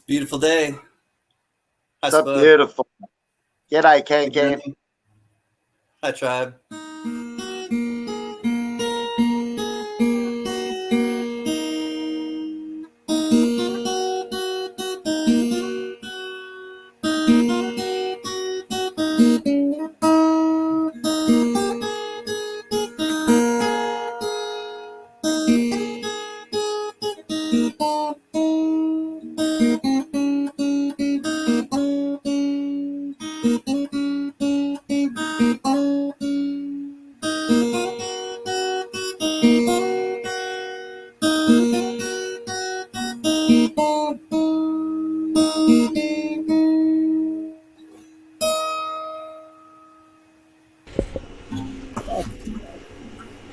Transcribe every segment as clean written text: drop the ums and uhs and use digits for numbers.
Beautiful day. Hi, So Spud. beautiful. G'day, Hey, Can. Jenny. Hi, Tribe.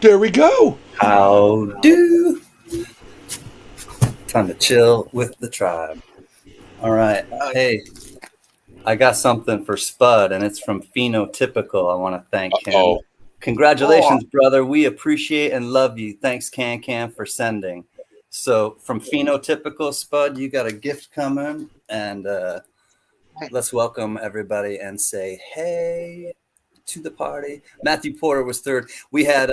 There we go. How do? Time to chill with the tribe. All right. Hey, I got something for Spud, and it's from Phenotypical. I want to thank him. Oh, Congratulations, brother. We appreciate and love you. Thanks, Can, for sending. So, from Phenotypical, Spud, you got a gift coming, and let's welcome everybody and say hey to the party. Matthew Porter was third. We had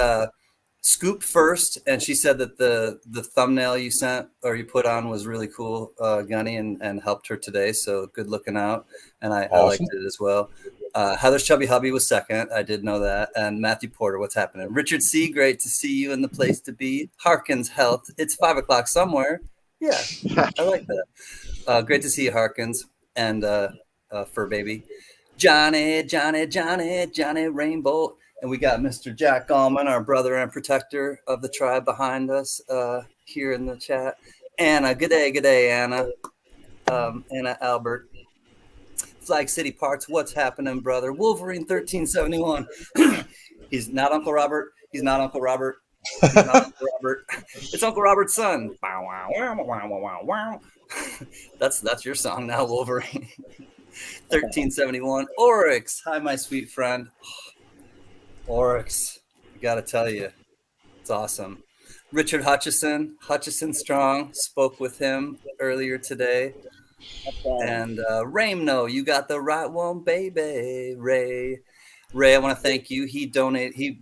Scoop first, and she said that the thumbnail you sent or you put on was really cool, Gunny, and helped her today. So good looking out, and I liked Awesome. it as well. Heather's Chubby Hubby was second. I did know that. And Matthew Porter, what's happening? Richard C., great to see you in the place to be. Harkins Health, it's 5 o'clock somewhere. Yeah, I like that. Great to see you, Harkins, and Fur Baby. Johnny Rainbow. And we got Mr. Jack Gallman, our brother and protector of the tribe, behind us here in the chat. Anna, good day, Anna. Anna Albert. Flag City Parks, what's happening, brother? Wolverine 1371. He's not Uncle Robert. He's not Uncle Robert. He's not Uncle Robert. It's Uncle Robert's son. That's your song now, Wolverine. 1371. Oryx. Hi, my sweet friend. Oryx, I gotta tell you, it's awesome. Richard Hutchison Strong, spoke with him earlier today. And Raymno, you got the right one, baby. Ray, I want to thank you. He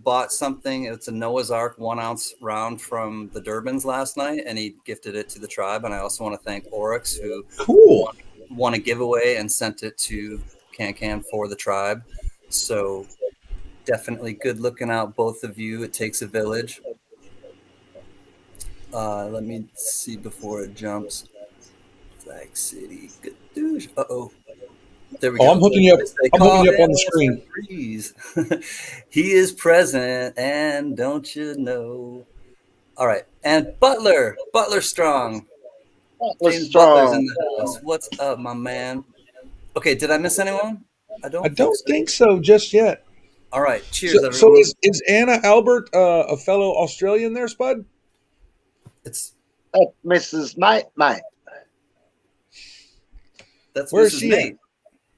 bought something. It's a Noah's Ark 1 ounce round from the Durbans last night, and he gifted it to the tribe. And I also want to thank Oryx, who won a giveaway and sent it to Can for the tribe. So definitely good looking out, both of you. It takes a village. Let me see before it jumps. Flag City. Good douche. Uh-oh. There we go. I'm hooking you up. I'm hooking you up on the screen. Breeze. He is present, and don't you know? All right. And Butler Strong. James Butler's in the house. What's up, my man? Okay, did I miss anyone? I don't think so just yet. All right. Cheers, everyone. So is Anna Albert a fellow Australian there, Spud? It's Mrs. Mate. That's Where Mrs. is she Mate. at?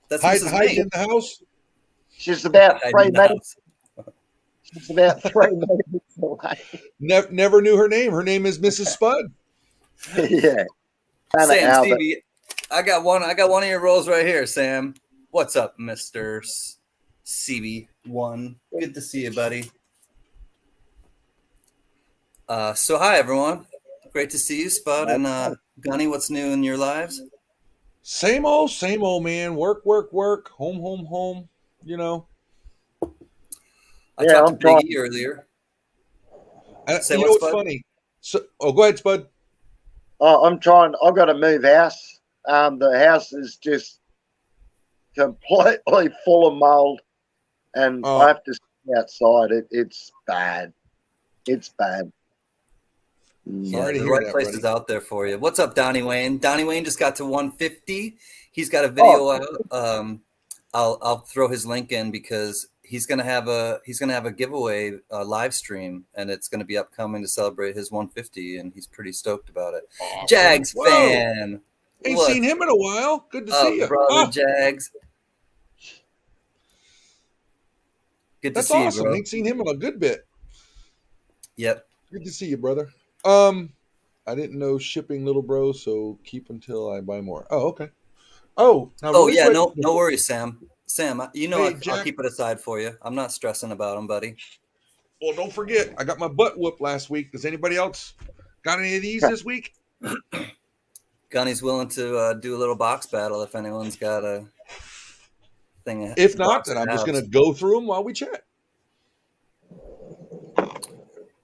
That's Hiding Mrs. Mate. in the house? She's about Hiding 3 in the meters. house. She's about 3 meters away. Never knew her name. Her name is Mrs. Spud. Yeah. Anna Sam Albert. Stevie, I got one of your rolls right here, Sam. What's up, Mr. CB1? Good to see you, buddy. So hi, everyone. Great to see you, Spud and Gunny. What's new in your lives? Same old, man. Work. Home. You know. I talked to Big E earlier. You know what's funny? So, go ahead, Spud. I'm trying. I've got to move house. The house is just completely full of mold, and I have to stay outside. It's bad. It's bad. Yeah, the right place is out there for you. What's up, Donnie Wayne? Donnie Wayne just got to 150. He's got a video out. I'll throw his link in because he's gonna have a giveaway live stream, and it's gonna be upcoming to celebrate his 150, and he's pretty stoked about it. Awesome. Jags fan. Ain't seen him in a while. Good to see you, brother. Jags. Good to see you, bro. Ain't seen him in a good bit. Yep. Good to see you, brother. I didn't know shipping, little bro. So keep until I buy more. Oh, okay. Oh, now Oh really yeah, quick. no worries, Sam. Sam, Hey, I'll Jack. keep it aside for you. I'm not stressing about them, buddy. Well, don't forget, I got my butt whooped last week. Does anybody else got any of these this week? Gunny's willing to do a little box battle if anyone's got a thing. If not, Box then of I'm just halves. going to go through them while we chat.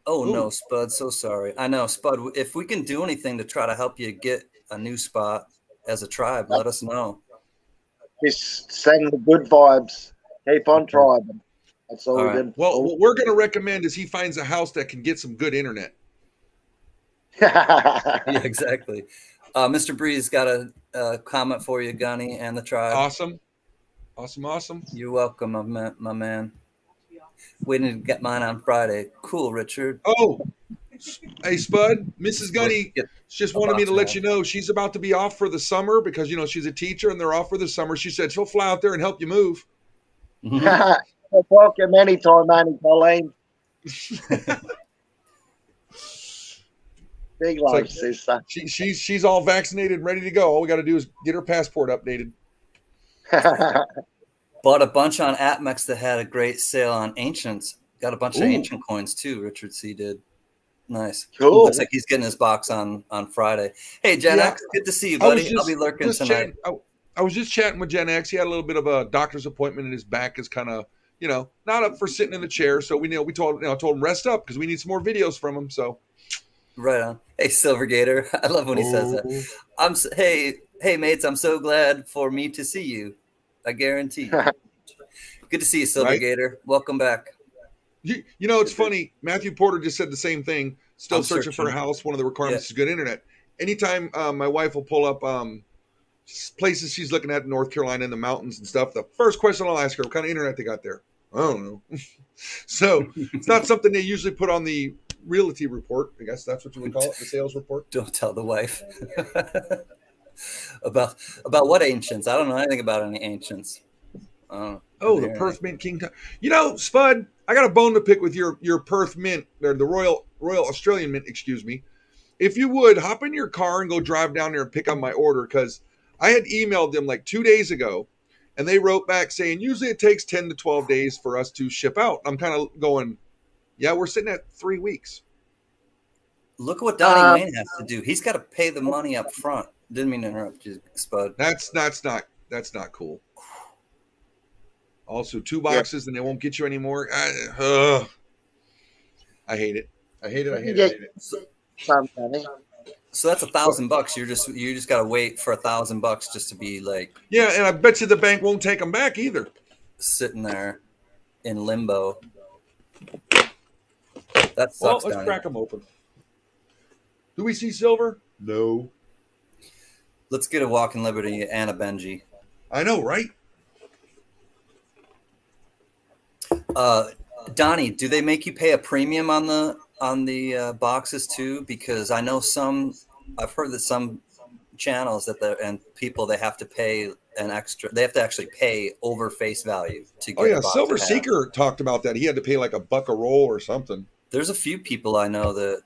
Oh Ooh. no, Spud, so sorry. I know, Spud, if we can do anything to try to help you get a new spot as a tribe, let us know. Just send the good vibes. Keep on tribing. That's all, we can. Well, what we're going to recommend is he finds a house that can get some good internet. Yeah, exactly. Mr. Breeze got a comment for you, Gunny, and the tribe. Awesome. You're welcome, my man. Waiting to get mine on Friday. Cool, Richard. Oh, hey, Spud, Mrs. Gunny just wanted me to let you know she's about to be off for the summer because, she's a teacher and they're off for the summer. She said she'll fly out there and help you move. Welcome anytime, Annie Colleen. Big love, sister. She's all vaccinated and ready to go. All we got to do is get her passport updated. Bought a bunch on AppMex that had a great sale on ancients. Got a bunch of ancient coins too. Richard C did. Nice. Cool. Looks like he's getting his box on Friday. Hey, Gen X, good to see you, buddy. I'll be lurking tonight. I was just chatting with Gen X. He had a little bit of a doctor's appointment, and his back is kind of, not up for sitting in the chair. So we told him rest up because we need some more videos from him. So. Right on. Hey, Silver Gator. I love when he says that. Hey, mates. I'm so glad for me to see you. I guarantee. Good to see you, Silver Gator. Welcome back. It's funny. Matthew Porter just said the same thing. Still searching for a house. One of the requirements is good internet. Anytime my wife will pull up places she's looking at in North Carolina in the mountains and stuff, the first question I'll ask her, what kind of internet they got there? I don't know. So it's not something they usually put on the realty report. I guess that's what you would call it, the sales report. Don't tell the wife. about what ancients? I don't know anything about any ancients. The Perth Mint King. Spud, I got a bone to pick with your Perth Mint, or the Royal Australian Mint, excuse me. If you would, hop in your car and go drive down there and pick up my order, because I had emailed them like 2 days ago, and they wrote back saying usually it takes 10 to 12 days for us to ship out. I'm kind of going, yeah, we're sitting at 3 weeks. Look at what Donnie Wayne has to do. He's got to pay the money up front. Didn't mean to interrupt you, Spud. That's not cool. Also, 2 boxes and they won't get you anymore. I hate it. I hate it. So that's $1,000. You just got to wait for $1,000 just to be like. Yeah, and I bet you the bank won't take them back either. Sitting there in limbo. That sucks. Well, let's crack them open. Do we see silver? No. Let's get a Walking Liberty and a Benji. I know, right? Donnie, do they make you pay a premium on the boxes too? Because I know I've heard that some channels and people, they have to pay an extra. They have to actually pay over face value to get. Oh yeah, Silver Seeker talked about that. He had to pay like $1 a roll or something. There's a few people I know that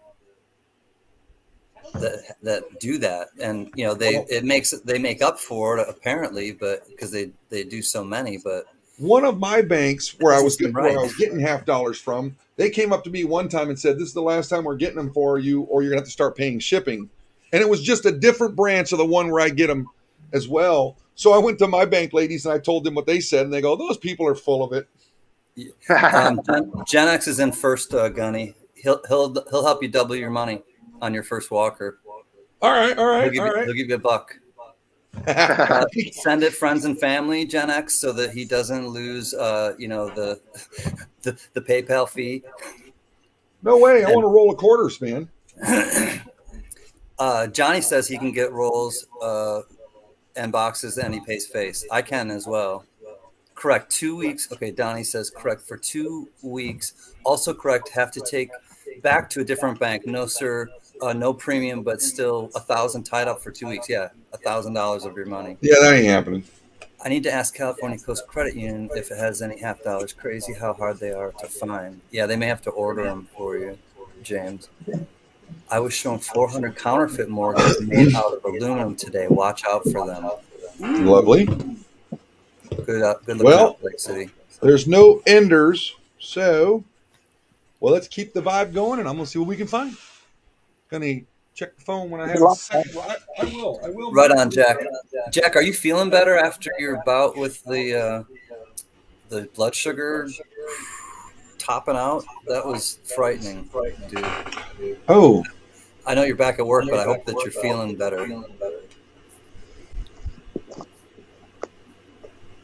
do that, and they make up for it apparently, but because they do so many. But one of my banks where I was getting $50 from, they came up to me one time and said, "This is the last time we're getting them for you, or you're gonna have to start paying shipping." And it was just a different branch of the one where I get them as well. So I went to my bank ladies and I told them what they said, and they go, "Those people are full of it." Gen X is in first, Gunny. He'll help you double your money on your first walker. All right. He'll give you $1. Send it friends and family, Gen X, so that he doesn't lose, the PayPal fee. No way! I want to roll a quarters, man. Johnny says he can get rolls and boxes, and he pays face. I can as well. Correct. 2 weeks. Okay, Donnie says correct for 2 weeks. Also correct. Have to take back to a different bank. No, sir. No premium, but still $1,000 tied up for 2 weeks. Yeah, $1,000 of your money. Yeah, that ain't happening. I need to ask California Coast Credit Union if it has any $50. Crazy how hard they are to find. Yeah, they may have to order them for you, James. I was shown 400 counterfeit mortgages made out of aluminum today. Watch out for them. Lovely. Good looking Well, out, Lake City. There's no enders, so let's keep the vibe going, and I'm gonna see what we can find. Gonna check the phone when I have a second. Well, I will. Right on, Jack. Jack, are you feeling better after your bout with the blood sugar topping out? That was frightening, dude. Oh, I know you're back at work, but I hope that you're feeling better.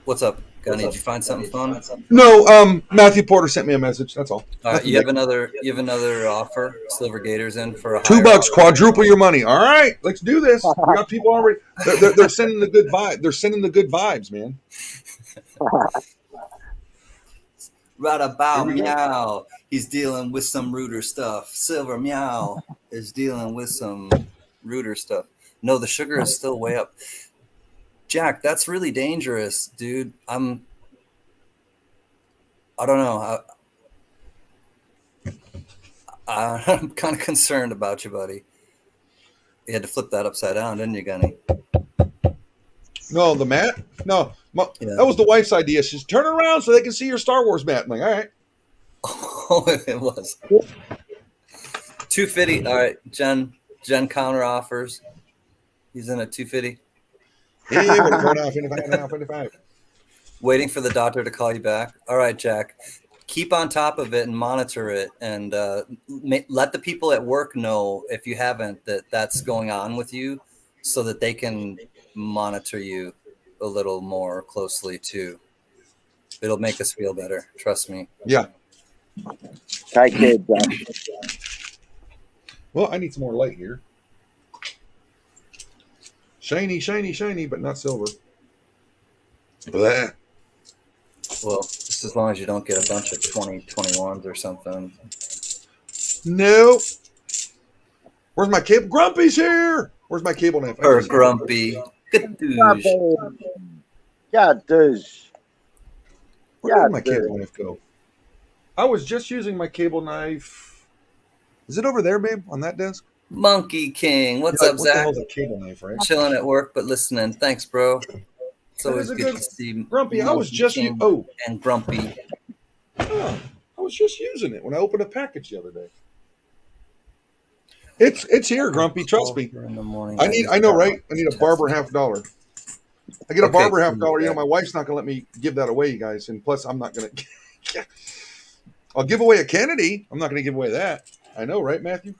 What's up, Gunny? Did you find something fun? No, Matthew Porter sent me a message. That's all. All right, you have another offer. Silver Gators in for a $2, quadruple your money. All right, let's do this. We got people already. They're sending the good vibe. They're sending the good vibes, man. Right about meow. He's dealing with some Rooter stuff. Silver meow is dealing with some Rooter stuff. No, the sugar is still way up. Jack, that's really dangerous, dude. I don't know. I'm kind of concerned about you, buddy. You had to flip that upside down, didn't you, Gunny? No, the mat? No, that was the wife's idea. She's turn around so they can see your Star Wars mat. I'm like, all right. Oh, it was. 250. All right, Jen counter offers. He's in at 250. Hey, we're going off 25. Waiting for the doctor to call you back. All right, Jack. Keep on top of it and monitor it, and let the people at work know if you haven't that's going on with you, so that they can monitor you a little more closely too. It'll make us feel better. Trust me. Yeah. Take care, Jack. Well, I need some more light here. Shiny, shiny, shiny, but not silver. Blah. Well, just as long as you don't get a bunch of 2021s or something. No. Where's my cable? Grumpy's here. Where's my cable knife? Or Grumpy. Good douche. Yeah, douche. Where did my cable knife go? I was just using my cable knife. Is it over there, babe, on that desk? Monkey King. What's up, Zach? What the hell's a cable knife, right? Chilling at work, but listening. Thanks, bro. It's always good to see Grumpy. I was just and Grumpy. Oh, I was just using it when I opened a package the other day. It's here, Grumpy. Trust me. In the morning. I know, right? I need a barber $50. I get a barber $50. You know, my wife's not gonna let me give that away, you guys. And plus, I'm not gonna. I'll give away a Kennedy. I'm not gonna give away that. I know, right, Matthew?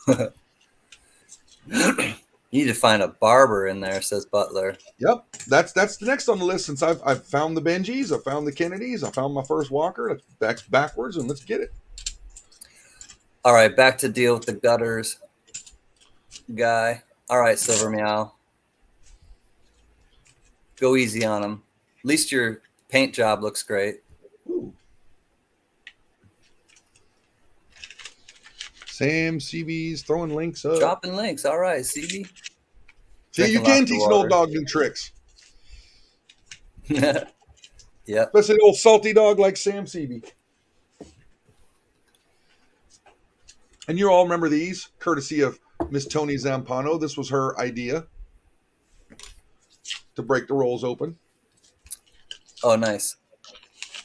You need to find a barber in there, says Butler. Yep, that's the next on the list. Since I've found the Benjis, I found the Kennedys, I found my first Walker. Let's backwards and let's get it. All right, back to deal with the gutters guy. All right, Silver Meow. Go easy on him. At least your paint job looks great. Ooh. Sam CB's throwing links up. Dropping links. All right, CB. See, you can teach an old dog new tricks. Yep. Especially an old salty dog like Sam CB. And you all remember these, courtesy of Miss Tony Zampano. This was her idea to break the rolls open. Oh, nice.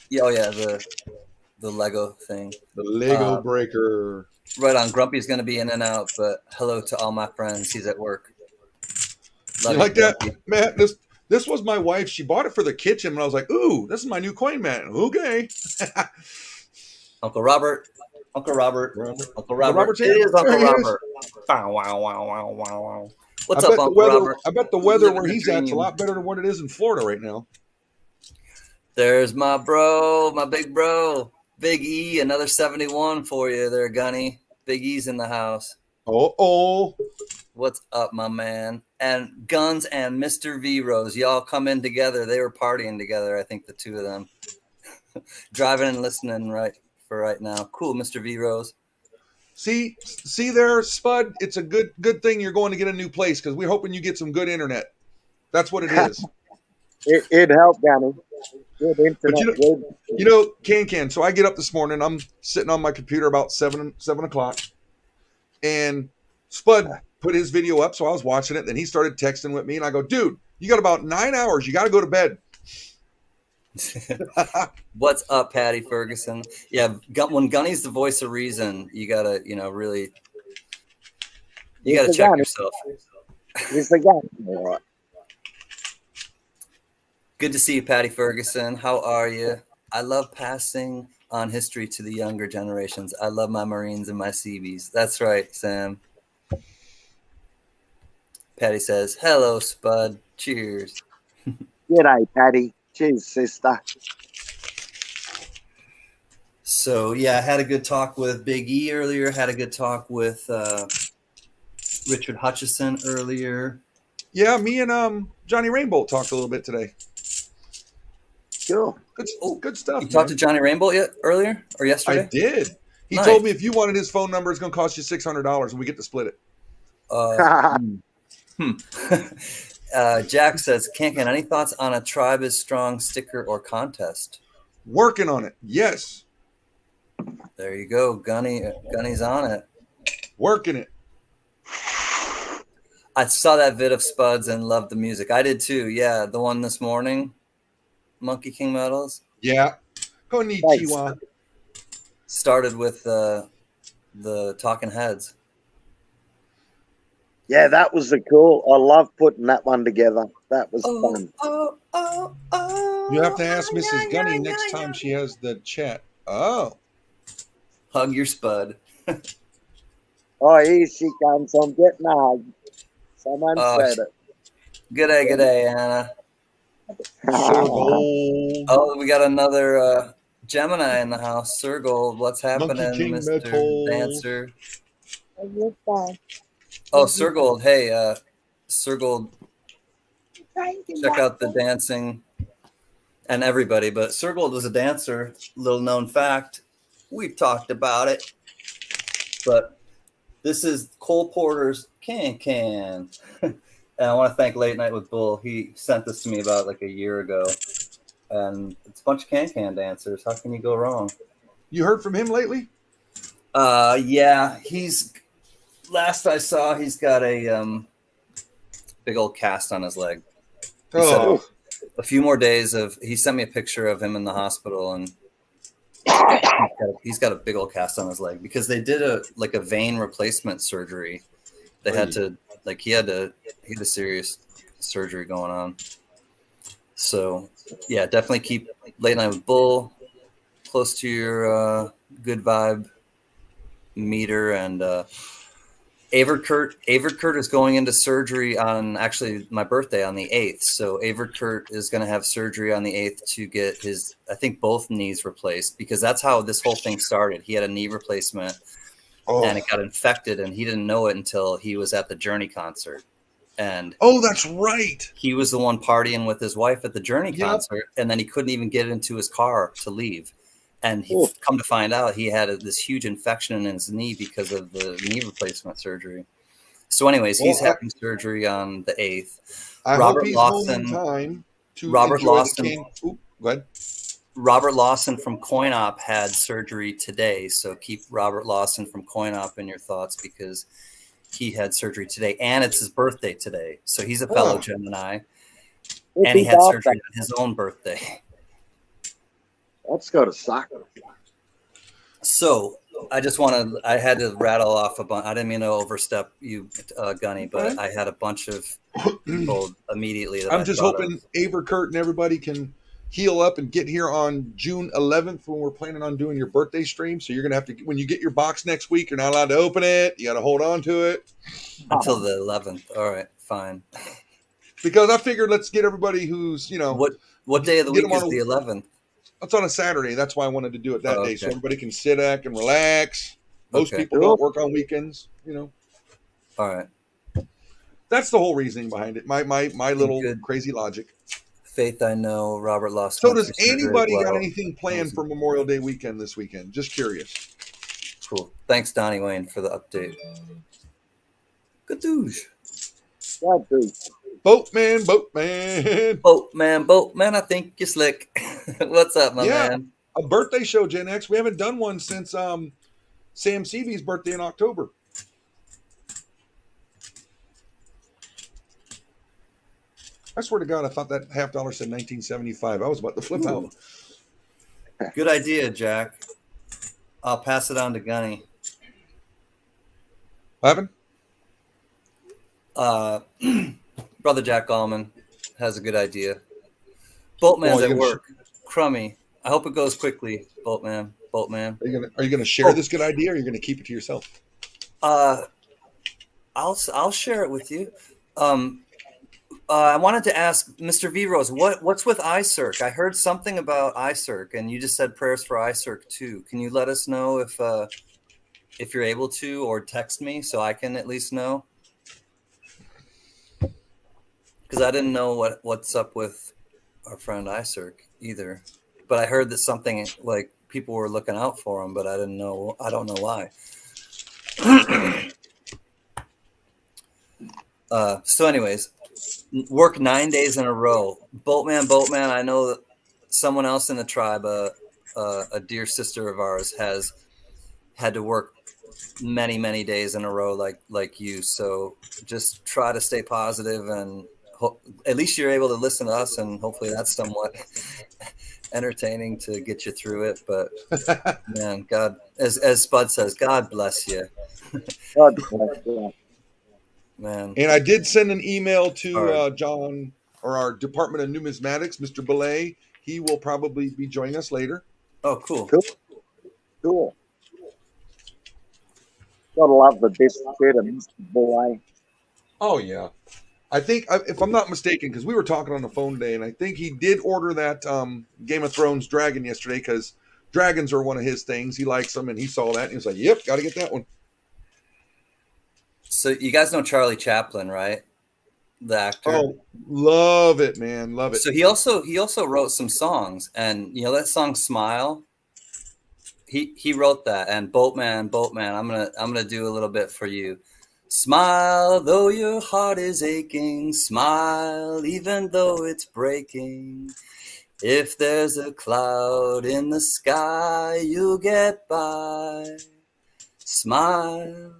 Yeah, oh yeah, the Lego thing. The Lego breaker. Right on. Grumpy's going to be in and out, but hello to all my friends. He's at work. Love you like that, Matt? This was my wife. She bought it for the kitchen, and I was like, "Ooh, this is my new coin mat." Okay. Uncle Robert. Uncle Robert. Uncle Robert. It is Uncle Robert. Wow, wow, wow, wow, wow, wow. What's up, Uncle Robert? I bet the weather where he's at's a lot better than what it is in Florida right now. There's my bro, my big bro. Big E, another 71 for you there, Gunny. Big E's in the house. Oh. What's up, my man? And Guns and Mr. V-Rose, y'all come in together. They were partying together, I think, the two of them. Driving and listening right now. Cool, Mr. V-Rose. See there, Spud? It's a good thing you're going to get a new place because we're hoping you get some good internet. That's what it is. It helped, Danny. Good internet. But Can. So I get up this morning. I'm sitting on my computer about 7 o'clock, and Spud put his video up, so I was watching it. Then he started texting with me, and I go, dude, you got about 9 hours. You got to go to bed. What's up, Patty Ferguson? Yeah, when Gunny's the voice of reason, you gotta, really, you gotta check yourself. He's the guy. All right. Good to see you, Patty Ferguson. How are you? I love passing on history to the younger generations. I love my Marines and my Seabees. That's right, Sam. Patty says, hello, Spud. Cheers. G'day, Patty. Cheers, sister. So, yeah, I had a good talk with Big E earlier. Had a good talk with Richard Hutchison earlier. Yeah, me and Johnny Rainbow talked a little bit today. Cool. Good stuff. You talked to Johnny Rainbow earlier or yesterday? I did. He Nice. told me if you wanted his phone number, it's going to cost you $600 and we get to split it. Jack says, Can't get any thoughts on a Tribe is Strong sticker or contest? Working on it. Yes. There you go. Gunny's on it. Working it. I saw that vid of Spuds and loved the music. I did too. Yeah, the one this morning. Monkey King Medals. Yeah. Konnichiwa. Started with the Talking Heads. Yeah, that was cool. I love putting that one together. That was fun. You have to ask Mrs. Gunny next time she has the chat. Oh. Hug your Spud. Oh, here she comes. I'm getting a hug. Someone said it. G'day, Anna. Oh, we got another Gemini in the house. Sir Gold, what's happening, Mr. Metal. Dancer? Oh, Sir Gold. Hey, Sir Gold, check out the dancing and everybody. But Sir Gold was a dancer. Little known fact. We've talked about it. But this is Cole Porter's Can. And I want to thank Late Night with Bull. He sent this to me about like a year ago. And it's a bunch of can dancers. How can you go wrong? You heard from him lately? Yeah. Last I saw, he's got a big old cast on his leg. He said a few more days he sent me a picture of him in the hospital, and he's got a big old cast on his leg because they did a vein replacement surgery. They had to he had a serious surgery going on. So yeah, definitely keep Late Night with Bull close to your good vibe meter. And Avert Kurt is going into surgery on actually my birthday on the 8th. So Avert Kurt is going to have surgery on the 8th to get his, I think, both knees replaced, because that's how this whole thing started. He had a knee replacement and it got infected, and he didn't know it until he was at the Journey concert. And that's right. He was the one partying with his wife at the Journey concert, and then he couldn't even get into his car to leave. And he come to find out he had this huge infection in his knee because of the knee replacement surgery. So anyways, he's having surgery on the 8th. I hope he's home in time to enjoy the King. Go ahead. Robert Lawson from CoinOp had surgery today. So keep Robert Lawson from CoinOp in your thoughts, because he had surgery today, and it's his birthday today. So he's a fellow Gemini, and he had surgery on his own birthday. That's got to suck. So I had to rattle off a bunch. I didn't mean to overstep you, Gunny, but I had a bunch of people immediately. I'm just hoping Avert Kurt and everybody can heal up and get here on June 11th when we're planning on doing your birthday stream. So you're going to have to, when you get your box next week, you're not allowed to open it. You got to hold on to it until the 11th. All right, fine. Because I figured let's get everybody who's, what day of the week is the 11th? It's on a Saturday. That's why I wanted to do it that day, so everybody can sit back and relax. Most people don't work on weekends, All right. That's the whole reasoning behind it. My little crazy logic. Faith, I know Robert lost. So does anybody got anything planned for Memorial Day weekend this weekend? Just curious. Cool. Thanks, Donnie Wayne, for the update. Good douche. Boatman. I think you're slick. What's up, my man? A birthday show, Gen X. We haven't done one since Sam Seavey's birthday in October. I swear to God, I thought that $50 said 1975. I was about to flip out. Good idea, Jack. I'll pass it on to Gunny. What happened? Brother Jack Allman has a good idea. Boatman's at work. Crummy. I hope it goes quickly, Boatman. Boatman. Are you gonna share this good idea, or are you gonna keep it to yourself? I'll share it with you. I wanted to ask Mr. V Rose, what's with iCirc? I heard something about iCirc, and you just said prayers for iCirc too. Can you let us know if you're able to, or text me so I can at least know? Because I didn't know what's up with our friend iCirc either. But I heard that something like people were looking out for him, but I don't know why. So anyways, work 9 days in a row. Boatman, I know that someone else in the tribe, a dear sister of ours, has had to work many days in a row like you. So just try to stay positive, and at least you're able to listen to us, and hopefully that's somewhat entertaining to get you through it. But man, God, as Spud says, God bless you. God bless you. Man. And I did send an email to John, or our Department of Numismatics, Mr. Belay. He will probably be joining us later. Oh, cool. Gotta love the best bit of Mr. Boy. Oh, yeah. I think, if I'm not mistaken, because we were talking on the phone today, and I think he did order that Game of Thrones dragon yesterday, because dragons are one of his things. He likes them, and he saw that, and he was like, yep, got to get that one. So you guys know Charlie Chaplin, right? The actor. Oh, love it, man. Love it. So he also wrote some songs, and you know that song Smile? He wrote that, and Boatman, I'm gonna do a little bit for you. Smile though your heart is aching, smile even though it's breaking. If there's a cloud in the sky, you'll get by. Smile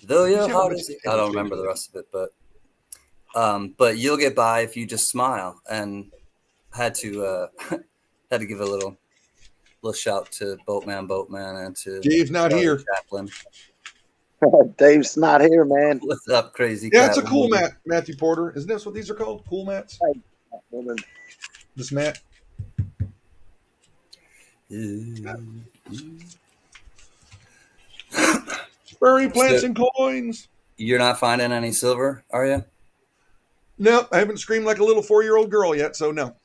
though your heart is aching. I don't remember the rest of it, but you'll get by if you just smile. And had to give a little shout to Boatman, and to Dave's not here. Chaplin. Dave's not here, man. What's up, crazy? Yeah, it's a cool mat, Matthew Porter. Isn't this what these are called? Cool mats? This mat? Furry plants and coins. You're not finding any silver, are you? No, I haven't screamed like a little 4-year-old girl yet, so no.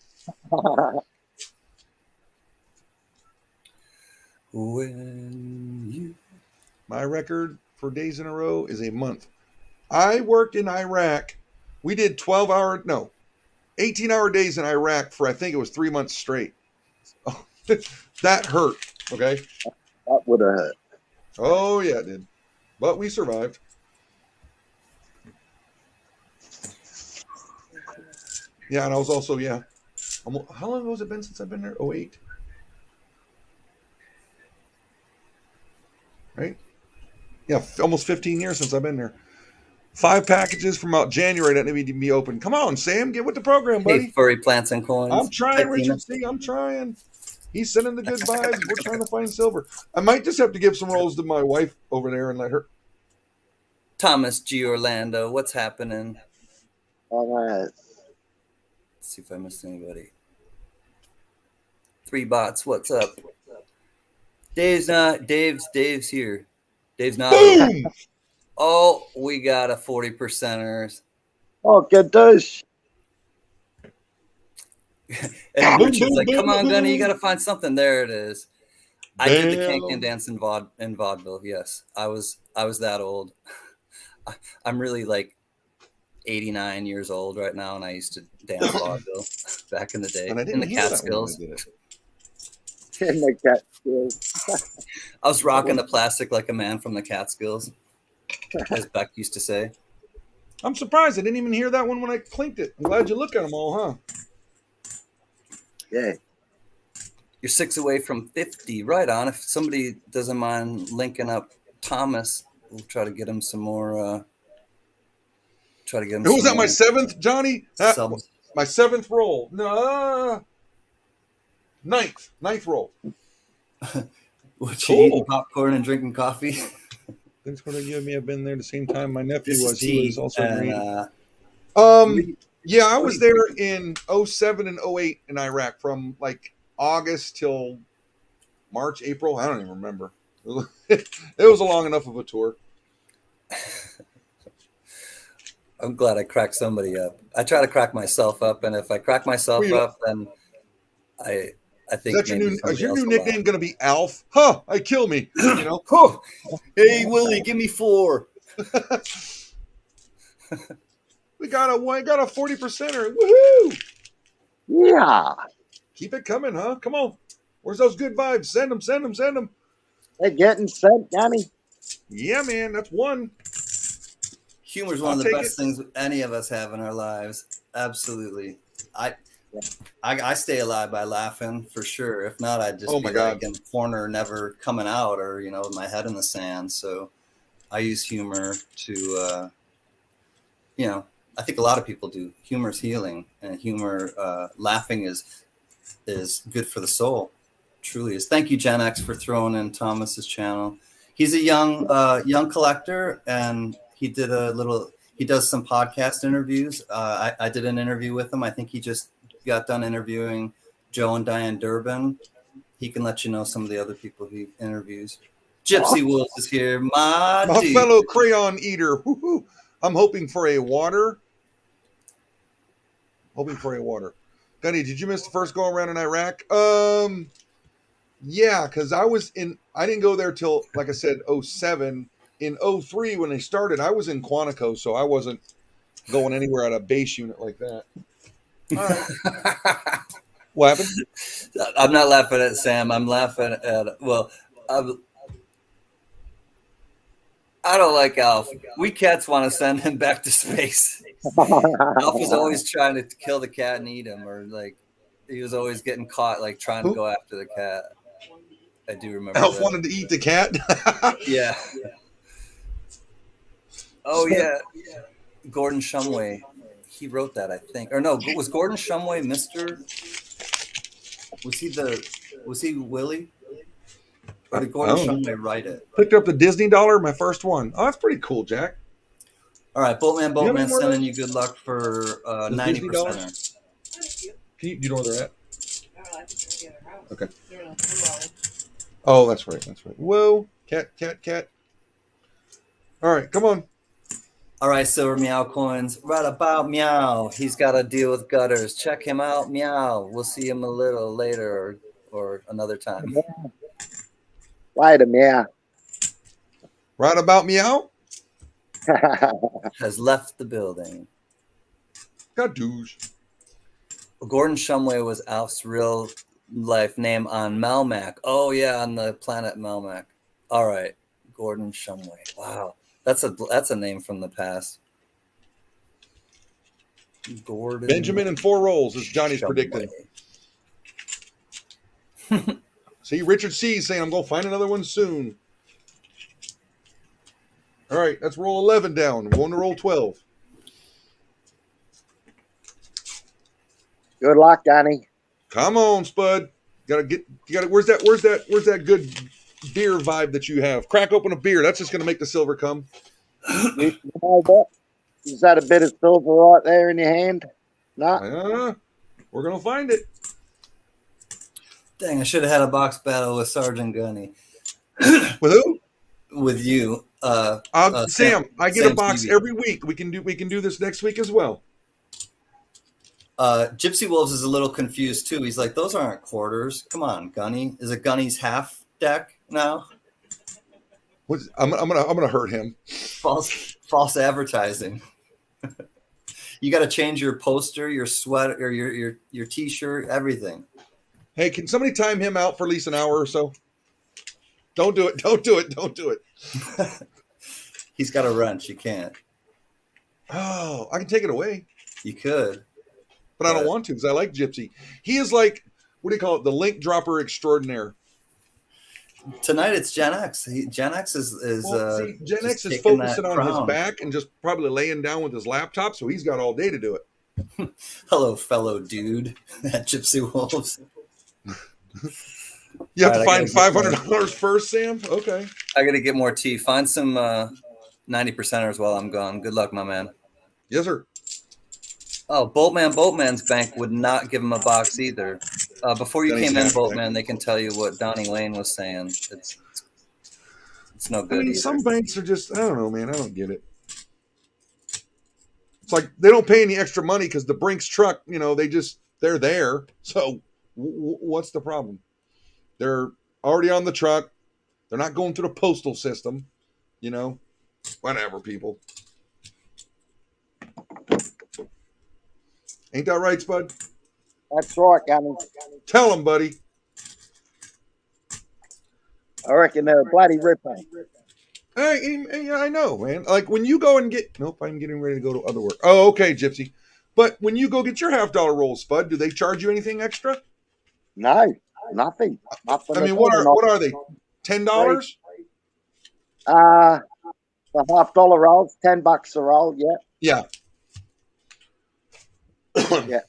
My record for days in a row is a month. I worked in Iraq. We did 18-hour days in Iraq for, I think it was 3 months straight. That hurt, okay? That would have hurt. Oh, yeah, it did. But we survived. Yeah, and I was also, how long has it been since I've been there? 08? Right? Yeah, almost 15 years since I've been there. 5 packages from out January that need to be open. Come on, Sam, get with the program, buddy. Hey, furry plants and coins. I'm trying, Richard. See, I'm trying. He's sending the good vibes. We're trying to find silver. I might just have to give some rolls to my wife over there and let her. Thomas G. Orlando, what's happening? All right. Let's see if I missed anybody. 3 bots, what's up? Dave's here. Dave's not. Boom! Oh, we got a 40%ers. Oh, good douche. And Richard's like, come on, Gunny, you got to find something. There it is. I did the can dance in vaudeville. Yes, I was that old. I'm really like 89 years old right now, and I used to dance vaudeville back in the day in the Catskills. In the Catskills. I was rocking the plastic like a man from the Catskills, as Beck used to say. I'm surprised I didn't even hear that one when I clinked it. I'm glad you look at them all, huh? Yeah. You're 6 away from 50. Right on. If somebody doesn't mind linking up Thomas, we'll try to get him some more Try to get him. Who was that? My seventh, Johnny? Subs. My seventh roll. No, ninth roll. What, you eating popcorn and drinking coffee? Thanks for you and me have been there the same time my nephew This was. is He was also green. Yeah, I was there in 07 and 08 in Iraq from like August till March, April. I don't even remember. It was a long enough of a tour. I'm glad I cracked somebody up. I try to crack myself up, and if I crack myself up, then I think is your new nickname going to be Alf? Huh? I kill me. You know? Oh, hey Willie, give me 4. We got a 40%er. Woohoo! Yeah. Keep it coming, huh? Come on. Where's those good vibes? Send them. They're getting sent, Johnny. Yeah, man. That's one. Humor is one of the best things any of us have in our lives. Absolutely. I stay alive by laughing for sure. If not, I'd just be like in the corner, never coming out, or with my head in the sand. So I use humor to, I think a lot of people do. Humor is healing, and laughing is good for the soul. Truly is. Thank you, Gen X, for throwing in Thomas's channel. He's a young collector, and he does some podcast interviews. I did an interview with him. I think he just got done interviewing Joe and Diane Durbin. He can let you know some of the other people he interviews. Gypsy Wolf is here. My fellow crayon eater. Woo-hoo. I'm hoping for a water. Gunny, did you miss the first go around in Iraq? Yeah, because I didn't go there till, like I said, 07. In 03, when they started, I was in Quantico, so I wasn't going anywhere at a base unit like that. All right. What happened? I'm not laughing at Sam. I'm laughing at, I don't like Alf. We cats want to send him back to space. Alf was always trying to kill the cat and eat him, or like he was always getting caught like trying to go after the cat. I do remember Alf wanted to eat the cat? Yeah. Oh, yeah. Gordon Shumway. He wrote that, I think. Or no, was Gordon Shumway Mr.? Was he Willie? Or did Gordon Shumway write it? Picked up the Disney dollar, my first one. Oh, that's pretty cool, Jack. All right, Boatman sending you good luck for 90%. Do you know where they're at? Okay. Oh, that's right. Whoa. Cat. All right, come on. All right, Silver Meow Coins. Right about Meow. He's got to deal with gutters. Check him out, Meow. We'll see him a little later or another time. Right, Meow. Right about Meow? Has left the building. Gadoosh. Gordon Shumway was Alf's real life name on Melmac. Oh, yeah, on the planet Melmac. All right, Gordon Shumway. Wow. That's a name from the past. Gordon Benjamin in 4 rolls, as Johnny's predicting. See, Richard C. saying, I'm going to find another one soon. All right, that's roll 11 down. We're going to roll 12. Good luck, Johnny. Come on, Spud. Where's that good beer vibe that you have? Crack open a beer. That's just going to make the silver come. You know that? Is that a bit of silver right there in your hand? No. We're going to find it. Dang, I should have had a box battle with Sergeant Gunny. With who? With you. Sam, I get a box every week. We can do this next week as well. Gypsy Wolves is a little confused too. He's like, those aren't quarters. Come on, Gunny. Is it Gunny's half deck now? I'm gonna hurt him. False advertising. You got to change your poster, your sweater, or your T-shirt, everything. Hey, can somebody time him out for at least an hour or so? Don't do it. He's got a wrench. You can't. Oh, I can take it away. You could. But I don't want to because I like Gypsy. He is like, what do you call it? The link dropper extraordinaire. Tonight it's Gen X. Gen X is See, Gen just X is taking that focusing on his crown. back and just probably laying down with his laptop, so he's got all day to do it. Hello, fellow dude at Gypsy Wolves. You have All to right, find $500 first, Sam? Okay. I got to get more tea. Find some 90%ers while I'm gone. Good luck, my man. Yes, sir. Oh, Boatman's bank would not give him a box either. Before you came in, Boatman, they can tell you what Donnie Lane was saying. It's no good either. Some banks are just, I don't know, man. I don't get it. It's like they don't pay any extra money because the Brinks truck, they're there. So what's the problem? They're already on the truck. They're not going through the postal system. Whatever, people. Ain't that right, Spud? That's right, Gunny. Tell them, buddy. I reckon they're a bloody ripper. Hey, I know, man. Like when you go and get... Nope, I'm getting ready to go to other work. Oh, okay, Gypsy. But when you go get your $50 rolls, Spud, do they charge you anything extra? No, nothing. What are they? $10? The $50 rolls, $10 a roll, yeah. Yeah. Yeah.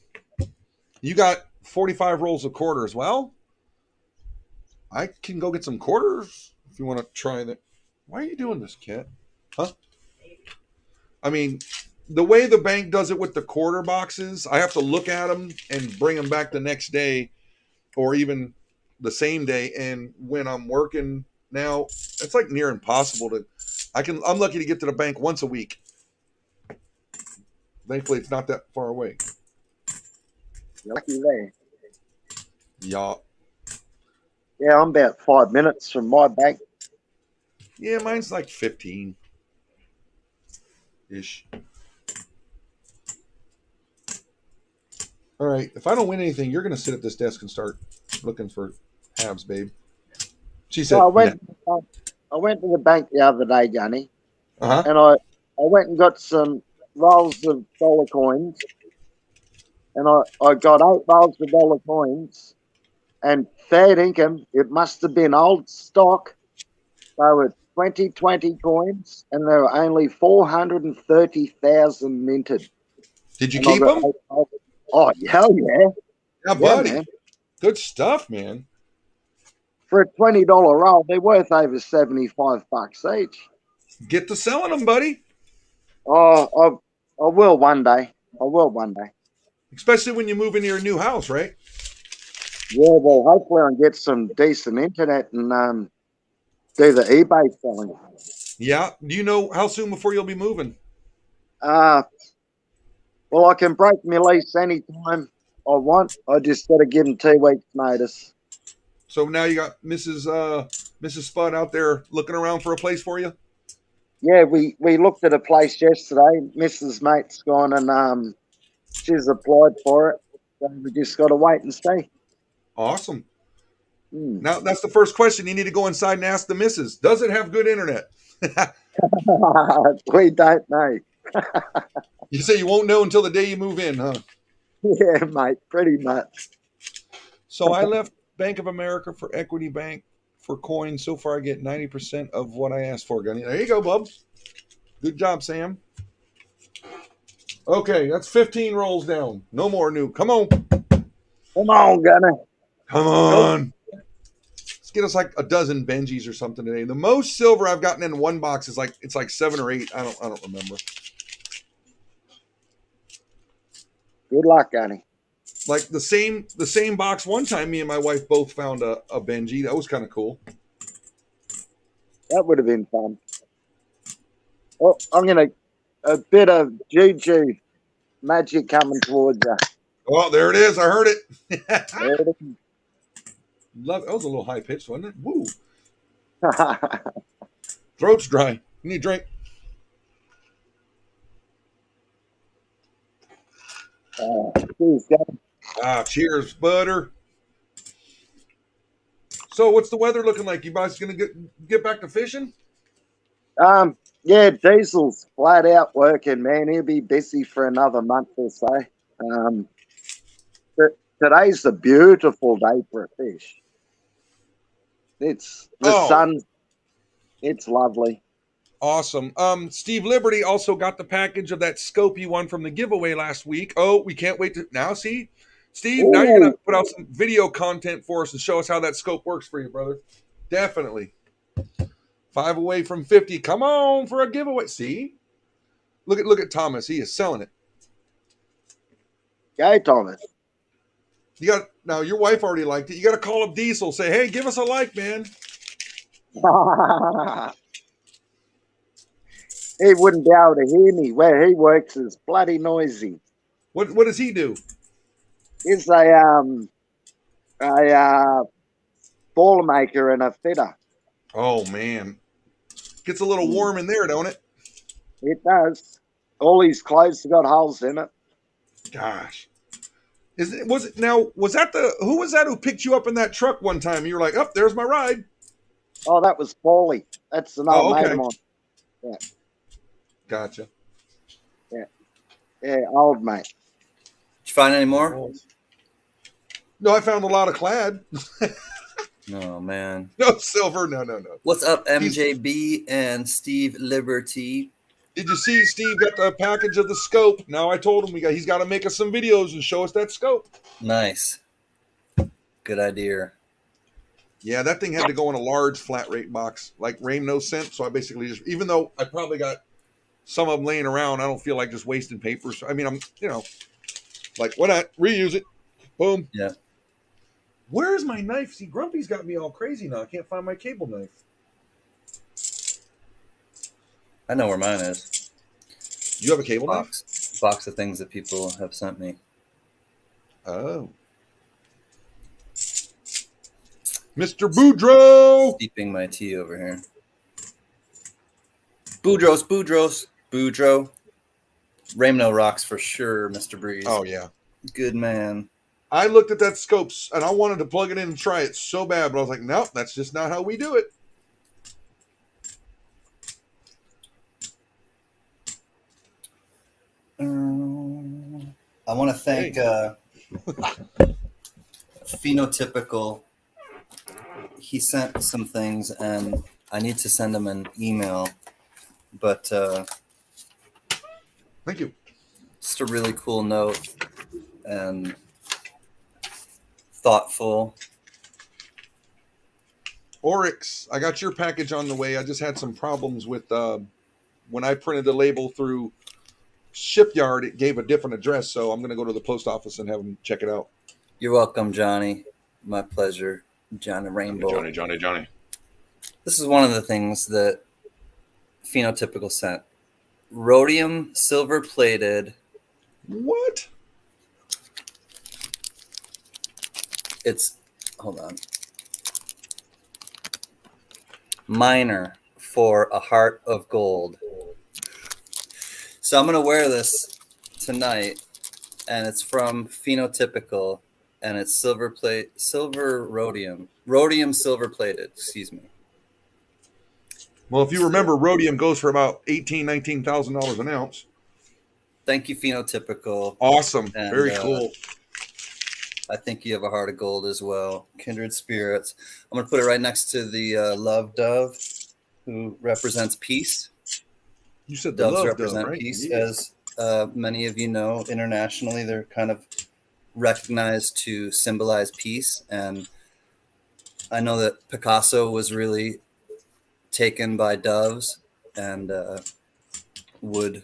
You got 45 rolls of quarters. Well, I can go get some quarters if you want to try that. Why are you doing this, Kat? Huh? The way the bank does it with the quarter boxes, I have to look at them and bring them back the next day or even the same day. And when I'm working now, it's like near impossible I'm lucky to get to the bank once a week. Thankfully, it's not that far away. You're lucky there. Yeah. Yeah, I'm about 5 minutes from my bank. Yeah, mine's like 15-ish. All right. If I don't win anything, you're going to sit at this desk and start looking for halves, babe. She said, I went to the bank the other day, Gunny, Uh-huh. and I went and got some rolls of dollar coins, and I got 8 rolls of dollar coins, and fair income, it must have been old stock. They were 2020 coins, and there were only 430,000 minted. Did you keep them? Oh, hell yeah. Yeah, buddy. Man. Good stuff, man. For a $20 roll, they're worth over $75 each. Get to selling them, buddy. Oh, I will one day. Especially when you move into your new house, right? Yeah, well, hopefully I'll get some decent internet and do the eBay selling. Yeah. Do you know how soon before you'll be moving? Well, I can break my lease anytime I want. I just got to give them 2 weeks' notice. So now you got Mrs. Spud out there looking around for a place for you? Yeah, we looked at a place yesterday. Mrs. Mate's gone and she's applied for it. So we just got to wait and see. Awesome. Now, that's the first question. You need to go inside and ask the missus. Does it have good internet? We don't know. You say you won't know until the day you move in, huh? Yeah, mate, pretty much. So I left Bank of America for Equity Bank for coins. So far, I get 90% of what I asked for, Gunny. There you go, Bubs. Good job, Sam. Okay, that's 15 rolls down. No more new. Come on. Come on, Gunner. Come on. Let's get us like a dozen Benjis or something today. The most silver I've gotten in one box is like 7 or 8. I don't remember. Good luck, Gunny. Like the same box one time, me and my wife both found a Benji. That was kind of cool. That would have been fun. Oh, a bit of juju magic coming towards you. Oh, there it is. I heard it. There it is. That was a little high pitched, wasn't it? Woo. Throat's dry. You need a drink. Cheers, Gunny. Cheers, butter. So, what's the weather looking like? You guys gonna get back to fishing? Yeah, Diesel's flat out working, man. He'll be busy for another month or so. Today's a beautiful day for a fish. It's the sun. It's lovely. Awesome. Steve Liberty also got the package of that scope he won from the giveaway last week. Oh, we can't wait to now see. Steve, now you're gonna put out some video content for us and show us how that scope works for you, brother. Definitely. 5 away from 50. Come on for a giveaway. See? Look at Thomas. He is selling it. Go, Thomas. You got now your wife already liked it. You gotta call up Diesel, say, hey, give us a like, man. He wouldn't be able to hear me. Where he works is bloody noisy. What does he do? He's a ball maker and a fitter. Oh man. Gets a little warm in there, don't it? It does. All his clothes have got holes in it. Gosh. Who was that who picked you up in that truck one time? You were like, oh, there's my ride. Oh, that was Paulie. That's an old mate of mine. Yeah. Gotcha. Yeah, old mate. Did you find any more? No, I found a lot of clad. Oh, man. No silver. No. What's up, MJB and Steve Liberty? Did you see Steve got the package of the scope? Now I told him he's got to make us some videos and show us that scope. Nice. Good idea. Yeah, that thing had to go in a large flat rate box, like Rain No Scent. So I basically just, even though I probably got some of them laying around, I don't feel like just wasting paper. So, I mean, I'm, like, why not? Reuse it. Boom. Yeah. Where's my knife? See, Grumpy's got me all crazy now. I can't find my cable knife. I know where mine is. You have a cable knife? Box of things that people have sent me. Oh. Mr. Boudreaux! Steeping my tea over here. Boudreaux. Ramno rocks for sure, Mr. Breeze. Oh, yeah. Good man. I looked at that scope, and I wanted to plug it in and try it so bad, but I was like, nope, that's just not how we do it. I want to thank Phenotypical. He sent some things, and I need to send him an email, but thank you. Just a really cool note and thoughtful. Oryx, I got your package on the way. I just had some problems with when I printed the label through Shipyard, it gave a different address, so I'm going to go to the post office and have them check it out. You're welcome, Johnny. My pleasure. Johnny Rainbow. Johnny. This is one of the things that Phenotypical sent. Rhodium silver plated. What? Hold on. Minor for a heart of gold. So I'm going to wear this tonight, and it's from Phenotypical, and it's silver rhodium silver plated, excuse me. Well, if you remember, rhodium goes for about $18,000-$19,000 an ounce. Thank you, Phenotypical. Awesome. And, very cool. I think you have a heart of gold as well. Kindred spirits. I'm going to put it right next to the love dove, who represents peace. You said Doves love represent dove, right? peace, Yes. as many of you know. Internationally, they're kind of recognized to symbolize peace. And I know that Picasso was really taken by doves and would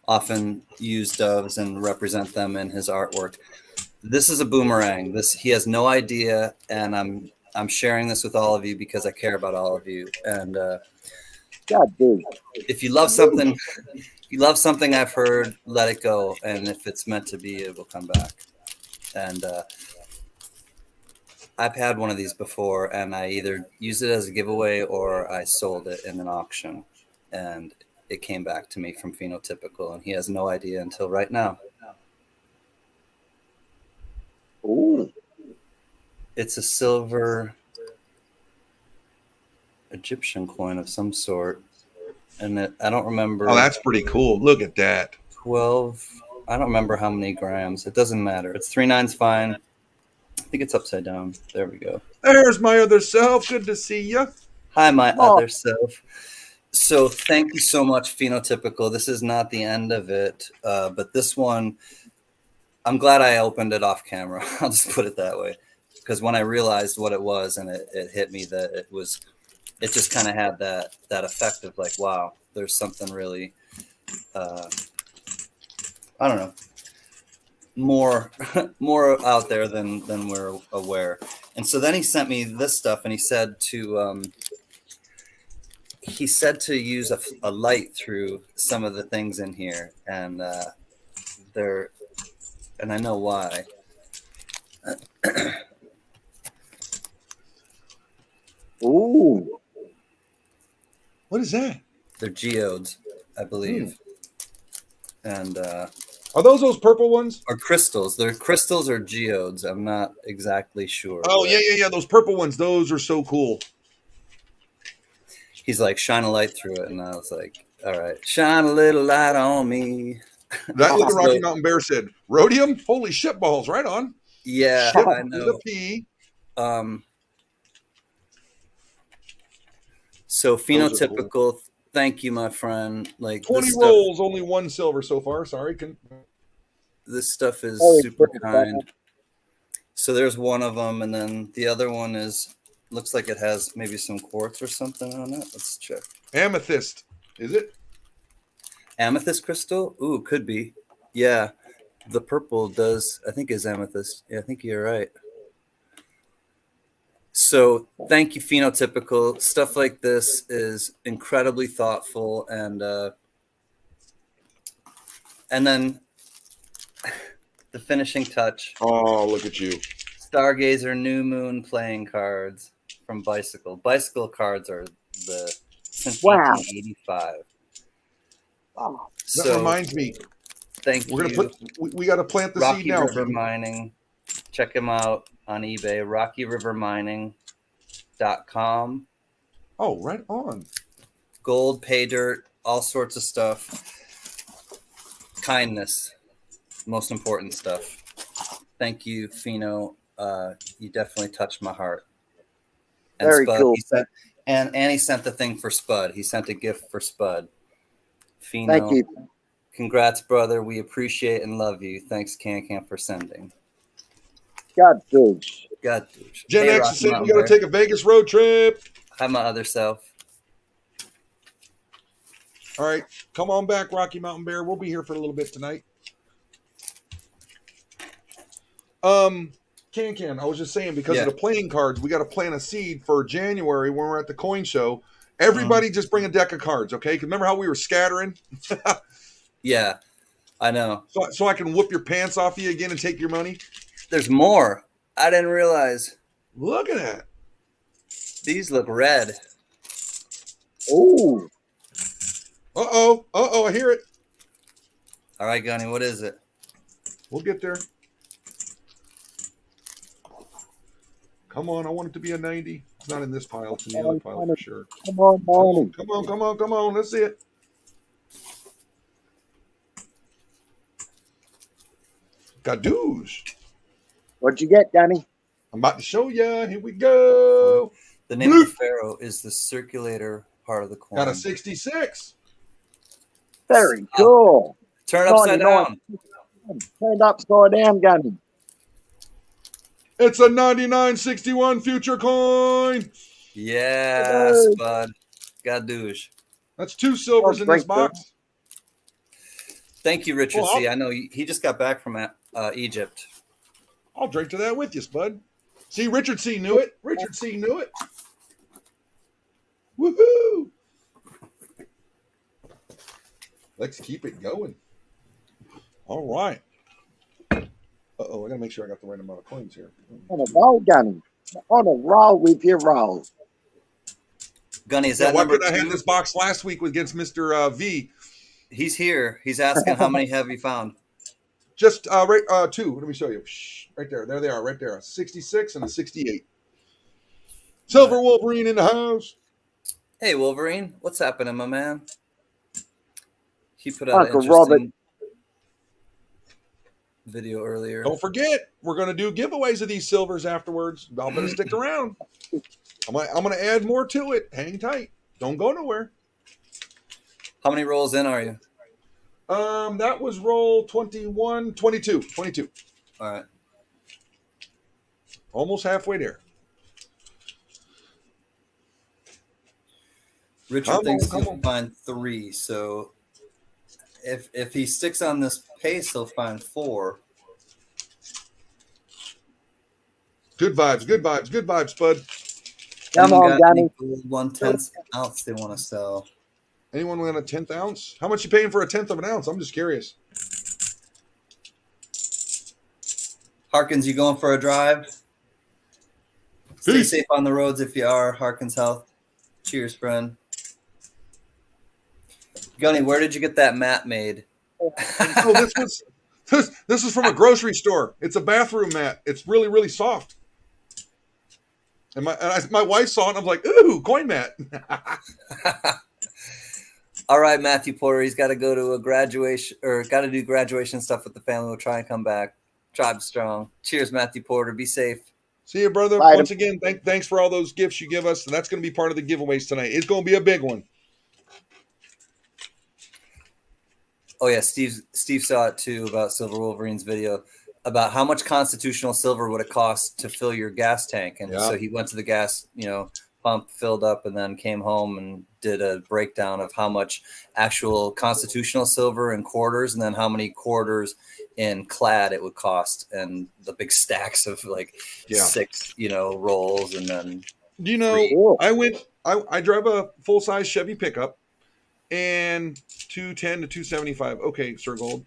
often use doves and represent them in his artwork. This is a boomerang. He has no idea, and I'm sharing this with all of you because I care about all of you. And if you love something, I've heard, let it go. And if it's meant to be, it will come back. And I've had one of these before, and I either used it as a giveaway or I sold it in an auction. And it came back to me from Phenotypical, and he has no idea until right now. Ooh. It's a silver Egyptian coin of some sort. And I don't remember. Oh, that's pretty cool. Look at that. 12. I don't remember how many grams. It doesn't matter. It's 3 9's fine. think it's upside down. There we go. There's my other self. Good to see you. Hi, my Oh. other self. So thank you so much, Phenotypical. This is not the end of it, but this one, I'm glad I opened it off camera. I'll just put it that way, because when I realized what it was, and it hit me that it just kind of had that effect of like, wow, there's something really, I don't know, more out there than we're aware. And so then he sent me this stuff, and he said to use a light through some of the things in here, and I know why. Ooh. What is that? They're geodes, I believe. And are those purple ones? Or crystals. They're crystals or geodes. I'm not exactly sure. Oh, yeah. Those purple ones. Those are so cool. He's like, shine a light through it. And I was like, all right, shine a little light on me. That what the Rocky Mountain Bear said. Rhodium? Holy shit balls. Right on. Yeah, Shit I know. With a P. So Phenotypical, cool. Thank you, my friend. Like 20 rolls, only 1 silver so far. Sorry. This stuff is super kind. So there's one of them, and then the other one looks like it has maybe some quartz or something on it. Let's check. Amethyst, is it? Amethyst crystal? Ooh, could be. Yeah, the purple does, I think, is amethyst. Yeah, I think you're right. So thank you, Phenotypical. Stuff like this is incredibly thoughtful, and then the finishing touch. Oh, look at you. Stargazer New Moon playing cards from Bicycle. Bicycle cards are since 1885. Oh. That reminds me. Thank you. We got to plant the seed now. Rocky River Mining. Check him out on eBay. RockyRiverMining.com. Oh, right on. Gold, pay dirt, all sorts of stuff. Kindness, most important stuff. Thank you, Pheno. You definitely touched my heart. And very Spud, cool. And he sent the thing for Spud. He sent a gift for Spud. Pheno, thank you. Congrats, brother. We appreciate and love you. Thanks, Can for sending. God douche. God douche. Gen X is saying we got to take a Vegas road trip. Hi, my other self. All right. Come on back, Rocky Mountain Bear. We'll be here for a little bit tonight. Can. I was just saying, because of the playing cards, we got to plant a seed for January when we're at the coin show. Everybody just bring a deck of cards, okay? Because remember how we were scattering? Yeah, I know. So I can whoop your pants off you again and take your money? There's more. I didn't realize. Look at that. These look red. Ooh. Uh-oh, I hear it. All right, Gunny, what is it? We'll get there. Come on, I want it to be a 90. It's not in this pile. It's in the other pile for sure. Come on, Barney. Come on. Let's see it. Gadoosh. What'd you get, Danny? I'm about to show you. Here we go. The name of the pharaoh is the circulator part of the coin. Got a 66. Very cool. Turn it upside down. Turn it upside down, Gunny. It's a 9961 future coin. Yeah, Spud. Gadoosh. That's 2 silvers in this box. Thank you, Richard C. I know he just got back from Egypt. I'll drink to that with you, Spud. See, Richard C. knew it. Woohoo! Let's keep it going. All right. Uh-oh, I got to make sure I got the right amount of coins here. On a roll, Gunny. On a roll with your roll. Gunny, is that number 2? I had this box last week against Mr. V. He's here. He's asking how many have you found? Just 2. Let me show you. Right there. There they are. Right there. A 66 and a 68. Silver Wolverine in the house. Hey, Wolverine. What's happening, my man? He put out Uncle interesting... video earlier. Don't forget, we're going to do giveaways of these silvers afterwards. Y'all better stick around. I'm going to add more to it. Hang tight. Don't go nowhere. How many rolls in are you? That was roll 21, 22. 22. All right. Almost halfway there. Richard thinks he'll find 3. So if he sticks on this pace, he'll find 4. Good vibes, good vibes, good vibes, bud. Come on, Danny. 1/10 ounce they want to sell. Anyone want a 10th ounce? How much you paying for a 10th of an ounce? I'm just curious. Harkins, you going for a drive? Stay safe on the roads if you are. Harkins Health. Cheers, friend. Gunny, where did you get that mat made? Oh, this is from a grocery store. It's a bathroom mat. It's really, really soft. And my wife saw it, and I was like, ooh, coin mat. All right, Matthew Porter. He's got to go to a graduation or got to do graduation stuff with the family. We'll try and come back. Tribe strong. Cheers, Matthew Porter. Be safe. See you, brother. Bye. Once again, thanks for all those gifts you give us. And that's going to be part of the giveaways tonight. It's going to be a big one. Oh, yeah. Steve saw it, too, about Silver Wolverine's video about how much constitutional silver would it cost to fill your gas tank. And so he went to the gas, pump, filled up, and then came home and did a breakdown of how much actual constitutional silver in quarters and then how many quarters in clad it would cost, and the big stacks of 6 rolls. And then I drive a full-size Chevy pickup and 210 to 275. Okay, Sir Gold.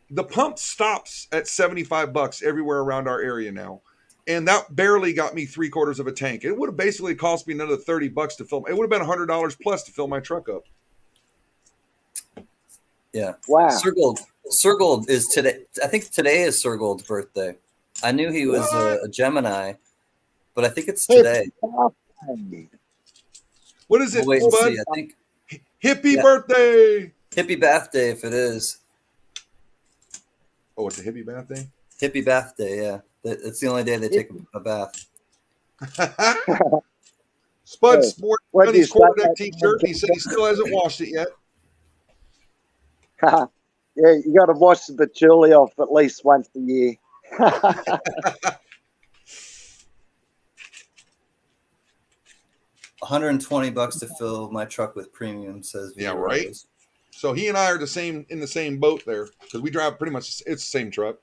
The pump stops at $75 everywhere around our area now. And that barely got me 3/4 of a tank. It would have basically cost me another $30 to fill. It would have been $100 plus to fill my truck up. Yeah. Wow. Sir Gold is today. I think today is Sir Gold's birthday. I knew he was a Gemini, but I think it's today. What is it, We'll wait and bud? see. I think Hippie birthday. hippie bath day if it is. Oh, it's a hippie bath day? Hippie bath day, yeah. It's the only day they take a bath. Spud sports his quarterdeck t-shirt. He said he still hasn't washed it yet. Yeah, you got to wash the patchouli off at least once a year. $120 to fill my truck with premium, says Yeah, right. So he and I are in the same boat there because we drive pretty much. It's the same truck.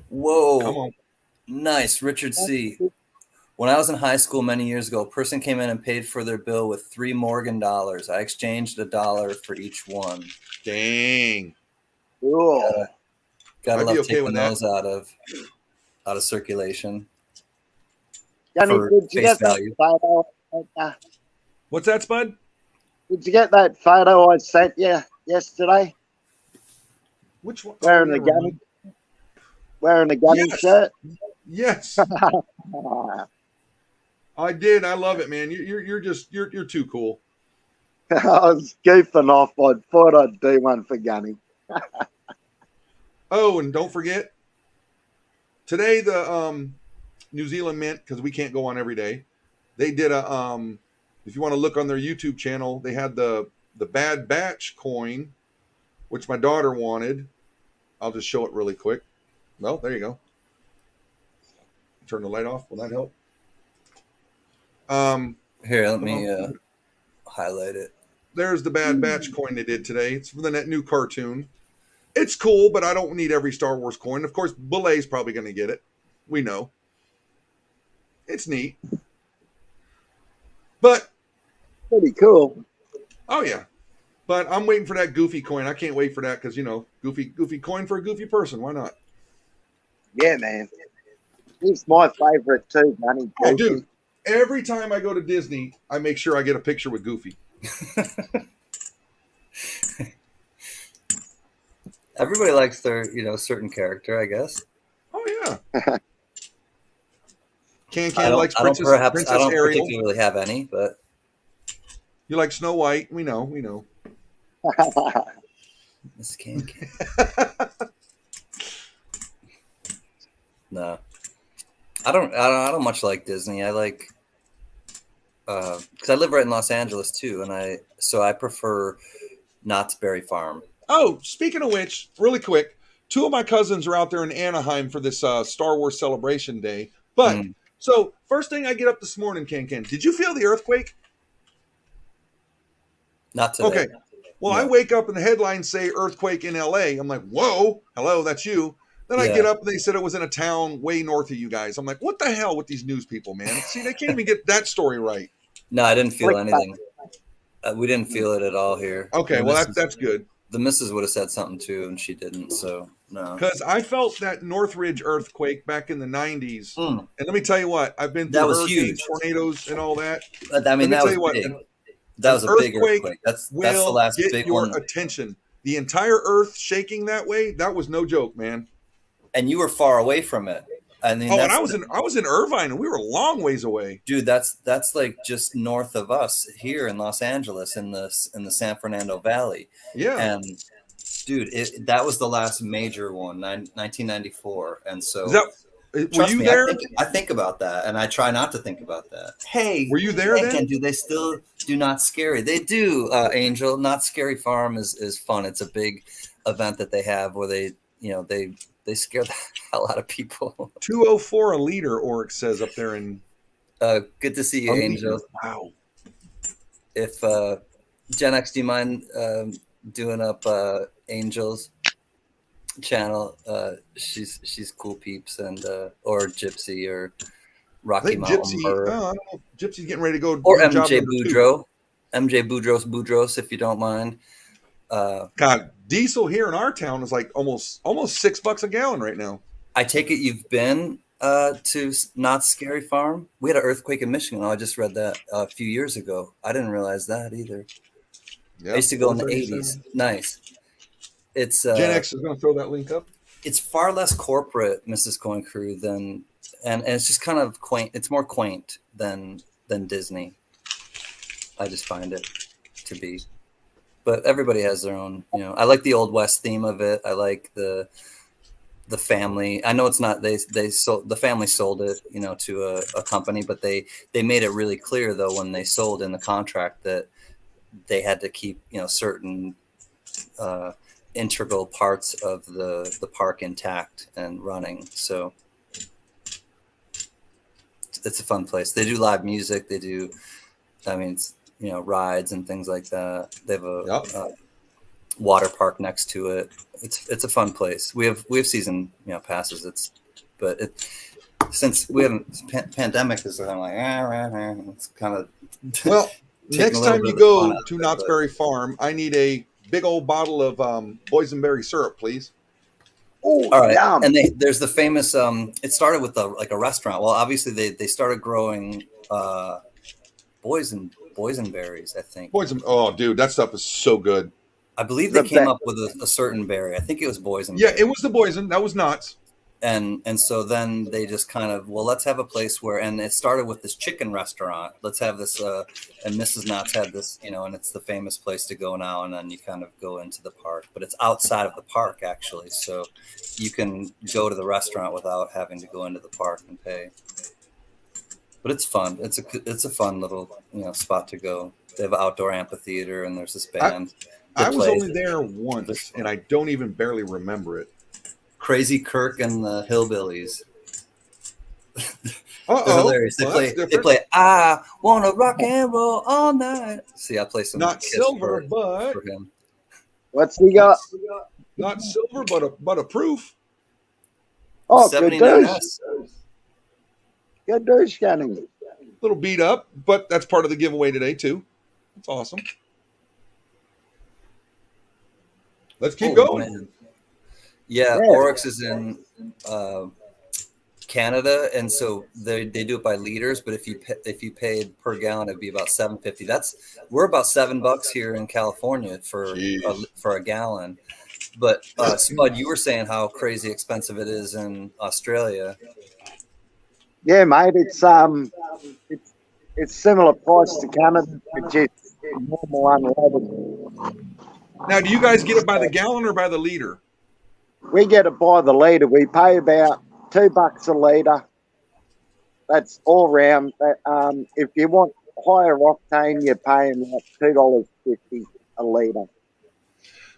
Whoa. Come on. Nice. Richard C. When I was in high school many years ago, a person came in and paid for their bill with $3 Morgan. I exchanged $1 for each one. Dang. Cool. Gotta love taking those out of circulation. Johnny, did you get that photo? What's that, Spud? Did you get that photo I sent you yesterday? Which one? Wearing a gunny shirt? Yes. I did. I love it, man. You're too cool. I was goofing off. I thought I'd do one for Gunny. Oh, and don't forget, today the New Zealand Mint, because we can't go on every day, they did a if you want to look on their YouTube channel, they had the Bad Batch coin, which my daughter wanted. I'll just show it really quick. Well, there you go. Turn the light off. Will that help? Here, let me highlight it. There's the Bad Batch coin they did today. It's from the new cartoon. It's cool, but I don't need every Star Wars coin. Of course, Bullet's probably going to get it. We know. It's neat. But pretty cool. Oh, yeah. But I'm waiting for that Goofy coin. I can't wait for that because, Goofy coin for a goofy person. Why not? Yeah, man. He's my favorite too, Gunny. Oh, dude. Every time I go to Disney, I make sure I get a picture with Goofy. Everybody likes their, certain character, I guess. Oh, yeah. Can likes Princess Ariel. I don't particularly have any, but you like Snow White. We know. Miss Can. No, I don't much like Disney. I like because I live right in Los Angeles too, and I prefer Knott's Berry Farm. Oh, speaking of which, really quick, two of my cousins are out there in Anaheim for this Star Wars Celebration Day. But so first thing I get up this morning, Ken, did you feel the earthquake? Not today. Okay. Well, no. I wake up and the headlines say earthquake in LA. I'm like, whoa, hello, that's you. Then I get up and they said it was in a town way north of you guys. I'm like, what the hell with these news people, man? See, they can't even get that story right. No, I didn't feel anything. We didn't feel it at all here. Okay, well, that's good. The missus would have said something too, and she didn't, so no. Because I felt that Northridge earthquake back in the 90s. And let me tell you what, I've been through hurricanes, tornadoes, and all that. I mean, that was big. That was a big earthquake. That's the last big one. Your attention. The entire earth shaking that way, that was no joke, man. And you were far away from it. I mean, and I was in Irvine, and we were a long ways away. Dude, that's like just north of us here in Los Angeles, in the San Fernando Valley. Yeah. And dude, that was the last major one, 1994. And so, were you there? I think about that, and I try not to think about that. Hey, were you there then? Do they still do Not Scary? They do. Angel, Not Scary Farm is fun. It's a big event that they have where they scare the hell out of people. 204 a liter, Oryx says up there in. Good to see you, Angel. Wow. If Gen X, do you mind doing up Angel's channel? She's cool peeps, and or Gypsy or Rocky Mountain. Gypsy, I don't know. Gypsy's getting ready to go. Or MJ Boudreaux. MJ Boudreaux, if you don't mind. God, diesel here in our town is like almost $6 a gallon right now. I take it you've been to Not Scary Farm? We had an earthquake in Michigan. I just read that a few years ago. I didn't realize that either. Yep, I used to go in the 80s. Nice. It's Gen X is going to throw that link up. It's far less corporate, Mrs. Coin Crew, and it's just kind of quaint. It's more quaint than Disney. I just find it to be. But everybody has their own, I like the Old West theme of it. I like the family. I know it's not, they sold, the family sold it, to a company, but they made it really clear though, when they sold in the contract that they had to keep, certain integral parts of the park intact and running. So it's a fun place. They do live music. They do, rides and things like that. They have a water park next to it. It's a fun place. We have season passes. Since we haven't pandemic is kind of like it's kind of well. Next time you go to Knott's Berry Farm, I need a big old bottle of boysenberry syrup, please. Oh, all right. Yum. And there's the famous. It started with a restaurant. Well, obviously they started growing boysenberries, I think. Oh, dude, that stuff is so good. I believe they came up with a certain berry. I think it was boysenberry. Yeah, it was the boysen. That was Knott's. And so then they just kind of, let's have a place where, and it started with this chicken restaurant. Let's have this, and Mrs. Knott's had this, and it's the famous place to go now. And then you kind of go into the park, but it's outside of the park actually. So you can go to the restaurant without having to go into the park and pay. But it's fun. It's a fun little, spot to go. They have an outdoor amphitheater and there's this band. I was only there once and I don't even barely remember it. Crazy Kirk and the Hillbillies. They're hilarious. They play I wanna rock and roll all night. See, I play some not silver, but for him. What's he got? Not silver, but a proof. Oh, good douche. Good douche, Kenny. A little beat up, but that's part of the giveaway today too. That's awesome. Let's keep going. Man. Yeah, Oryx is in Canada, and so they do it by liters. But if you paid per gallon, it'd be about $7.50. We're about $7 here in California for a gallon. But Spud, you were saying how crazy expensive it is in Australia. Yeah, mate, it's similar price to Canada, but just normal unleaded. Now, do you guys get it by the gallon or by the liter? We get it by the litre. We pay about $2 a litre. That's all round. If you want higher octane, you're paying like $2.50 a litre.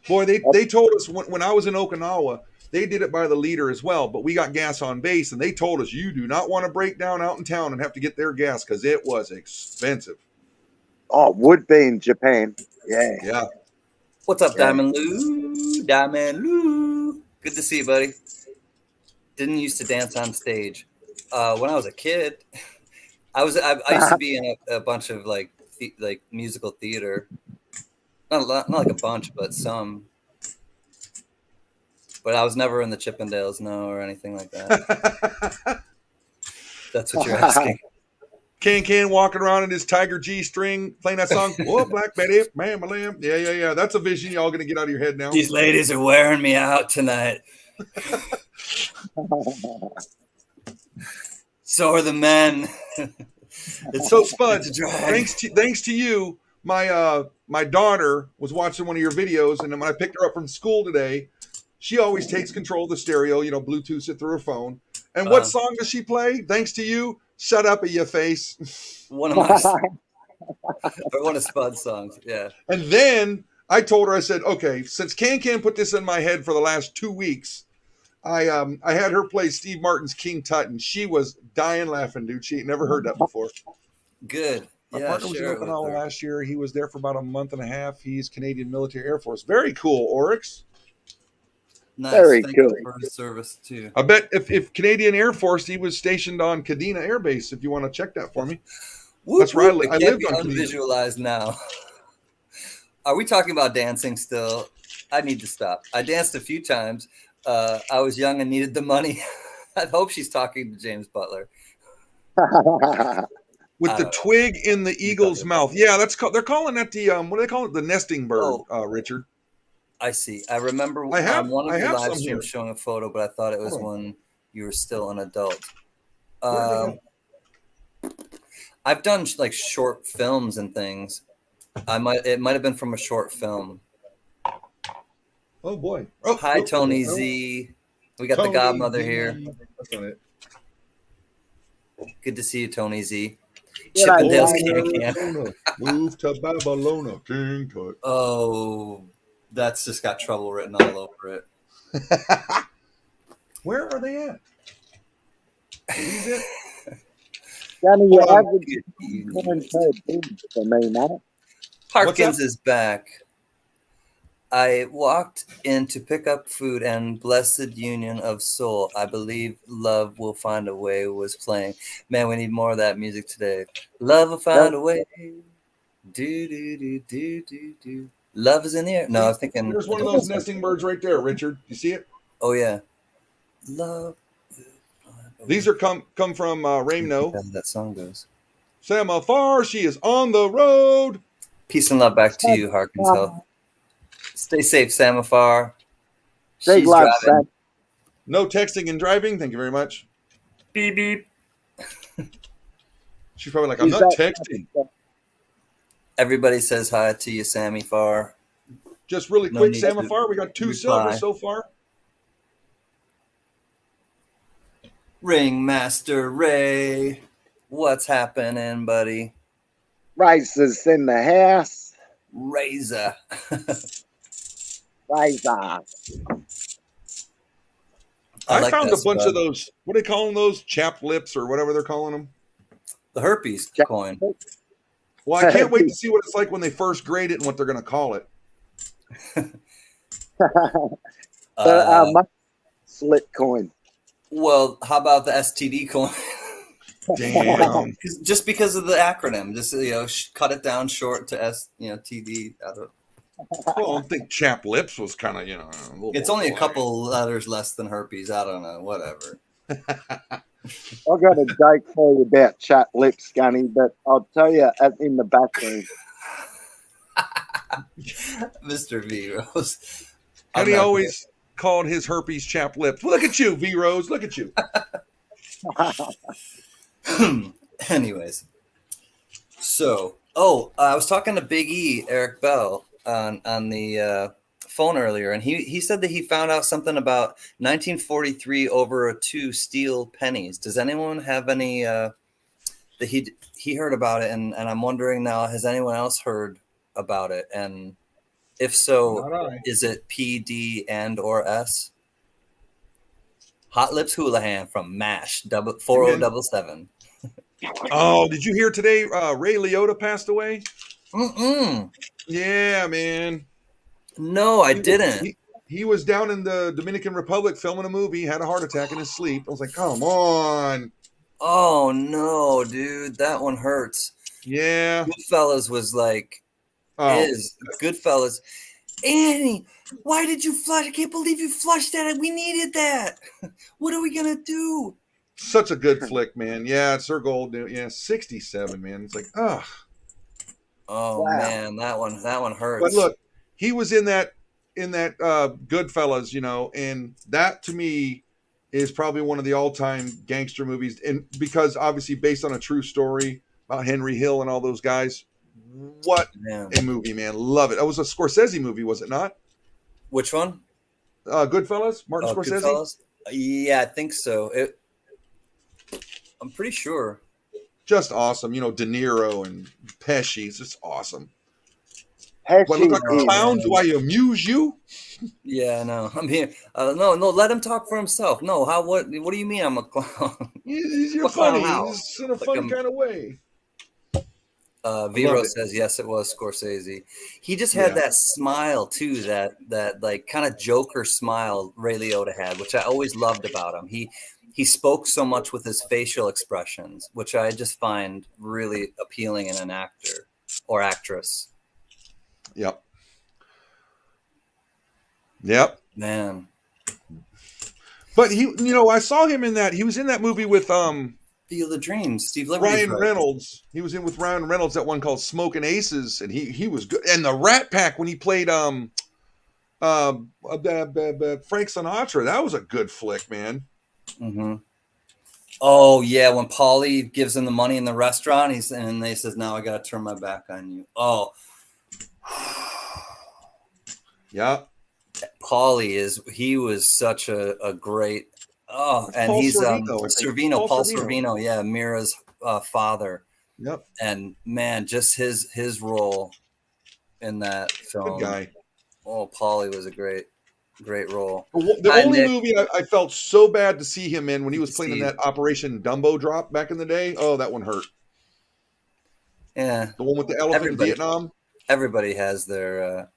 Boy, they told us when I was in Okinawa, they did it by the liter as well, but we got gas on base, and they told us you do not want to break down out in town and have to get their gas because it was expensive. Oh, would be in Japan. Yeah. Yeah. What's up, Yeah. Diamond Lou? Diamond Lou. Good to see you, buddy. Didn't used to dance on stage. When I was a kid, I used to be in a bunch of like musical theater. Not like a bunch, but some. But I was never in the Chippendales, no, or anything like that. That's what you're asking. Can walking around in his Tiger G string playing that song. Oh, Black Betty, man, my lamb. Yeah. That's a vision y'all gonna get out of your head now. These ladies are wearing me out tonight. So are the men. It's so Spud. Thanks to you. My daughter was watching one of your videos, and when I picked her up from school today, she always takes control of the stereo, Bluetooth it through her phone. And what song does she play? Thanks to you, Shut Up at Your Face. One of Spud's songs, yeah. And then I told her, I said, okay, since Can put this in my head for the last 2 weeks, I had her play Steve Martin's King Tut, and she was dying laughing, dude. She ain't never heard that before. Good. My partner was in Okinawa last year. He was there for about a month and a half. He's Canadian Military Air Force. Very cool, Oryx. Nice. Very Thank cool. you for his service too. I bet if Canadian Air Force, he was stationed on Kadena Air Base. If you want to check that for me, that's where I lived on Kadena. Visualized now. Are we talking about dancing still? I need to stop. I danced a few times. I was young and needed the money. I hope she's talking to James Butler. With the twig in the eagle's mouth. Yeah, they're calling that the what do they call it? The nesting bird, Richard. I see. I remember one of the live streams showing a photo, but I thought it was when you were still an adult. I've done like short films and things. It might have been from a short film. Oh boy! Hi, Tony Z. We got the Godmother here. That's not it. Good to see you, Tony Z. Chippendales Can. Move to Babylon, King Tut. Oh, that's just got trouble written all over it. Where are they at? Johnny, you average for me, man. Parkins is back. I walked in to pick up food, and Blessed Union of Soul, I believe Love Will Find a Way was playing. Man, we need more of that music today. Love will find a way. Do, do, do, do, do, do. Love is in the air. No, I was thinking. There's one of those nesting birds right there, Richard. You see it? Oh, yeah. Love. These are come from Raimno. That song goes. Semaphore, she is on the road. Peace and love back to you, Harkins Health. Stay safe, Samaphar. She's driving. No texting and driving. Thank you very much. Beep, beep. She's probably like, I'm not texting. Everybody says hi to you, Sammy Farr. Just really quick, Samaphar. We got 2 silvers so far. Ringmaster Ray. What's happening, buddy? Racers in the house. Razor. Razor. I found a bunch of those. What are they calling those? Chapped lips or whatever they're calling them? The herpes coin. Well, I can't wait to see what it's like when they first grade it and what they're going to call it. Slit coin. Well, how about the STD coin? Damn. Just because of the acronym, just cut it down short to TD. Well, I think chapped lips was kind of it's only a couple letters less than herpes. I don't know. Whatever. I got a joke for you about chapped lips, Gunny, but I'll tell you in the bathroom. Mr. V Rose. And he always called his herpes chapped lips. Well, look at you, V Rose. Look at you. Anyways, so I was talking to Big E, Eric Bell, on the phone earlier, and he said that he found out something about 1943 over 2 steel pennies. Does anyone have any that he heard about it, and I'm wondering now, has anyone else heard about it? And if so, Not I. is it P, D, and or S? Hot Lips Houlihan from MASH 4077. Oh, did you hear today? Ray Liotta passed away. Mm-mm. Yeah, man. No, I didn't. He was down in the Dominican Republic filming a movie, had a heart attack in his sleep. I was like, come on. Oh no, dude, that one hurts. Yeah. Goodfellas was like is Goodfellas. Annie, why did you flush? I can't believe you flushed that. We needed that. What are we gonna do? Such a good flick, man. Yeah, it's her gold. Yeah, 67, man. It's like, Oh Wow. man, that one hurts. But look, he was in that Goodfellas, you know, and that to me is probably one of the all-time gangster movies, and because obviously based on a true story about Henry Hill and all those guys. What a movie, man! Love it. That was a Scorsese movie, was it not? Which one? Goodfellas, Martin Scorsese. Goodfellas? Yeah, I think so. I'm pretty sure. Just awesome, you know, De Niro and Pesci. It's just awesome. Pesci What, look like a clown? Do I amuse you? Yeah, no. I'm here. No, let him talk for himself. No, what do you mean I'm a clown? You're funny. He's in a funny kind of way. Vero says yes, it was Scorsese. He just had that smile too, that like kind of Joker smile Ray Liotta had, which I always loved about him. He spoke so much with his facial expressions, which I just find really appealing in an actor or actress. Yep. Man. But I saw him in that. He was in that movie with Feel the Dreams, Steve Liberty. Ryan Reynolds. He was in with Ryan Reynolds, that one called Smoking Aces, and he was good. And the Rat Pack, when he played Frank Sinatra, that was a good flick, man. Mm-hmm. Oh yeah, when Paulie gives him the money in the restaurant, and they says, "Now I got to turn my back on you." Oh, yeah. Paulie was such a great. Oh, and Paul he's Sorvino, Paul Sorvino, yeah, Mira's father. Yep. And man, just his role in that film. Good guy. Oh, Paulie was a great role. The only movie I felt so bad to see him in when he was playing in that Operation Dumbo Drop back in the day. Oh, that one hurt. Yeah. The one with the elephant in Vietnam. Everybody has their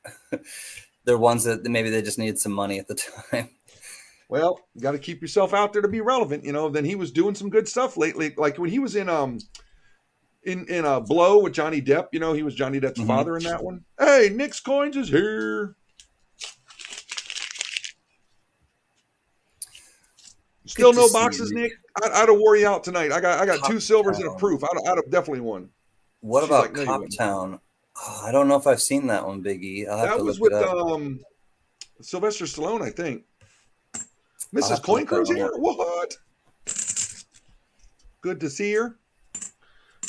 ones that maybe they just needed some money at the time. Well, you got to keep yourself out there to be relevant, you know. Then he was doing some good stuff lately, like when he was in Blow with Johnny Depp. You know, he was Johnny Depp's father in that one. Hey, Nick's Coins is here. Still no boxes, Nick. I'd have wore you out tonight. I got 2 silvers and a proof. I'd have definitely won. What about Coptown? Oh, I don't know if I've seen that one, Big E. That was with Sylvester Stallone, I think. Mrs. Coin Crow's here? What? Good to see her.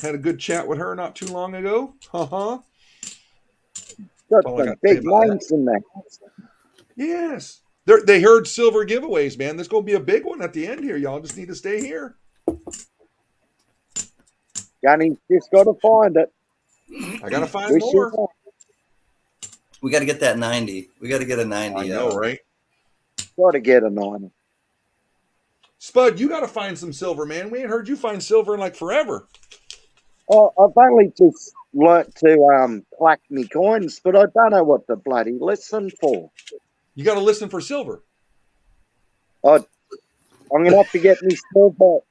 Had a good chat with her not too long ago. Got some big names in there. Yes. They heard silver giveaways, man. There's going to be a big one at the end here. Y'all just need to stay here. Johnny's just got to find it. I got to find more. We got to get that 90. We got to get a 90. I know, right? Got to get a 90. Spud, you got to find some silver, man. We ain't heard you find silver in like forever. Oh, I've only just learnt to collect me coins, but I don't know what to bloody listen for. You got to listen for silver. I'm going to have to get me silver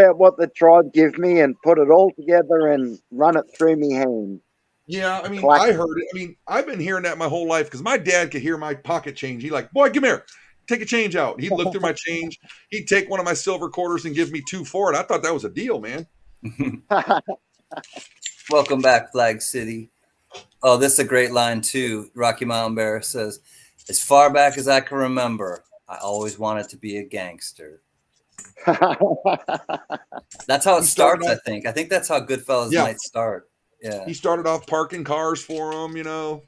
out what the tribe give me and put it all together and run it through me hand. Yeah, I mean, I heard it. I mean, I've been hearing that my whole life because my dad could hear my pocket change. He like, boy, come here. Take a change out. He'd look through my change. He'd take one of my silver quarters and give me 2 for it. I thought that was a deal, man. Welcome back, Flag City. Oh, this is a great line, too. Rocky Mountain Bear says, as far back as I can remember, I always wanted to be a gangster. That's how it starts, I think. I think that's how Goodfellas might start. Yeah. He started off parking cars for him, you know.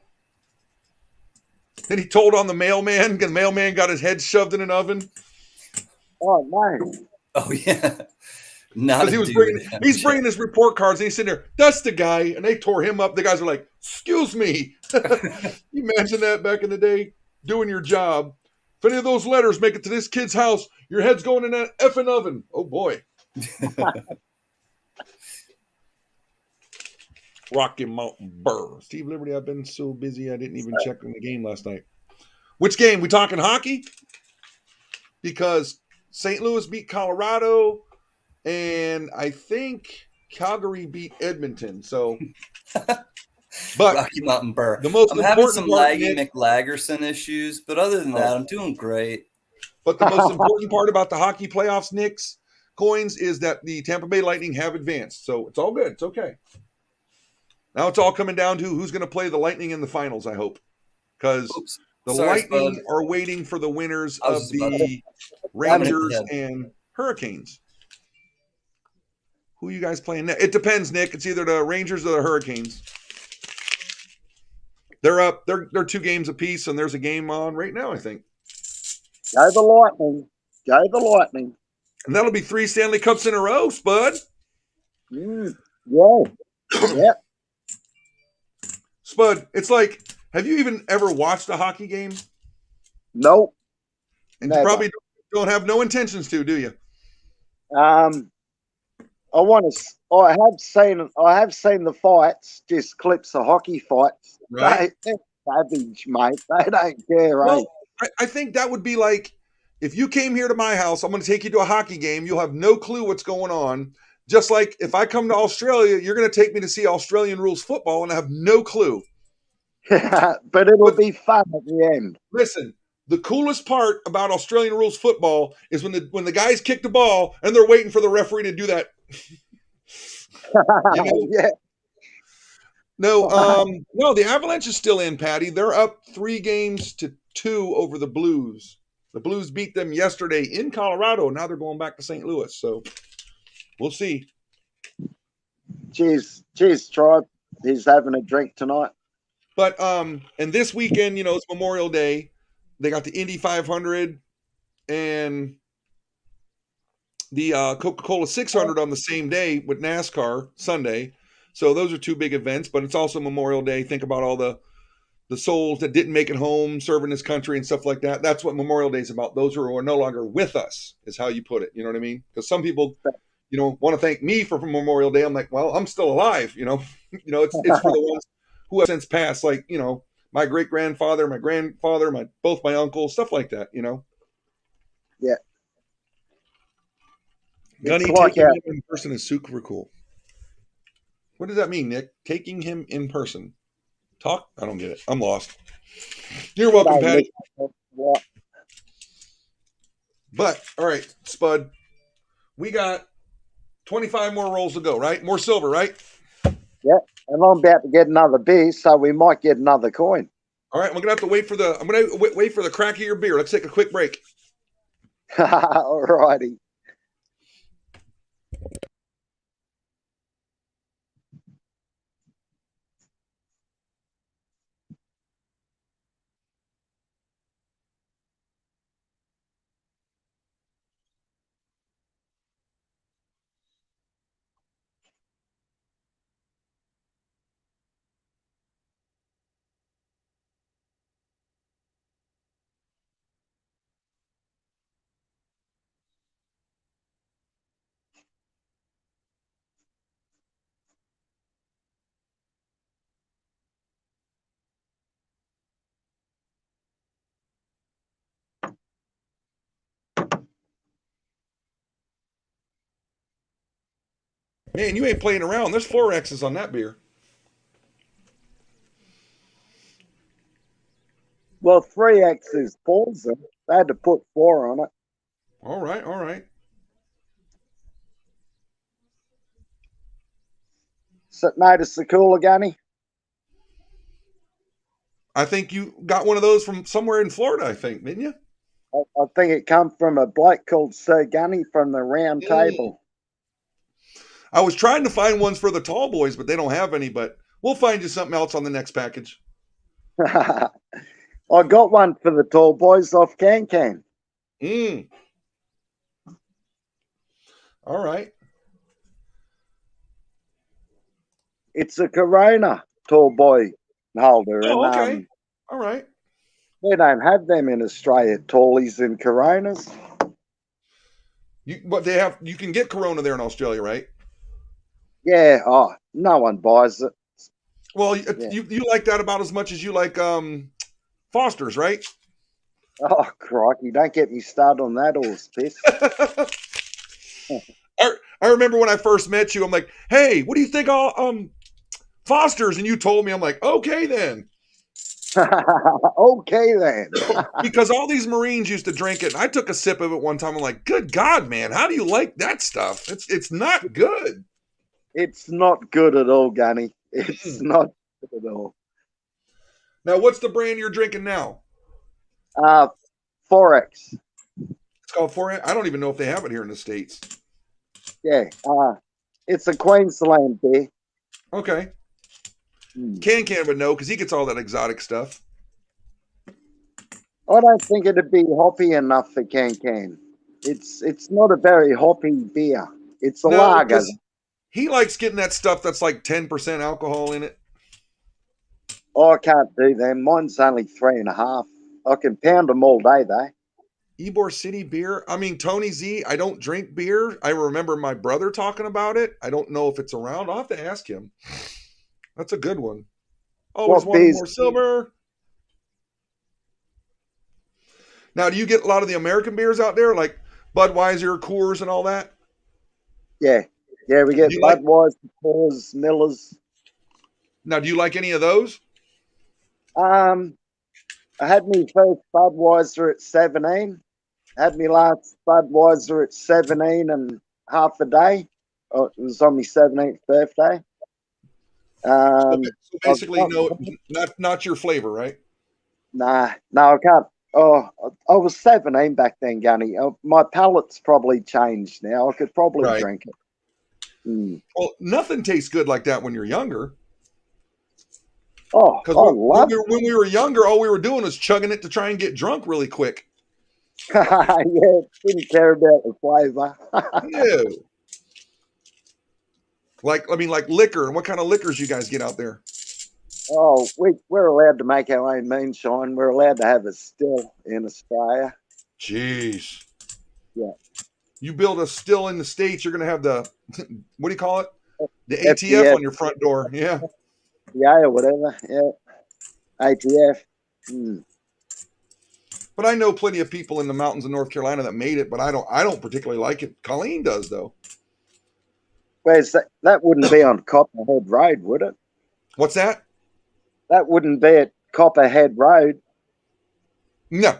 Then he told on the mailman. The mailman got his head shoved in an oven. Oh, no. Oh, yeah. Not Because a he was dude. he's bringing his report cards, and he's sitting there, that's the guy, and they tore him up. The guys were like, excuse me. You imagine that back in the day, doing your job. If any of those letters make it to this kid's house, your head's going in that effing oven. Oh, boy. Rocky Mountain Burr. Steve Liberty, I've been so busy I didn't even check on the game last night. Which game? We talking hockey? Because St. Louis beat Colorado, and I think Calgary beat Edmonton. So, but Rocky Mountain Burr. The most I'm having important some part, laggy Nick, McLagerson issues, but other than that, I'm doing great. But the most important part about the hockey playoffs, Nick's coins, is that the Tampa Bay Lightning have advanced. So it's all good. It's okay. Now it's all coming down to who's going to play the Lightning in the finals, I hope. Because the Lightning are waiting for the winners of the Rangers and Hurricanes. Who are you guys playing next? It depends, Nick. It's either the Rangers or the Hurricanes. They're up. They're 2 games apiece, and there's a game on right now, I think. Go the Lightning. Go the Lightning. And that'll be 3 Stanley Cups in a row, Spud. Yeah. Yeah. Spud, it's like, have you even ever watched a hockey game? Nope. And you probably don't have no intentions to, do you? I have seen the fights, just clips of hockey fights. Right. They're savage, mate. They don't care, well, I think that would be like, if you came here to my house, I'm going to take you to a hockey game. You'll have no clue what's going on. Just like if I come to Australia, you're going to take me to see Australian rules football, and I have no clue. But it'll be fun at the end. Listen, the coolest part about Australian rules football is when the guys kick the ball and they're waiting for the referee to do that. Yeah. No, the Avalanche is still in, Patty. They're up 3-2 over the Blues. The Blues beat them yesterday in Colorado. Now they're going back to St. Louis. So we'll see. Cheers, Tribe. He's having a drink tonight. But and this weekend, it's Memorial Day. They got the Indy 500 and the Coca-Cola 600 on the same day with NASCAR Sunday. So those are 2 big events, but it's also Memorial Day. Think about all the souls that didn't make it home serving this country and stuff like that. That's what Memorial Day is about. Those who are no longer with us is how you put it. You know what I mean? Because some people, want to thank me for Memorial Day. I'm like, well, I'm still alive. It's for the ones who have since passed, like, my great-grandfather, my grandfather, both my uncles, stuff like that, Yeah. Gunny, taking him in person is super cool. What does that mean, Nick? Taking him in person. Talk? I don't get it. I'm lost. You're welcome, Patty. But, all right, Spud. We got 25 more rolls to go, right? More silver, right? Yep. And I'm about to get another beer, so we might get another coin. All right, we're gonna have to wait for the crack of your beer. Let's take a quick break. All righty. Man, you ain't playing around. There's 4 X's on that beer. Well, 3X is poison. They had to put 4 on it. All right. So, notice the cooler, Gunny? I think you got one of those from somewhere in Florida, I think, didn't you? I think it come from a bloke called Sir Gunny from the Round Table. I was trying to find ones for the tall boys, but they don't have any. But we'll find you something else on the next package. I got one for the tall boys off Can Can. Mm. All right. It's a Corona tall boy holder, Oh, and okay. All right. we don't have them in Australia, tallies and Coronas. But they have. You can get Corona there in Australia, right? Yeah, no one buys it. Well, Yeah. you like that about as much as you like Foster's, right? Oh, crikey, don't get me started on that horse piss. I remember when I first met you. I'm like, hey, what do you think all Foster's? And you told me. I'm like, okay then. Okay, then. Because all these Marines used to drink it. And I took a sip of it one time. I'm like, good God, man, how do you like that stuff? It's not good. It's not good at all, Gunny. It's Mm-mm. not good at all. Now, what's the brand you're drinking now? Uh, Forex. It's called Foreign. I don't even know if they have it here in the States. Yeah. It's a Queensland beer. Okay. Mm. Can would know because he gets all that exotic stuff. I don't think it'd be hoppy enough for Can Can. It's not a very hoppy beer. It's a No, lager. because he likes getting that stuff that's like 10% alcohol in it. Oh, I can't do them. Mine's only 3.5. I can pound them all day, though. Ybor City beer. I mean, Tony Z, I don't drink beer. I remember my brother talking about it. I don't know if it's around. I'll have to ask him. That's a good one. Always What wanted beers? more silver. Now, do you get a lot of the American beers out there, like Budweiser, Coors, and all that? Yeah. Yeah, we Do get you like? Budweiser, Coors, Millers. Now, do you like any of those? Um, I had my first Budweiser at 17. Had my last Budweiser at 17 and half a day. Oh, it was on my 17th birthday. So, so I've basically, got, no, not your flavor, right? nah, no, I can't. Oh, I was 17 back then, Gunny. My palate's probably changed now. I could probably Right. drink it. Mm. Well, nothing tastes good like that when you're younger. Oh, Because I love when we were younger, all we were doing was chugging it to try and get drunk really quick. yeah, didn't care about the flavor. No. Like, I mean, like liquor. And what kind of liquors you guys get out there? Oh, we're allowed to make our own moonshine. We're allowed to have a still in Australia. Jeez. Yeah. You build a still in the States, you're going to have the, what do you call it? The ATF FDF, on your front door. Yeah. yeah, or whatever. Yeah, ATF. Mm. But I know plenty of people in the mountains of North Carolina that made it, but I don't particularly like it. Colleen does though. Where's that? That wouldn't be on Copperhead Road, would it? What's that? That wouldn't be at Copperhead Road. No.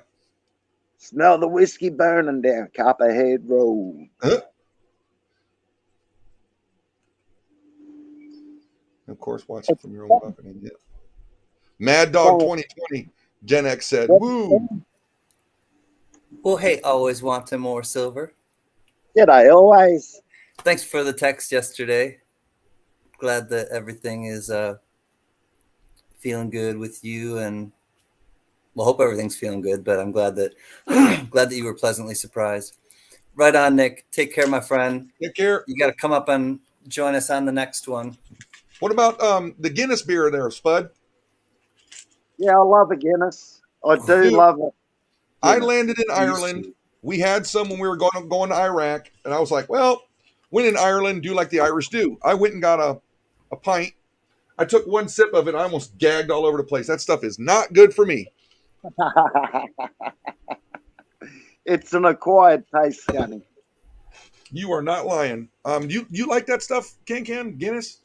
Smell the whiskey burning down Copperhead Road. Huh? Of course, watch it from your own balcony. Yeah. Mad Dog 2020, Gen X said, woo. Well, hey, always wanting more silver. G'day, always. Thanks for the text yesterday. Glad that everything is feeling good with you, and well, hope everything's feeling good. But I'm glad that glad that you were pleasantly surprised. Right on, Nick. Take care, my friend. Take care. You got to come up and join us on the next one. What about the Guinness beer there, Spud? Yeah, I love a Guinness. I do Dude, love it. I landed in Ireland. We had some when we were going to Iraq, and I was like, well, when in Ireland, do like the Irish do. I went and got a pint. I took one sip of it. I almost gagged all over the place. That stuff is not good for me. It's an acquired taste, Gunny. You are not lying. You like that stuff, Can Guinness?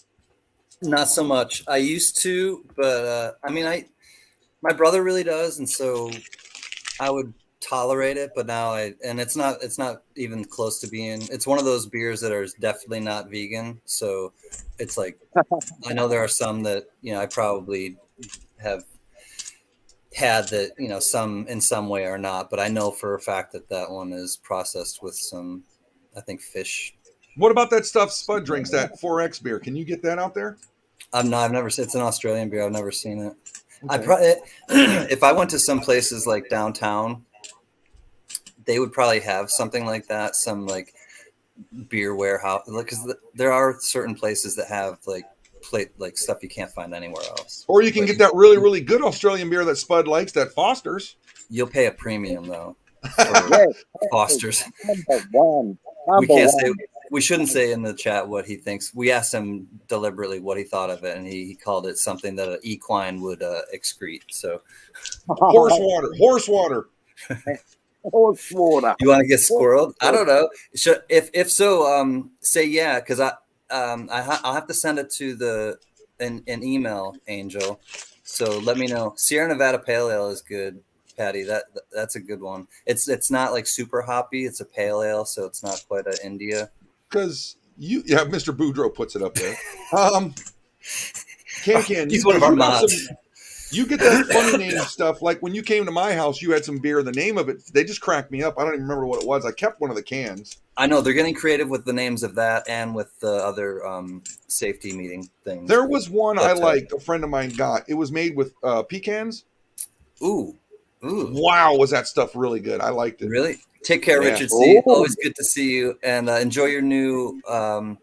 Not so much. I used to, but I mean, my brother really does, and so I would tolerate it. But now it's not even close to being. It's one of those beers that are definitely not vegan. So it's like I know there are some that I probably have had that some in some way or not, but I know for a fact that one is processed with some, I think, fish. What about that stuff Spud drinks, that 4X beer? Can you get that out there? I've never. It's an Australian beer. I've never seen it. I probably, if I went to some places like downtown, they would probably have something like that, some like beer warehouse, because there are certain places that have like stuff you can't find anywhere else. Or you can But get that really, really good Australian beer that Spud likes, that Foster's. you'll pay a premium though for Yes, Foster's. number one. We Number can't one. say, we shouldn't say in the chat what he thinks. We asked him deliberately what he thought of it, and he called it something that an equine would excrete. So Horse water. Horse water. you want to get squirreled? I don't know. If so, say yeah, because I'll have to send it to an email, Angel. So let me know. Sierra Nevada Pale Ale is good, Patty. That's a good one. It's not like super hoppy. It's a pale ale, so it's not quite an India. Because Mr. Boudreaux puts it up there. Can He's one of our mods. You get that funny name stuff. Like when you came to my house, you had some beer. The name of it, they just cracked me up. I don't even remember what it was. I kept one of the cans. I know they're getting creative with the names of that and with the other safety meeting things. There was one I liked. A friend of mine got. It was made with pecans. Ooh. Wow, was that stuff really good? I liked it. Really? Take care, Richard C. Always good to see you, and enjoy your new. I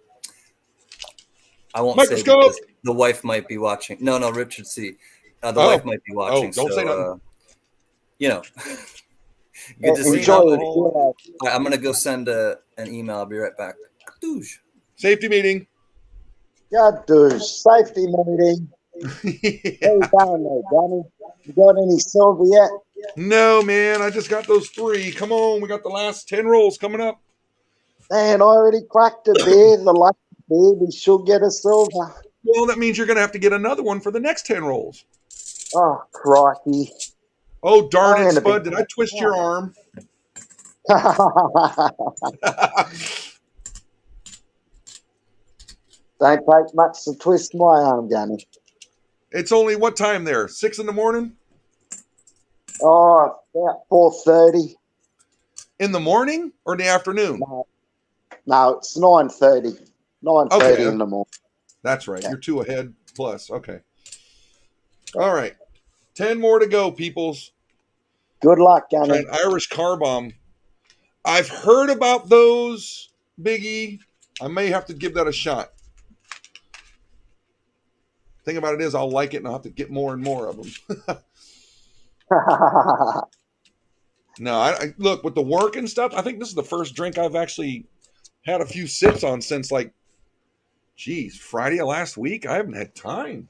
won't say because the wife might be watching. No, Richard C. The wife might be watching. Don't say nothing. Good to see you. I'm gonna go send an email. I'll be right back. Safety meeting. God, dude, safety meeting. How you going there, Johnny? You got any silver yet? No, man. I just got those 3. Come on, we got the last 10 rolls coming up. Man, I already cracked a beer. The lucky beer, we should get a silver. Well, that means you're going to have to get another one for the next 10 rolls. Oh, crikey. Oh, darn it, Spud. Did I twist your arm? Don't take much to twist my arm, Johnny. It's only what time there? 6 in the morning? Oh, about 4:30. In the morning or in the afternoon? No, it's 9:30. 9:30 in the morning. That's right. You're 2 ahead plus. Okay. All right. 10 more to go, peoples. Good luck, Johnny. An Irish car bomb. I've heard about those, Biggie. I may have to give that a shot. Thing about it is I'll like it and I'll have to get more and more of them. No, I look, with the work and stuff, I think this is the first drink I've actually had a few sips on since Friday of last week. I haven't had time.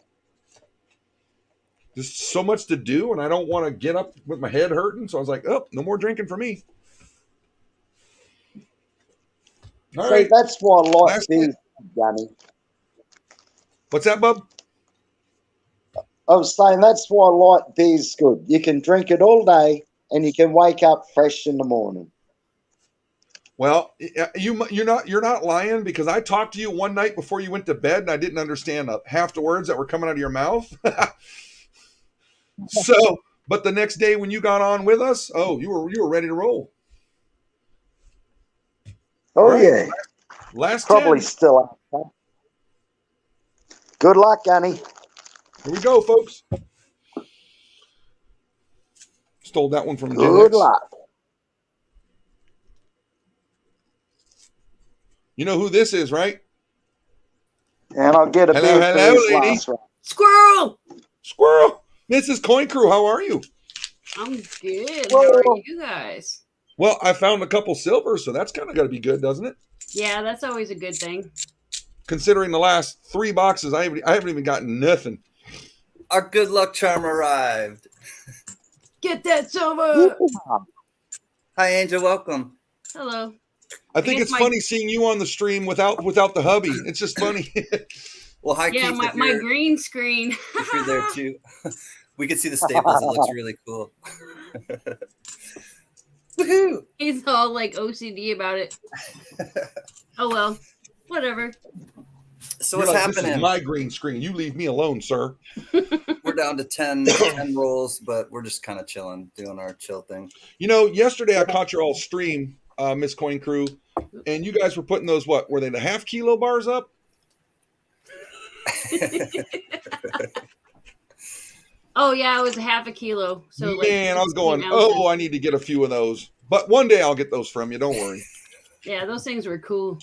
There's so much to do and I don't want to get up with my head hurting. So I was like, oh, no more drinking for me. All right. That's why I like these, Johnny. What's that, bub? I was saying that's why light beer's good. You can drink it all day and you can wake up fresh in the morning. Well, you're not lying, because I talked to you one night before you went to bed and I didn't understand half the words that were coming out of your mouth. But the next day when you got on with us, you were ready to roll. Oh right. Yeah. Last probably 10. Still out. Good luck, Johnny. Here we go, folks. Stole that one from Good luck. You know who this is, right? And I'll get a beer for this lady. Last round. Squirrel. Mrs. Coin Crew, how are you? I'm good. How are you guys? Well, I found a couple silvers, so that's kind of got to be good, doesn't it? Yeah, that's always a good thing. Considering the last 3 boxes, I haven't even gotten nothing. Our good luck charm arrived. Get that silver. Hi, Angel. Welcome. Hello. I think it's funny seeing you on the stream without the hubby. It's just funny. Well, hi, yeah, Keith, my green screen. If you're there too, we can see the staples. It looks really cool. Woohoo! He's all like OCD about it. Oh well, whatever. So what's happening? This is my green screen. You leave me alone, sir. We're down to 10 rolls, but we're just kind of chilling, doing our chill thing. Yesterday I caught your all stream, Miss Coin Crew, and you guys were putting those, were they the half kilo bars up? Oh yeah, it was half a kilo. So like, Man, I was 16 going, ounces. oh, I need to get a few of those. But one day I'll get those from you. Don't worry. Yeah, those things were cool.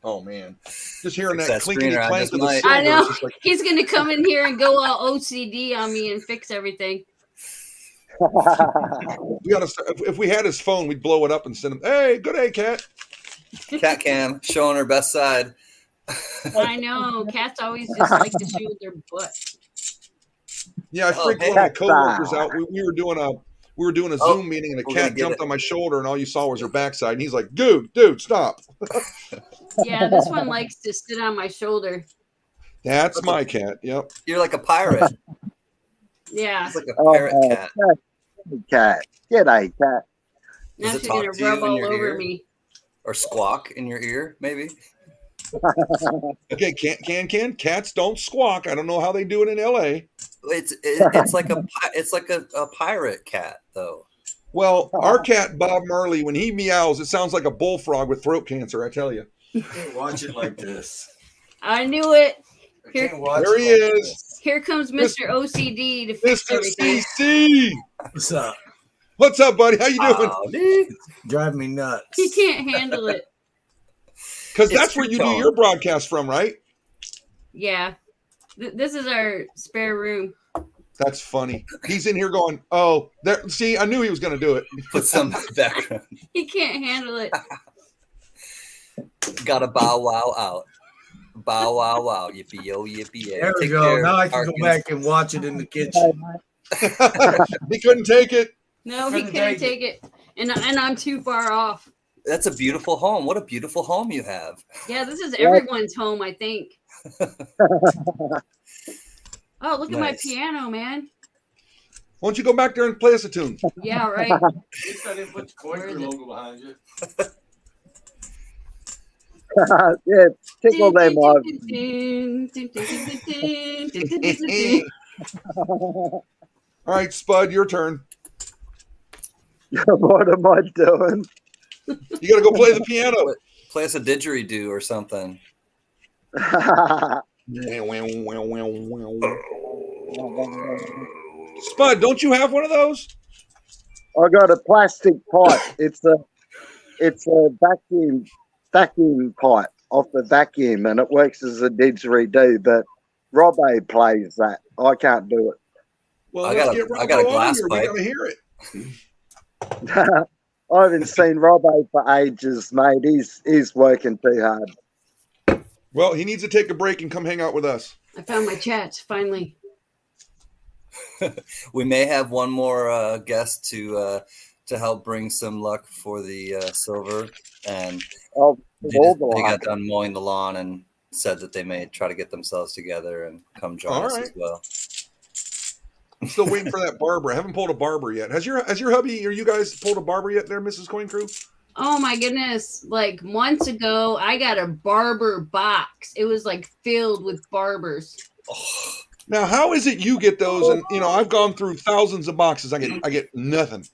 Oh man, just hearing Fix that that clinkety screener, I clank just of the might. silver. I know. It's just like, He's gonna come in here and go all OCD on me and fix everything. we gotta. If we had his phone, we'd blow it up and send him. Hey, good day, cat. Cat cam showing her best side. I know. Cats always just like to show their butt. Yeah, I freaked hey. one of my coworkers out. We were doing a Oh, Zoom meeting, and a we're gonna cat get jumped it. on my shoulder, and all you saw was her backside. And he's like, "Dude, stop." Yeah, this one likes to sit on my shoulder. That's my cat. Yep. You're like a pirate. Yeah. It's like a parrot cat. Cat. G'day, cat. Now Does it she's talk gonna to you rub in all your over ear? me. Or squawk in your ear, maybe? Okay, cats don't squawk. I don't know how they do it in LA. It's like a pirate cat though. Well, our cat Bob Marley, when he meows, it sounds like a bullfrog with throat cancer. I tell you. Can't watch it like this. I knew it. Here, Can't watch There it he like is. this. here comes Mr. OCD to fix Mr. everything. CC. What's up? What's up, buddy? How you doing? Howdy. Drive me nuts. He can't handle it. Because It's that's where you do two-tone. your broadcast from, right? Yeah. This is our spare room. That's funny. He's in here going, "Oh, there." See, I knew he was going to do it. Put some background. He can't handle it. Gotta bow wow out. Bow wow wow. Yippee yo, yippee yay. There we Take go. care, Now I can Arkansas. go back and watch it in the kitchen. He couldn't take it. No, he Couldn't couldn't take take it. And I'm too far off. That's a beautiful home. What a beautiful home you have. Yeah, this is everyone's home, I think. Oh, look at my Nice. piano, man. Why don't you go back there and play us a tune? Yeah, right. At least I didn't put the Coin Where is Crew it? logo behind you. Yeah, tickle them off. All right, Spud, your turn. What am I doing? You got to go play the piano. Play us a didgeridoo or something. Spud, don't you have one of those? I got a plastic pipe. It's a vacuum pipe off the vacuum, and it works as a didgeridoo. But Robbo plays that. I can't do it. Well, I let's got a- get Robbo I got a on glass here. pipe. We got to hear it. I haven't seen Robbo for ages, mate. He's working too hard. Well, he needs to take a break and come hang out with us. I found my chat, finally. We may have one more guest to help bring some luck for the silver, and I'll they, all just, the they luck. got done mowing the lawn and said that they may try to get themselves together and come join All us right. as well. I'm still waiting for that barber. I haven't pulled a barber yet. Has your hubby or you guys pulled a barber yet there, Mrs. Coin Crew? Oh my goodness. Like months ago, I got a barber box. It was like filled with barbers. Oh, Now, how is it you get those? And I've gone through thousands of boxes. I get nothing.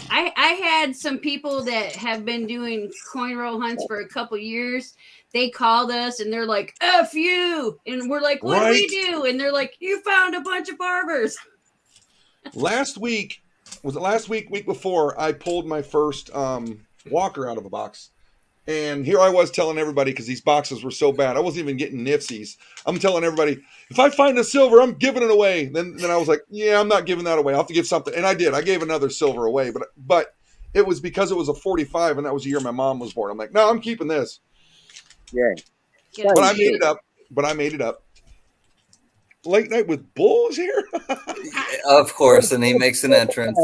I had some people that have been doing coin roll hunts for a couple years. They called us and they're like, F you. And we're like, what do we do? And they're like, you found a bunch of barbers. Last week, was it last week, week before, I pulled my first walker out of a box. And here I was telling everybody, because these boxes were so bad, I wasn't even getting nifsies. I'm telling everybody, if I find a silver, I'm giving it away. Then I was like, yeah, I'm not giving that away. I'll have to give something. And I did. I gave another silver away. But it was because it was a 45, and that was the year my mom was born. I'm like, no, I'm keeping this. Yeah. Get a- But I made it up. Late night with Bulls here? of course, and he makes an entrance.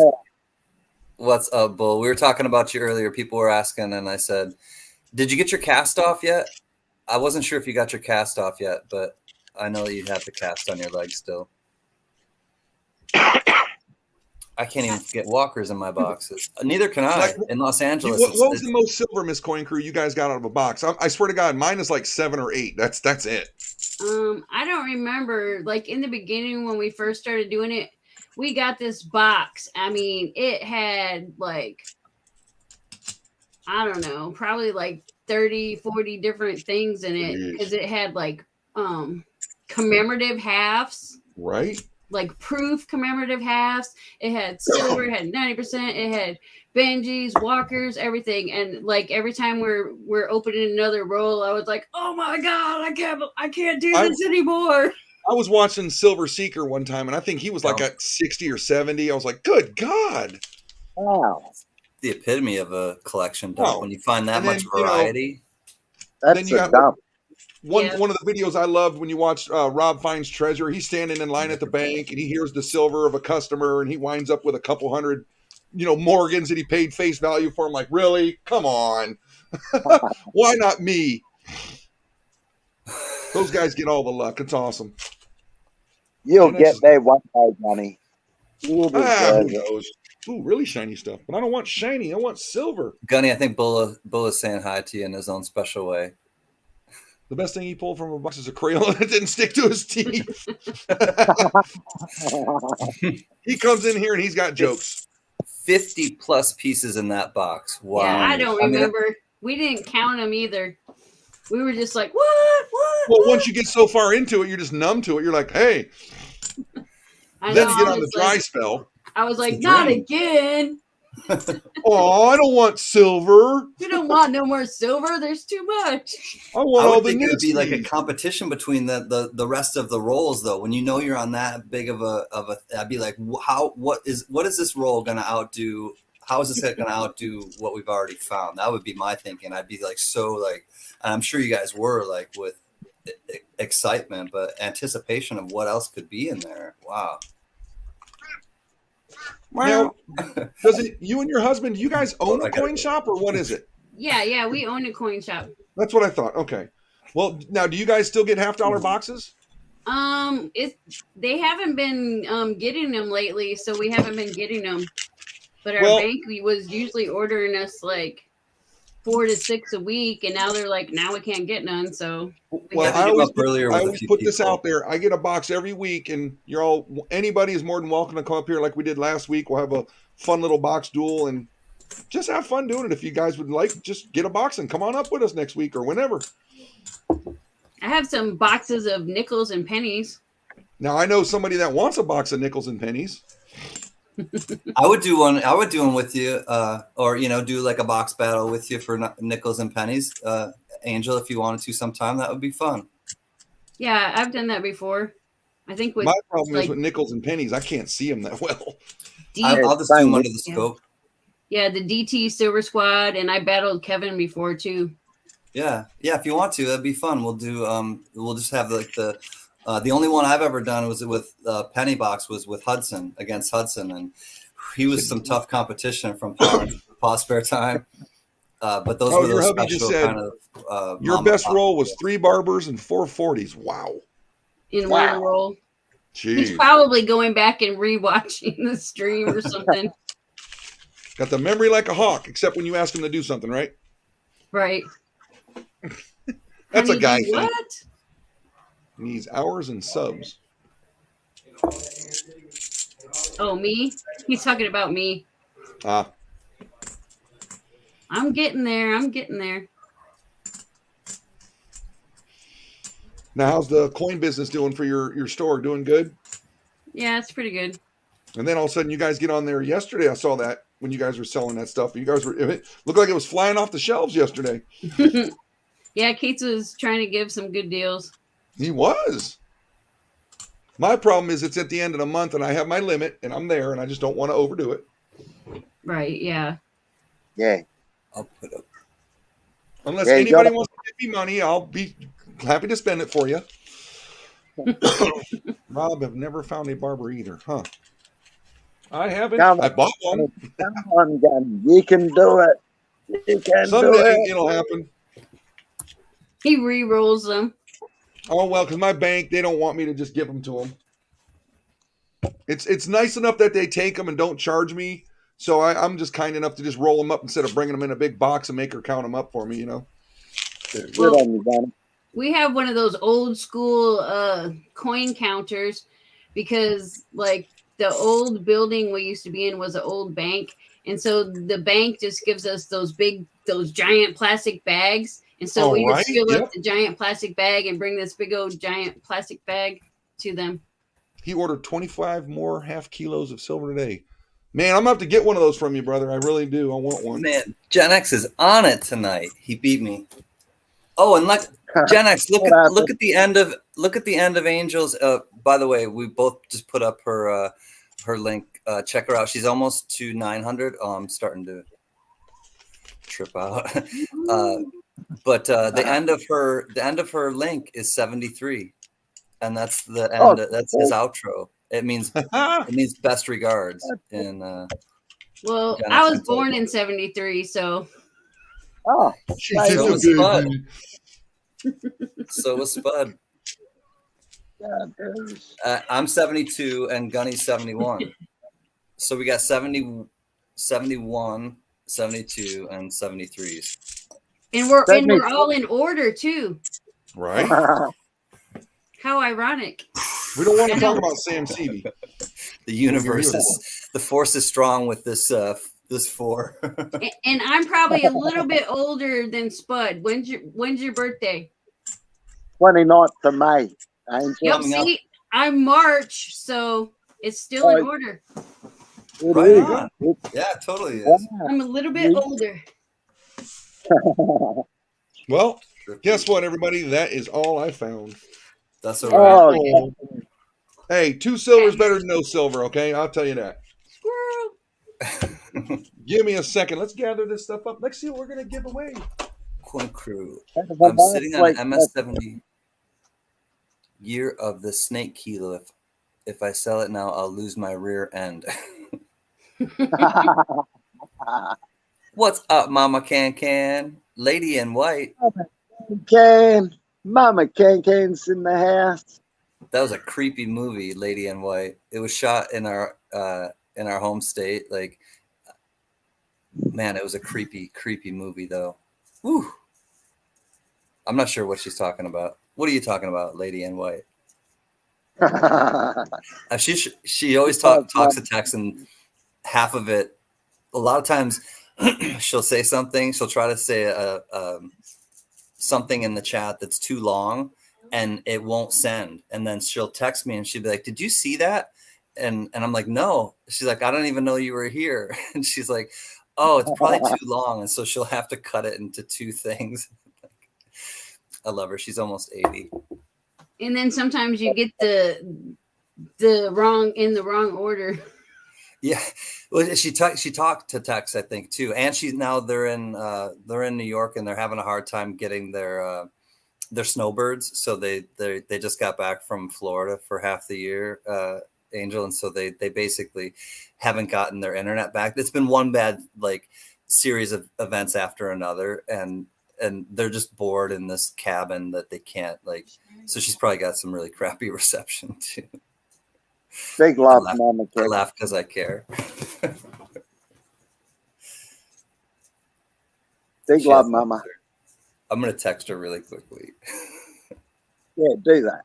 What's up, Bull? We were talking about you earlier. People were asking, and I said, did you get your cast off yet? I wasn't sure if you got your cast off yet, but I know that you have the cast on your leg still. I can't even get walkers in my boxes. Neither can I in Los Angeles. What was the most silver, Miss Coin Crew, you guys got out of a box? I swear to God, mine is like 7 or 8. That's it. I don't remember. Like in the beginning when we first started doing it, we got this box. I mean, it had like, I don't know, probably like 30, 40 different things in it because it had like commemorative halves. Right? like proof commemorative halves. It had silver, it had 90%, it had Benjis, Walkers, everything. And like every time we're opening another roll, I was like, oh my god, I can't do this anymore. I was watching Silver Seeker one time, and I think he was like at 60 or 70. I was like, good God. Wow. The epitome of a collection, dog. When you find that much variety. That's a dump. One of the videos I loved when you watch Rob finds treasure, he's standing in line at the bank, and he hears the silver of a customer, and he winds up with a couple hundred, Morgans that he paid face value for. I'm like, really? Come on. Why not me? Those guys get all the luck. It's awesome. You'll get there one day, Johnny. Who knows? Ooh, really shiny stuff. But I don't want shiny. I want silver. Gunny, I think Bulla's saying hi to you in his own special way. The best thing he pulled from a box is a Crayola that didn't stick to his teeth. He comes in here and he's got jokes. 50 plus pieces in that box. Wow. Yeah, I don't remember. We didn't count them either. We were just like, what? Well, once you get so far into it, you're just numb to it. You're like, hey. Then you get on the dry spell. I was like, not again. Oh, I don't want silver. You don't want no more silver. There's too much. I want all the it would be like a competition between the rest of the rolls, though. When you know you're on that big of a, I'd be like, what is this roll gonna outdo? How is this gonna outdo what we've already found? That would be my thinking. I'd be like, and I'm sure you guys were like with excitement, but anticipation of what else could be in there. Wow. Now, you and your husband, do you guys own a coin shop, or what is it? Yeah, we own a coin shop. That's what I thought. Okay. Well, now, do you guys still get $half boxes? They haven't been getting them lately, so we haven't been getting them. But our bank was usually ordering us like 4 to 6 a week, and now they're like, now we can't get none. So I always put this out there. I get a box every week, and anybody is more than welcome to come up here like we did last week. We'll have a fun little box duel and just have fun doing it. If you guys would like, just get a box and come on up with us next week or whenever. I have some boxes of nickels and pennies. Now I know somebody that wants a box of nickels and pennies. I would do one with you, or do like a box battle with you for nickels and pennies, Angel. If you wanted to sometime, that would be fun. Yeah, I've done that before. I think my problem is with nickels and pennies, I can't see them that well. I'll just do them under the scope. Yeah, the DT Silver Squad, and I battled Kevin before too. Yeah. If you want to, that'd be fun. We'll do. We'll just have like the only one I've ever done was with Penny Box was with Hudson against Hudson, and he was some tough competition from Paw Spare Time. But those were those special kind of. Your best roll was 3 barbers and 4 40s. Wow. In one roll. Jeez. He's probably going back and rewatching the stream or something. Got the memory like a hawk, except when you ask him to do something, right? Right. That's a guy thing. What? Needs hours and subs. Oh, me? He's talking about me. I'm getting there. Now, how's the coin business doing for your store? Doing good? Yeah, it's pretty good. And then all of a sudden, you guys get on there yesterday. I saw that when you guys were selling that stuff. It looked like it was flying off the shelves yesterday. Yeah, Keats was trying to give some good deals. He was. My problem is it's at the end of the month, and I have my limit, and I'm there, and I just don't want to overdo it. Right, yeah. Yeah. I'll put up. Unless anybody wants to give me money, I'll be happy to spend it for you. Rob, I've never found a barber either, huh? I haven't. I bought one. Come on, Gun. You can do it. You can Someday do it. It'll happen. He re-rolls them. Oh, well, because my bank, they don't want me to just give them to them. It's nice enough that they take them and don't charge me. So I'm just kind enough to just roll them up instead of bringing them in a big box and make her count them up for me, Good on you, Gun. We have one of those old school coin counters because like the old building we used to be in was an old bank. And so the bank just gives us those giant plastic bags. And so we just fill up the giant plastic bag and bring this big old giant plastic bag to them. He ordered 25 more half kilos of silver today. Man, I'm going to have to get one of those from you, brother. I really do. I want one. Man, Gen X is on it tonight. He beat me. Oh, and Gen X, look at the end of Angels. By the way, we both just put up her link. Check her out. She's almost to 900. Oh, I'm starting to trip out. But the end of her link is 73, and that's the end. That's his outro. It means best regards in. Well, I was born in 73, so. Oh, so was Spud. So was Spud. I'm 72 and Gunny's 71. So we got 70, 71, 72, and 73s. And we're all in order too. Right. How ironic. We don't want to talk about Sam Seavey. The universe the force is strong with this four. And I'm probably a little bit older than Spud. When's your birthday? 29th of May. Angel. Yep, see, I'm March, so it's still in order. Right on. Yeah, it totally is. I'm a little bit older. Well, guess what, everybody? That is all I found. That's all right. Oh, hey, 2 silver is better than no silver, okay? I'll tell you that. Squirrel. Give me a second. Let's gather this stuff up. Let's see what we're going to give away. Coin Crew. I'm sitting on an MS-70 year of the snake kilo. If I sell it now, I'll lose my rear end. What's up, Mama Can? Lady in White. Mama Can's in the house. That was a creepy movie, Lady in White. It was shot in our home state. Like, man, it was a creepy movie, though. Woo. I'm not sure what she's talking about. What are you talking about, Lady in White? She always talks to text, and half of it, a lot of times she'll say something. She'll try to say something in the chat that's too long, and it won't send. And then she'll text me, and she'll be like, "Did you see that?" And I'm like, "No." She's like, "I don't even know you were here." And she's like, "Oh, it's probably too long." And so she'll have to cut it into 2 things. I love her. She's almost 80. And then sometimes you get the wrong order. Yeah, well, she talked to Tex, I think, too, and they're in New York, and they're having a hard time getting their snowbirds. So they just got back from Florida for half the year, Angel, and so they basically haven't gotten their internet back. It's been one bad series of events after another, and they're just bored in this cabin that they can't So she's probably got some really crappy reception too. Big love, Mama. I laugh because I care. Big love, Mama. I'm gonna text her really quickly. Yeah, do that.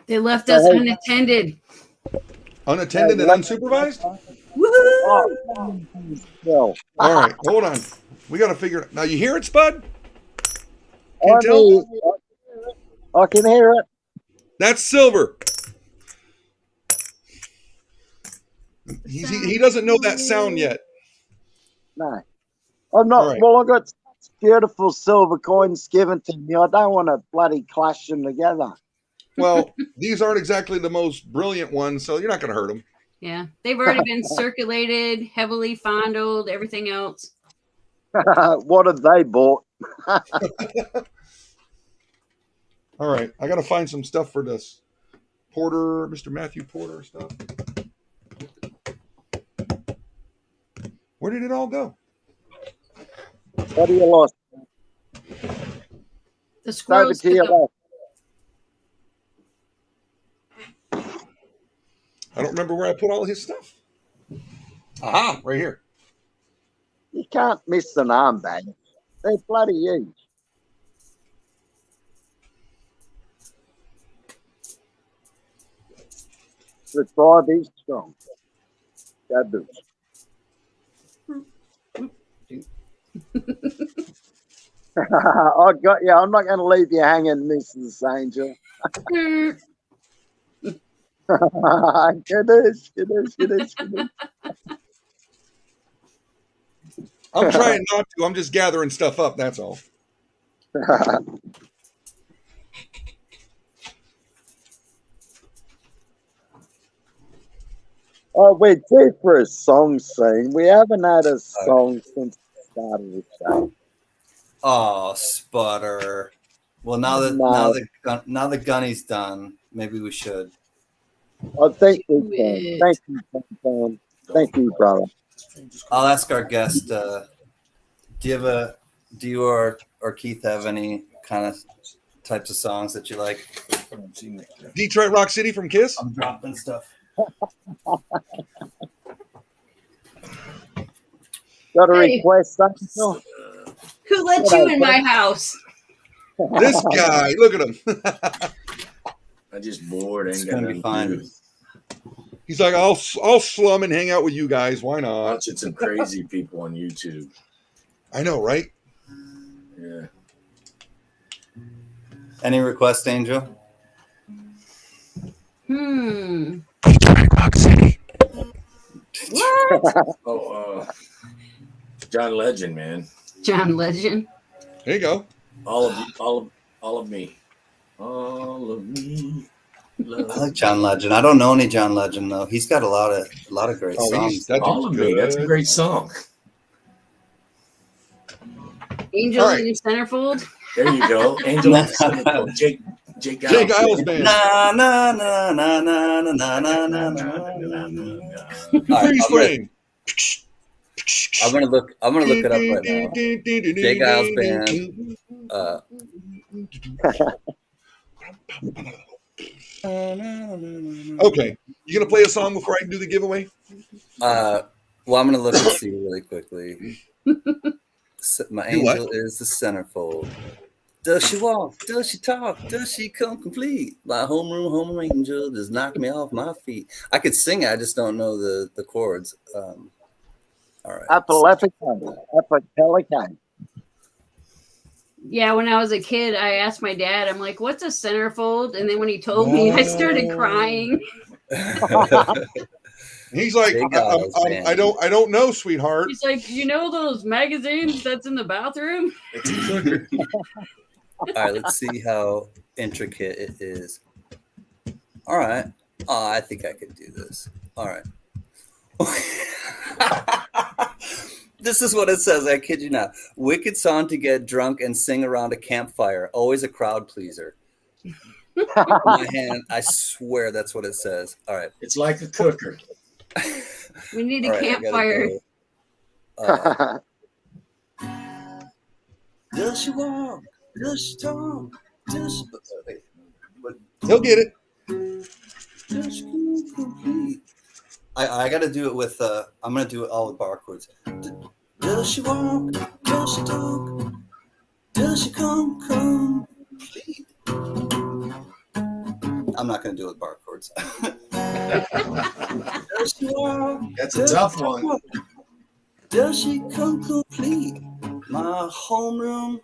They left us unattended. Unattended and unsupervised? Woohoo! All right, hold on. We got to figure it. Now, you hear it, Spud? I can hear it. That's silver. He doesn't know that sound yet. No. I'm not. Right. Well, I got beautiful silver coins given to me. I don't want to bloody clash them together. Well, these aren't exactly the most brilliant ones, so you're not going to hurt them. Yeah, they've already been circulated, heavily fondled, everything else. What have they bought? All right, I got to find some stuff for this Porter, Mr. Matthew Porter stuff. Where did it all go? What do you lost? The squirrels took them. I don't remember where I put all his stuff. Aha, right here. You can't miss an armband. They're bloody huge. The tribe is strong. Gabu. I got you. I'm not going to leave you hanging, Mrs. Angel. Goodness. I'm trying not to. I'm just gathering stuff up. That's all. Oh, we're due for a song soon. We haven't had a song since the start of the show. Oh, Sputter. Well, now the Gunny's done, maybe we should. I think we can. Thank you, Tom. Thank you, brother. I'll ask our guest. Do you or Keith have any kind of types of songs that you like? Detroit Rock City from Kiss. I'm dropping stuff. Got a request, Angel? Who let you in my house? This guy, look at him. I just bored. It's Ain't gonna got be nothing to fine. do. He's like, I'll slum and hang out with you guys. Why not? Watching some crazy people on YouTube. I know, right? Yeah. Any request, Angel? What? Oh, John Legend, man. John Legend. There you go. All of me. All of me. Love. I like John Legend. I don't know any John Legend though. He's got a lot of great songs. All of me. That's a great song. Angels right. in your centerfold. There you go. Angel in the Centerfold. Jake Giles Band. Na na na na na na na na na na. Freeze frame. I'm gonna look it up right now. Jay Giles Band. Okay. You gonna play a song before I do the giveaway? Well, I'm gonna look and see really quickly. My angel is the centerfold. Does she walk? Does she talk? Does she come complete? My homeroom angel just knocked me off my feet. I could sing it, I just don't know the chords. All right. Apopelican. Yeah, when I was a kid, I asked my dad, I'm like, what's a centerfold? And then when he told me, I started crying. He's like, I don't know, sweetheart. He's like, you know those magazines that's in the bathroom? All right, let's see how intricate it is. All right. Oh, I think I could do this. All right. This is what it says. I kid you not. Wicked song to get drunk and sing around a campfire. Always a crowd pleaser. My hand, I swear that's what it says. All right. It's like a cooker. We need a campfire. Does she walk? Does she talk? Does she... He'll get it. Does she complete? I got to do it with, I'm going to do it all with bar chords. Does she walk? Does she talk? Does she come complete? I'm not going to do it with bar chords. Does she walk? That's a tough one. Does she come complete? My homeroom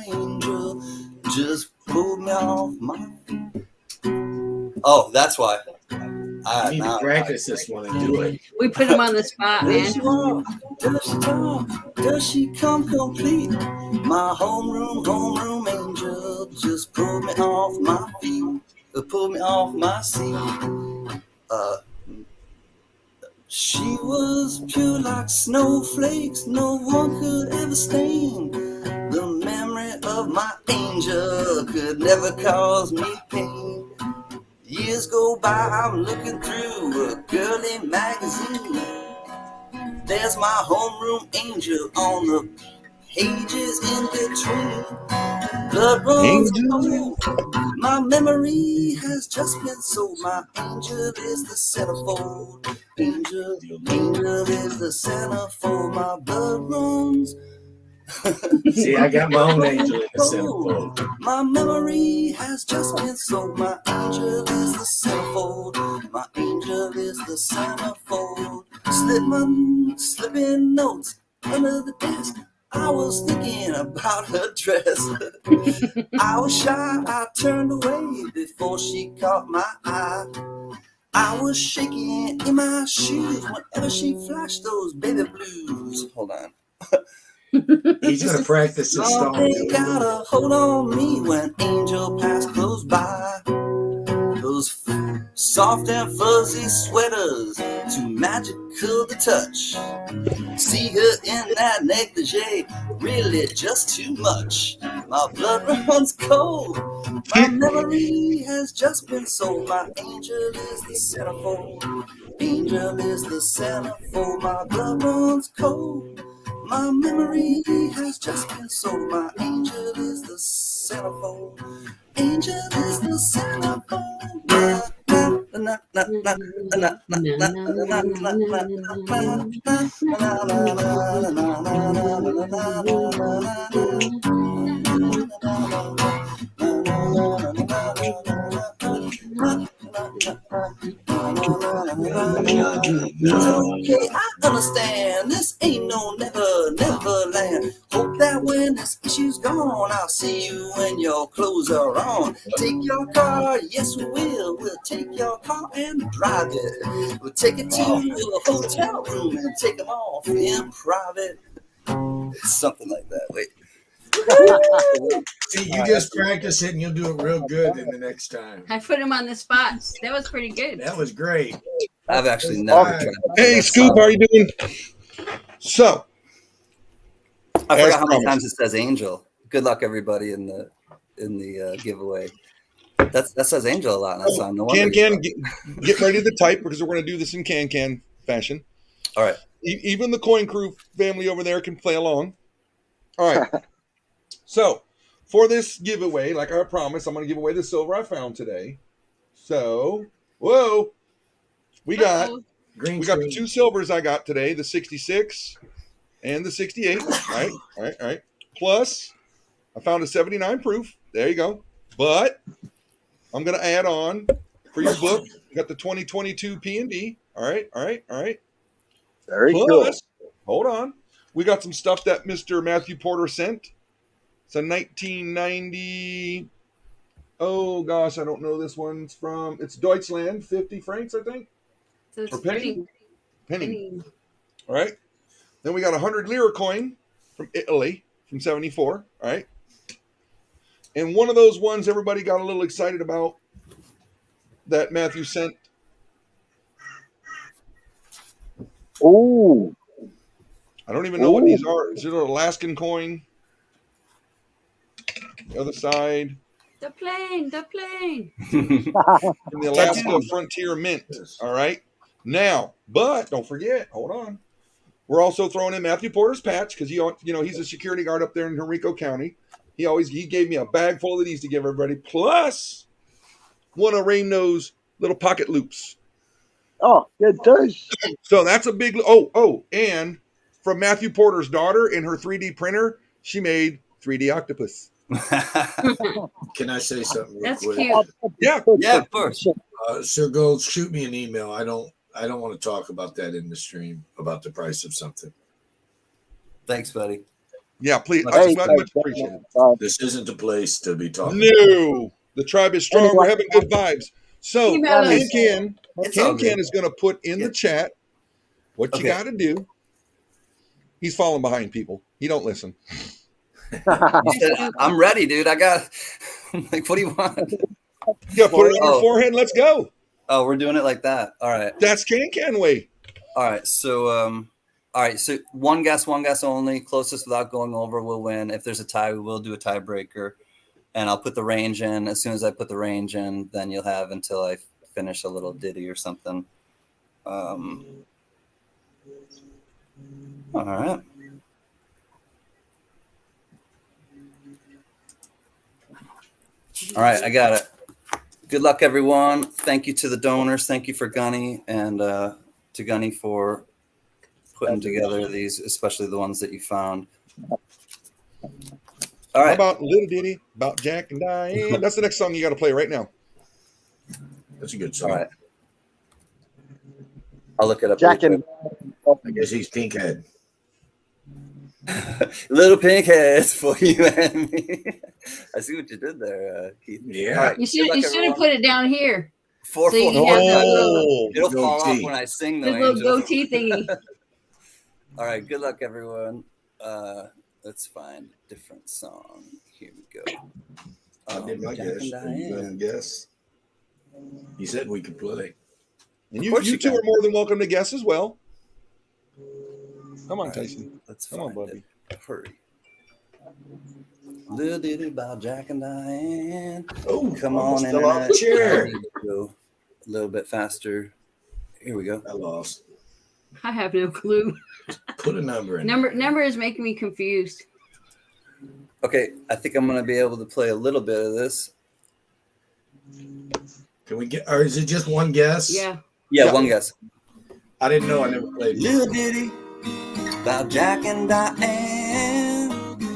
angel just pulled me off my feet. Oh, that's why. I need to practice this one and do it. We put him on the spot, man. Does she walk? Does she talk? Does she come complete? My homeroom angel just pulled me off my feet. Pulled me off my seat. She was pure like snowflakes, no one could ever stain. The memory of my angel could never cause me pain. Years go by, I'm looking through a girly magazine. There's my homeroom angel on the pages in between. Blood runs cold. My memory has just been sold. My angel is the centerfold. Angel is the centerfold. My blood runs. See, I got my own angel in the centerfold. My memory has just been sold. My angel is the centerfold. My angel is the centerfold. Slipping notes under the desk. I was thinking about her dress. I was shy, I turned away before she caught my eye. I was shaking in my shoes whenever she flashed those baby blues. Hold on. He's going to practice his song. Something got a hold on me when Angel passed close by. Those soft and fuzzy sweaters, too magical to touch. See her in that negligee, really just too much. My blood runs cold, my memory has just been sold. My angel is the centerfold, angel is the centerfold. My blood runs cold, my memory has just been sold. My angel is the centerfold, angel is the centerfold. Okay, I understand. This ain't no never land. Hope that when this issue's gone, I'll see you when your clothes are on. Take your car, yes we will. We'll take your car and drive it. We'll take it to a hotel room and take them off in private. Something like that. Wait. See, you just practice it and you'll do it real good in the next time. I put him on the spot. That was pretty good. That was great. I've actually never tried to do Hey, that Scoop, song. how are you doing? So, I as forgot how many promised. times it says Angel. Good luck, everybody, in the giveaway. That says Angel a lot in that song. No wonder. Get ready to type because we're going to do this in can fashion. All right. Even the Coin Crew family over there can play along. All right. So, for this giveaway, like I promised, I'm going to give away the silver I found today. So, whoa, we got the two silvers I got today, the 66 and the 68. All right. Plus, I found a 79 proof. There you go. But I'm going to add on for your book. You got the 2022 P&D. All right. Very Plus, cool. hold on. We got some stuff that Mr. Matthew Porter sent. It's a 1990. Oh gosh, I don't know this one's from. It's Deutschland, 50 francs, I think. So it's Or penny? Penny. All right. Then we got 100 Lira Coin from Italy from 74. All right. And one of those ones everybody got a little excited about that Matthew sent. Ooh. I don't even know what these are. Is it an Alaskan coin? The other side. The plane. From the Alaska Frontier Mint. All right. Now, but don't forget, hold on. We're also throwing in Matthew Porter's patch because he's a security guard up there in Henrico County. He gave me a bag full of these to give everybody. Plus one of Raymond's little pocket loops. Oh, good douche. So that's a big. And from Matthew Porter's daughter in her 3D printer, she made 3D octopus. Can I say something real That's quick? cute. Yeah, of course. Sir Gold, shoot me an email. I don't want to talk about that in the stream about the price of something. Thanks, buddy. Yeah, please. Hey, I much appreciate it. This isn't the place to be talking. No, the tribe is strong. Anyway. We're having good vibes. So Email us. Can It's all good. is going to put in the chat what you Okay. got to do. He's falling behind people. He don't listen. You said, I'm ready, dude. I got. I'm like, what do you want? Yeah, put it on your forehead. Let's go. Oh, we're doing it like that. All right. That's can way. All right. So, So one guess only. Closest without going over will win. If there's a tie, we will do a tiebreaker. And I'll put the range in. As soon as I put the range in, then you'll have until I finish a little ditty or something. All right. All right, I got it. Good luck, everyone. Thank you to the donors. Thank you for Gunny and to Gunny for putting together these, especially the ones that you found. All How right. about Little Ditty about Jack and Diane? That's the next song you got to play right now. That's a good song. All right. I'll look it up. Jack really and quick. I guess he's Pinkhead. Little pink heads for you and me. I see what you did there, Keith. Yeah. All right. You good luck, should have everyone. put it down here. Four, So you four, have four. that Oh, It'll fall off goatee. when I sing, though, This little Angel. goatee thingy. All right. Good luck, everyone. Let's find a different song. Here we go. I did my Jack guess. and Are you Diane. going to guess? You said we could play. and Of course you you two can. are more than welcome to guess as well. Come on, Tyson. Let's Come on, find buddy. it. Hurry. Little ditty about Jack and Diane. Oh, Come almost on, fell off internet. the chair. I need to go a little bit faster. Here we go. I lost. I have no clue. Put a number in. Number is making me confused. Okay, I think I'm gonna be able to play a little bit of this. Can we get, or is it just one guess? Yeah. Yeah, Yeah. one guess. I didn't know. I never played. Little ditty about Jack and Diane,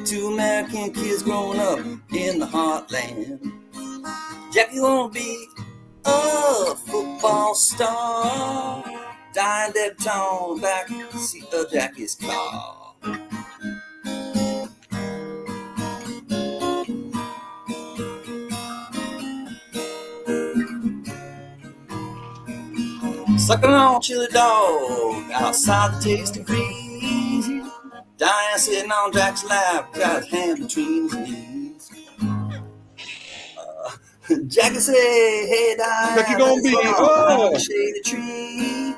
two American kids growing up in the heartland. Jackie won't be a football star. Diane debutante back to see Jackie's car. Sucking on chili dog outside the tasty freeze. Diane sitting on Jack's lap, got his hand between his knees. Jackie say, "Hey Diane, Jackie gonna be under the shady tree.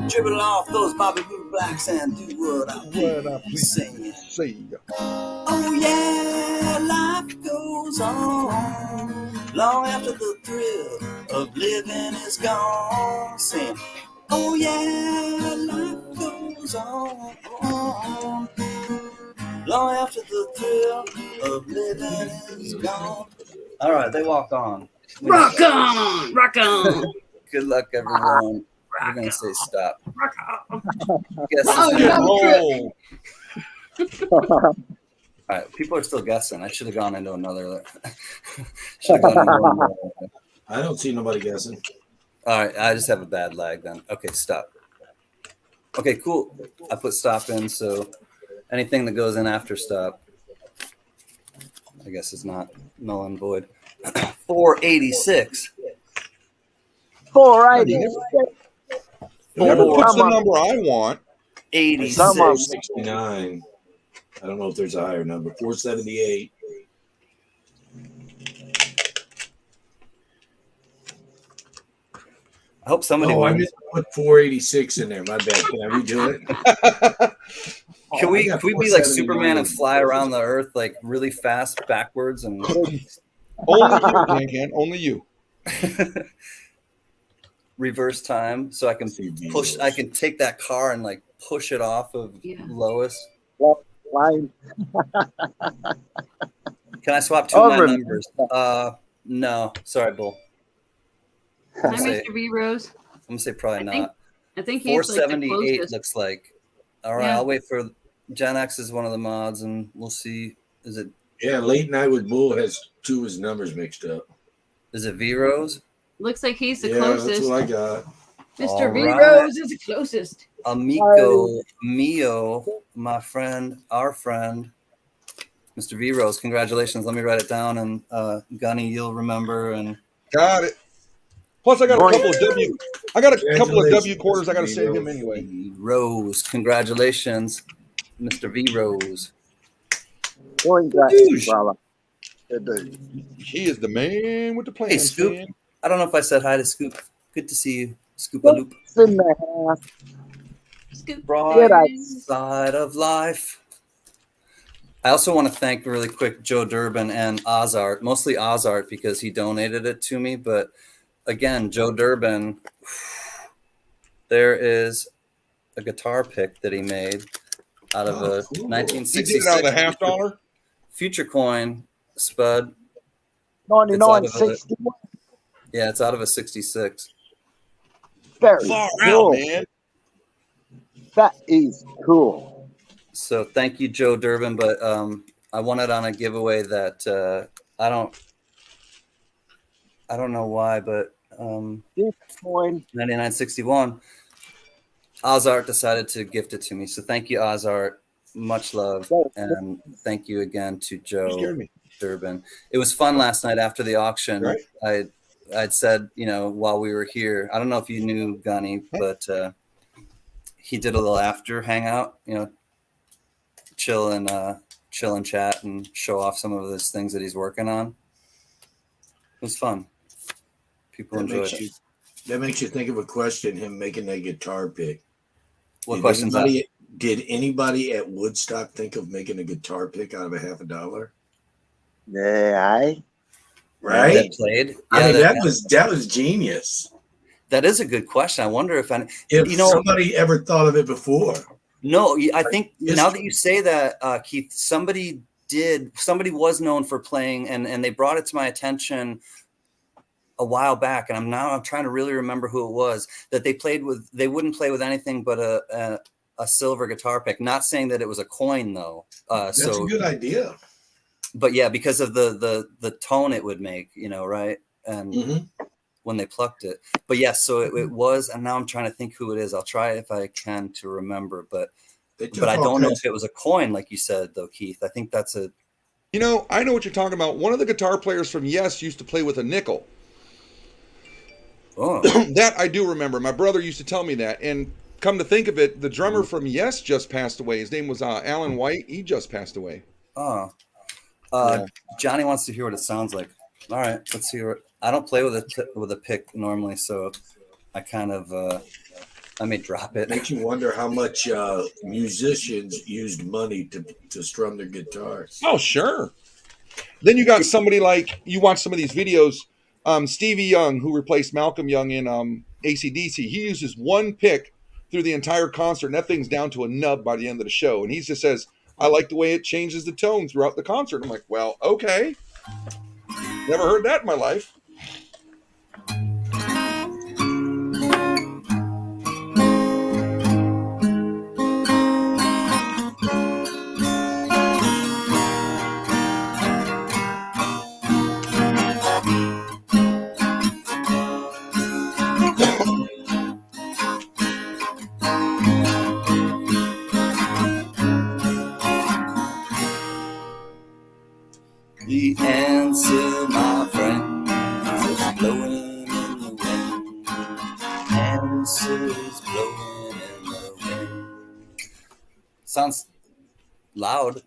Dribble off those Bobby Blue Blacks and do what I please." Singing. See. Oh yeah, life goes on long after the thrill of living is gone. Sing. Oh yeah, life goes on long after the thrill of living is gone. All right, they walk on. Rock on! Rock on! Good luck, everyone. We're gonna say stop. Rock on! Guess Oh, is now. Oh, All right, people are still guessing. I should have gone into another. Should have gone into another. I don't see nobody guessing. All right, I just have a bad lag then. Okay, stop. Okay, cool. I put stop in, so anything that goes in after stop, I guess is not null and void. 486. 486. it never puts the Come on. number I want. 86. Someone- 69. I don't know if there's a higher number. 478. I hope somebody Oh, I wins. meant to put 486 in there. My bad. Can I redo it? Can I we got can we be like 479. Superman and fly around the earth like really fast backwards and Only you can. Only you. reverse time so I can push? I can take that car and like push it off of Yeah. Lois. Line. Can I swap two of my Over. numbers? No. Sorry, Bull. Hi, I'm say- Mr. V Rose. I'm gonna say probably I think not. I think he's like the 478 closest. looks like. All right, Yeah. I'll wait for Gen X is one of the mods, and we'll see. Is it Yeah, Late Night with Bull has two of his numbers mixed up. V Rose? Looks like he's the Yeah, that's closest. what I got. Mr. All V right. Rose is the closest. Amico Mio, my friend, our friend, Mr. V Rose. Congratulations. Let me write it down, and Gunny, you'll remember. And Got it. Plus, I got a couple of W. I got a couple of W Congratulations, quarters. I got to Mr. send V him anyway. V Rose, congratulations, Mr. V Rose. Congrats, brother. Good dude. He is the man with the plan. Hey, Scoop. man. I don't know if I said hi to Scoop. Good to see you, Scoop-a-loop. It's in the house. Scoop. Bright G'day. side of life. I also want to thank really quick Joe Durbin and Ozart, mostly Ozart because he donated it to me. But again, Joe Durbin, there is a guitar pick that he made out of a Oh, cool. He 1966 did it out of the half dollar. Future Coin Spud. 99.61. Yeah, it's out of a 66. Very Far cool. out, man. That is cool. So thank you, Joe Durbin. But I won it on a giveaway that I don't know why, but Bitcoin. 9961. Ozart decided to gift it to me. So thank you, Ozart. Much love, and thank you again to You Joe scared me. Durbin. It was fun last night after the auction. Right. I'd said, while we were here, I don't know if you knew Gunny, but he did a little after hangout, chill and chat and show off some of those things that he's working on. It was fun. People enjoyed it. That makes you think of a question, him making that guitar pick. What question's that? Did anybody at Woodstock think of making a guitar pick out of a $50? Yeah, right? That played. I mean, that was genius. That is a good question. I wonder if somebody ever thought of it before. No, I think now that you say that, Keith, somebody was known for playing, and they brought it to my attention a while back, and I'm trying to really remember who it was that they wouldn't play with anything but a silver guitar pick. Not saying that it was a coin though. That's a good idea. But yeah, because of the tone it would make, right? And when they plucked it. But yes, so it was, and now I'm trying to think who it is. I'll try if I can to remember, but I don't know if it was a coin, like you said though, Keith. I think that's a. I know what you're talking about. One of the guitar players from Yes used to play with a nickel. Oh. That I do remember. My brother used to tell me that. And come to think of it, the drummer from Yes just passed away. His name was Alan White. He just passed away. Oh. Johnny wants to hear what it sounds like. All right, let's hear it. I don't play with a pick normally, so I kind of I may drop it. Makes you wonder how much musicians used money to strum their guitars. Oh, sure. Then you got somebody like, you watch some of these videos, Stevie Young, who replaced Malcolm Young in AC/DC. He uses one pick through the entire concert, and that thing's down to a nub by the end of the show. And he just says, I like the way it changes the tone throughout the concert. I'm like, well, okay. Never heard that in my life. The answer, my friend, is blowing in the wind. Answer is blowing in the wind. Sounds louder.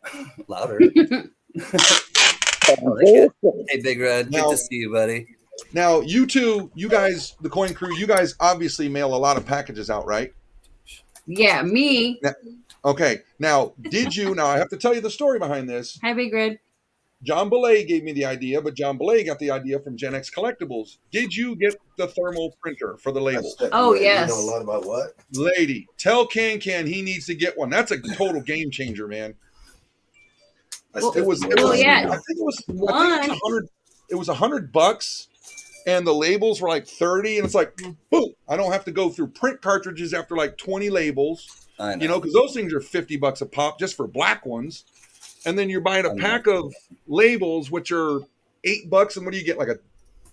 Hey, Big Red, good to see you, buddy. Now, you guys, the Coin Crew, you guys obviously mail a lot of packages out, right? Yeah, me. Okay. Now, now I have to tell you the story behind this. Hi, Big Red. John Belay gave me the idea, but John Belay got the idea from Gen X Collectibles. Did you get the thermal printer for the label? Oh, yes. You know a lot about what? Lady, tell Can he needs to get one. That's a total game changer, man. I think it was $100, and the labels were like 30, and it's like, boom! I don't have to go through print cartridges after like 20 labels, because those things are $50 a pop just for black ones. And then you're buying a pack of labels, which are $8, and what do you get? Like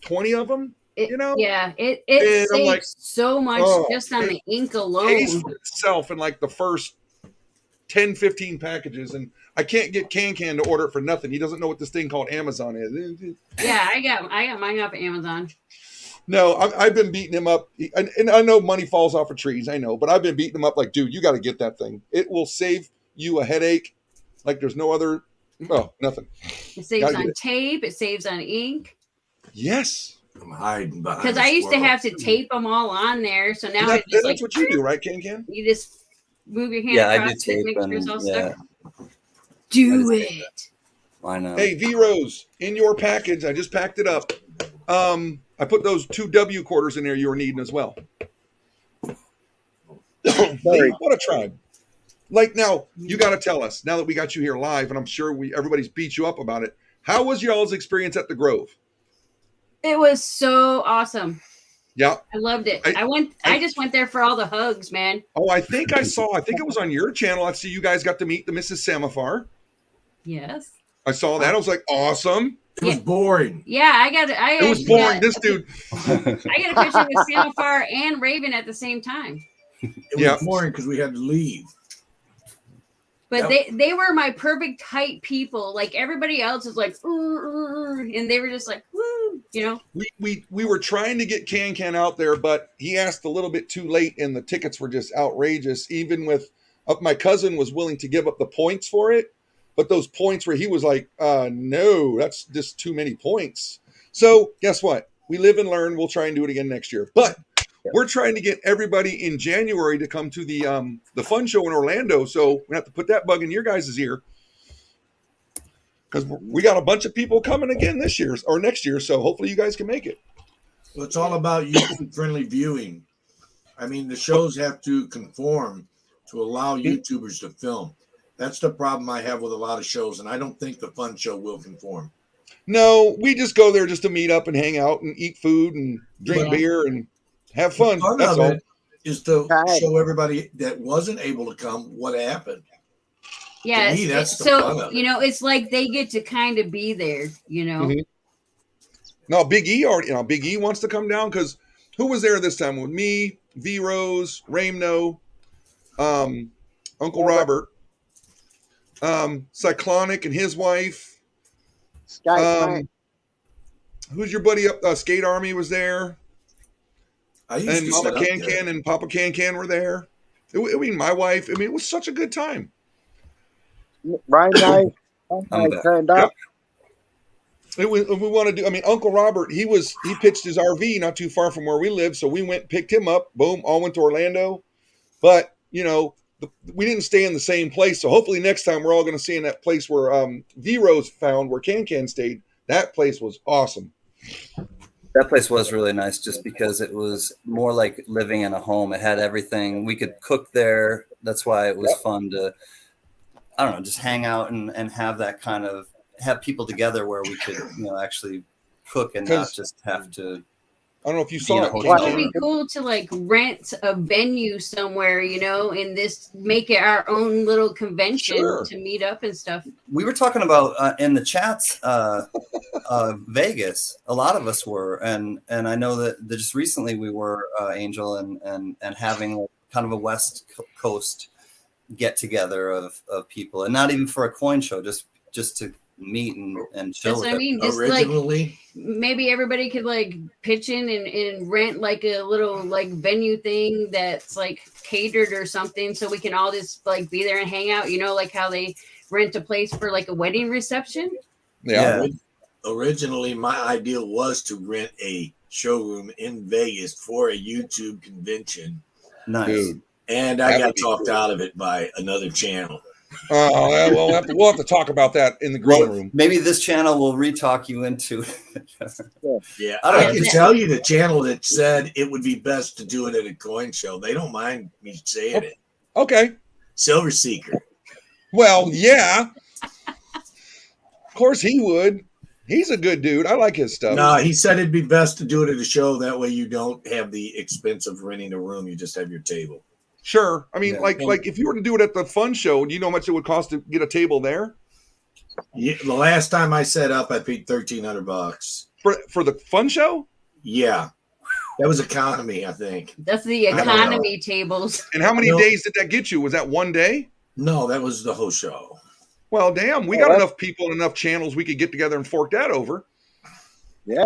20 of them? Yeah, it saves like, so much just on the ink alone. It pays for itself in like the first 10, 15 packages, and I can't get Can to order it for nothing. He doesn't know what this thing called Amazon is. Yeah, I got mine off of Amazon. No, I've been beating him up, and I know money falls off of trees, I know, but I've been beating him up like, dude, you got to get that thing. It will save you a headache. Like there's no other, nothing. It saves on tape. It saves on ink. Yes. I'm hiding behind. Because I used to have to tape them all on there. So now that's what you do, right, Can? You just move your hand across it, make sure it's all stuck. Do it. I know. Hey, V-Rose, in your package, I just packed it up. I put those 2 W quarters in there you were needing as well. What a tribe. Like now, you got to tell us, now that we got you here live, and I'm sure everybody's beat you up about it, how was y'all's experience at the Grove? It was so awesome. Yeah. I loved it. I just went there for all the hugs, man. Oh, I think it was on your channel. I see you guys got to meet the Mrs. Semaphore. Yes. I saw that. I was like, awesome. It was boring. Yeah, it was boring. This dude. I got a picture with Semaphore and Raven at the same time. It was boring because we had to leave. But they were my perfect height people. Like everybody else is like, and they were just like, woo, you know. We were trying to get Can out there, but he asked a little bit too late, and the tickets were just outrageous. Even with my cousin was willing to give up the points for it, but those points where he was like, no, that's just too many points. So guess what? We live and learn. We'll try and do it again next year. But we're trying to get everybody in January to come to the fun show in Orlando. So we have to put that bug in your guys' ear, because we got a bunch of people coming again this year or next year. So hopefully you guys can make it. Well, it's all about YouTube-friendly viewing. I mean, the shows have to conform to allow YouTubers to film. That's the problem I have with a lot of shows, and I don't think the fun show will conform. No, we just go there just to meet up and hang out and eat food and drink beer and have fun. Part That's of all. it is to show everybody that wasn't able to come what happened. Yeah, me, that's the fun of it. You know, it's like they get to kind of be there, you know. Mm-hmm. No, Big E already. Big E wants to come down, because who was there this time with me? V Rose, Ramno, Uncle Robert, Cyclonic and his wife. Who's your buddy up? Skate Army was there. And Mama Can and Papa Can were there. I mean, my wife. I mean, it was such a good time. Right now, turned up. Yep. We want to do. I mean, Uncle Robert. He pitched his RV not too far from where we live, so we went, picked him up. Boom, all went to Orlando. But we didn't stay in the same place. So hopefully next time we're all going to stay in that place where V Rose found, where Can stayed. That place was awesome. That place was really nice, just because it was more like living in a home. It had everything. We could cook there. That's why it was fun to, I don't know, just hang out and have that kind of, have people together where we could, actually cook and not just have to. I don't know if you saw it. It would be cool to like rent a venue somewhere, and make it our own little convention to meet up and stuff. We were talking about in the chats, Vegas. A lot of us were, and I know that just recently we were Angel and having kind of a West Coast get together of people, and not even for a coin show, just to meet and chill. That's what I mean. Just originally, maybe everybody could like pitch in and rent like a little like venue thing that's like catered or something, so we can all just like be there and hang out. Like how they rent a place for like a wedding reception. Yeah. Originally, my idea was to rent a showroom in Vegas for a YouTube convention. Nice. Dude. And I got talked out of it by another channel. Oh, well, we'll have to talk about that in the green room. Maybe this channel will re-talk you into it. Yeah, I can tell you the channel that said it would be best to do it at a coin show. They don't mind me saying it. Okay. Silver Seeker. Well, yeah. Of course he would. He's a good dude. I like his stuff. No, he said it'd be best to do it at a show. That way you don't have the expense of renting a room. You just have your table. Sure. I mean, like if you were to do it at the fun show, do you know how much it would cost to get a table there? Yeah, the last time I set up, I paid $1,300 for the fun show. Yeah, that was economy, I think. That's the economy tables. And how many days did that get you? Was that one day? No, that was the whole show. Well, damn, we got enough people and enough channels we could get together and fork that over. Yeah.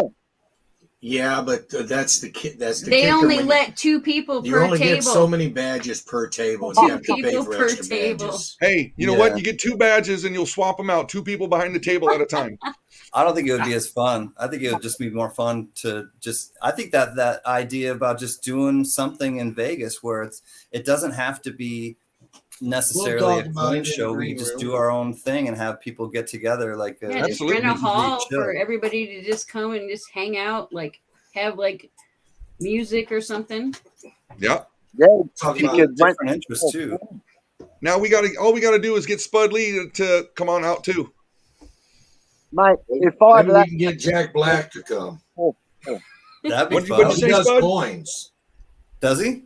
Yeah, but that's the they only let 2 people per table. You only get so many badges per table. And you have to pay for extra badges. Hey, you know what? You get 2 badges and you'll swap them out. 2 people behind the table at a time. I don't think it would be as fun. I think it would just be more fun to I think that idea about just doing something in Vegas where it doesn't have to be necessarily a coin show. We just do our own thing and have people get together. Like just rent a hall for everybody to just come and just hang out, like have like music or something. Yeah. Different interests too. Now all we gotta do is get Spud Lee to come on out too. Mate, if we can get Jack Black to come. That'd be fun. He does coins. Does he?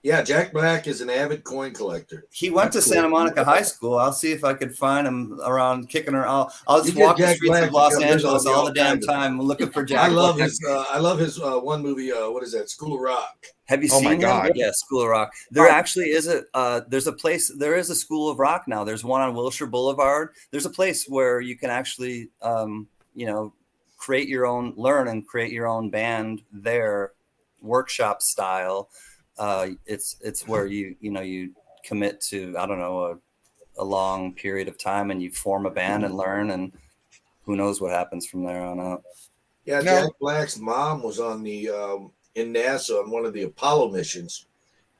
Yeah, Jack Black is an avid coin collector. He went to Santa Monica High School. I'll see if I could find him around kicking around. I'll just walk the streets of Los Angeles all the damn time looking for Jack. I love his one movie. What is that? School of Rock. Have you seen him? Yeah, School of Rock. There actually is there's a place. There is a School of Rock now. There's one on Wilshire Boulevard. There's a place where you can actually, learn and create your own band there, workshop style. It's where you commit to, I don't know, a long period of time, and you form a band and learn, and who knows what happens from there on out. Yeah, Jack Black's mom was on the in NASA on one of the Apollo missions,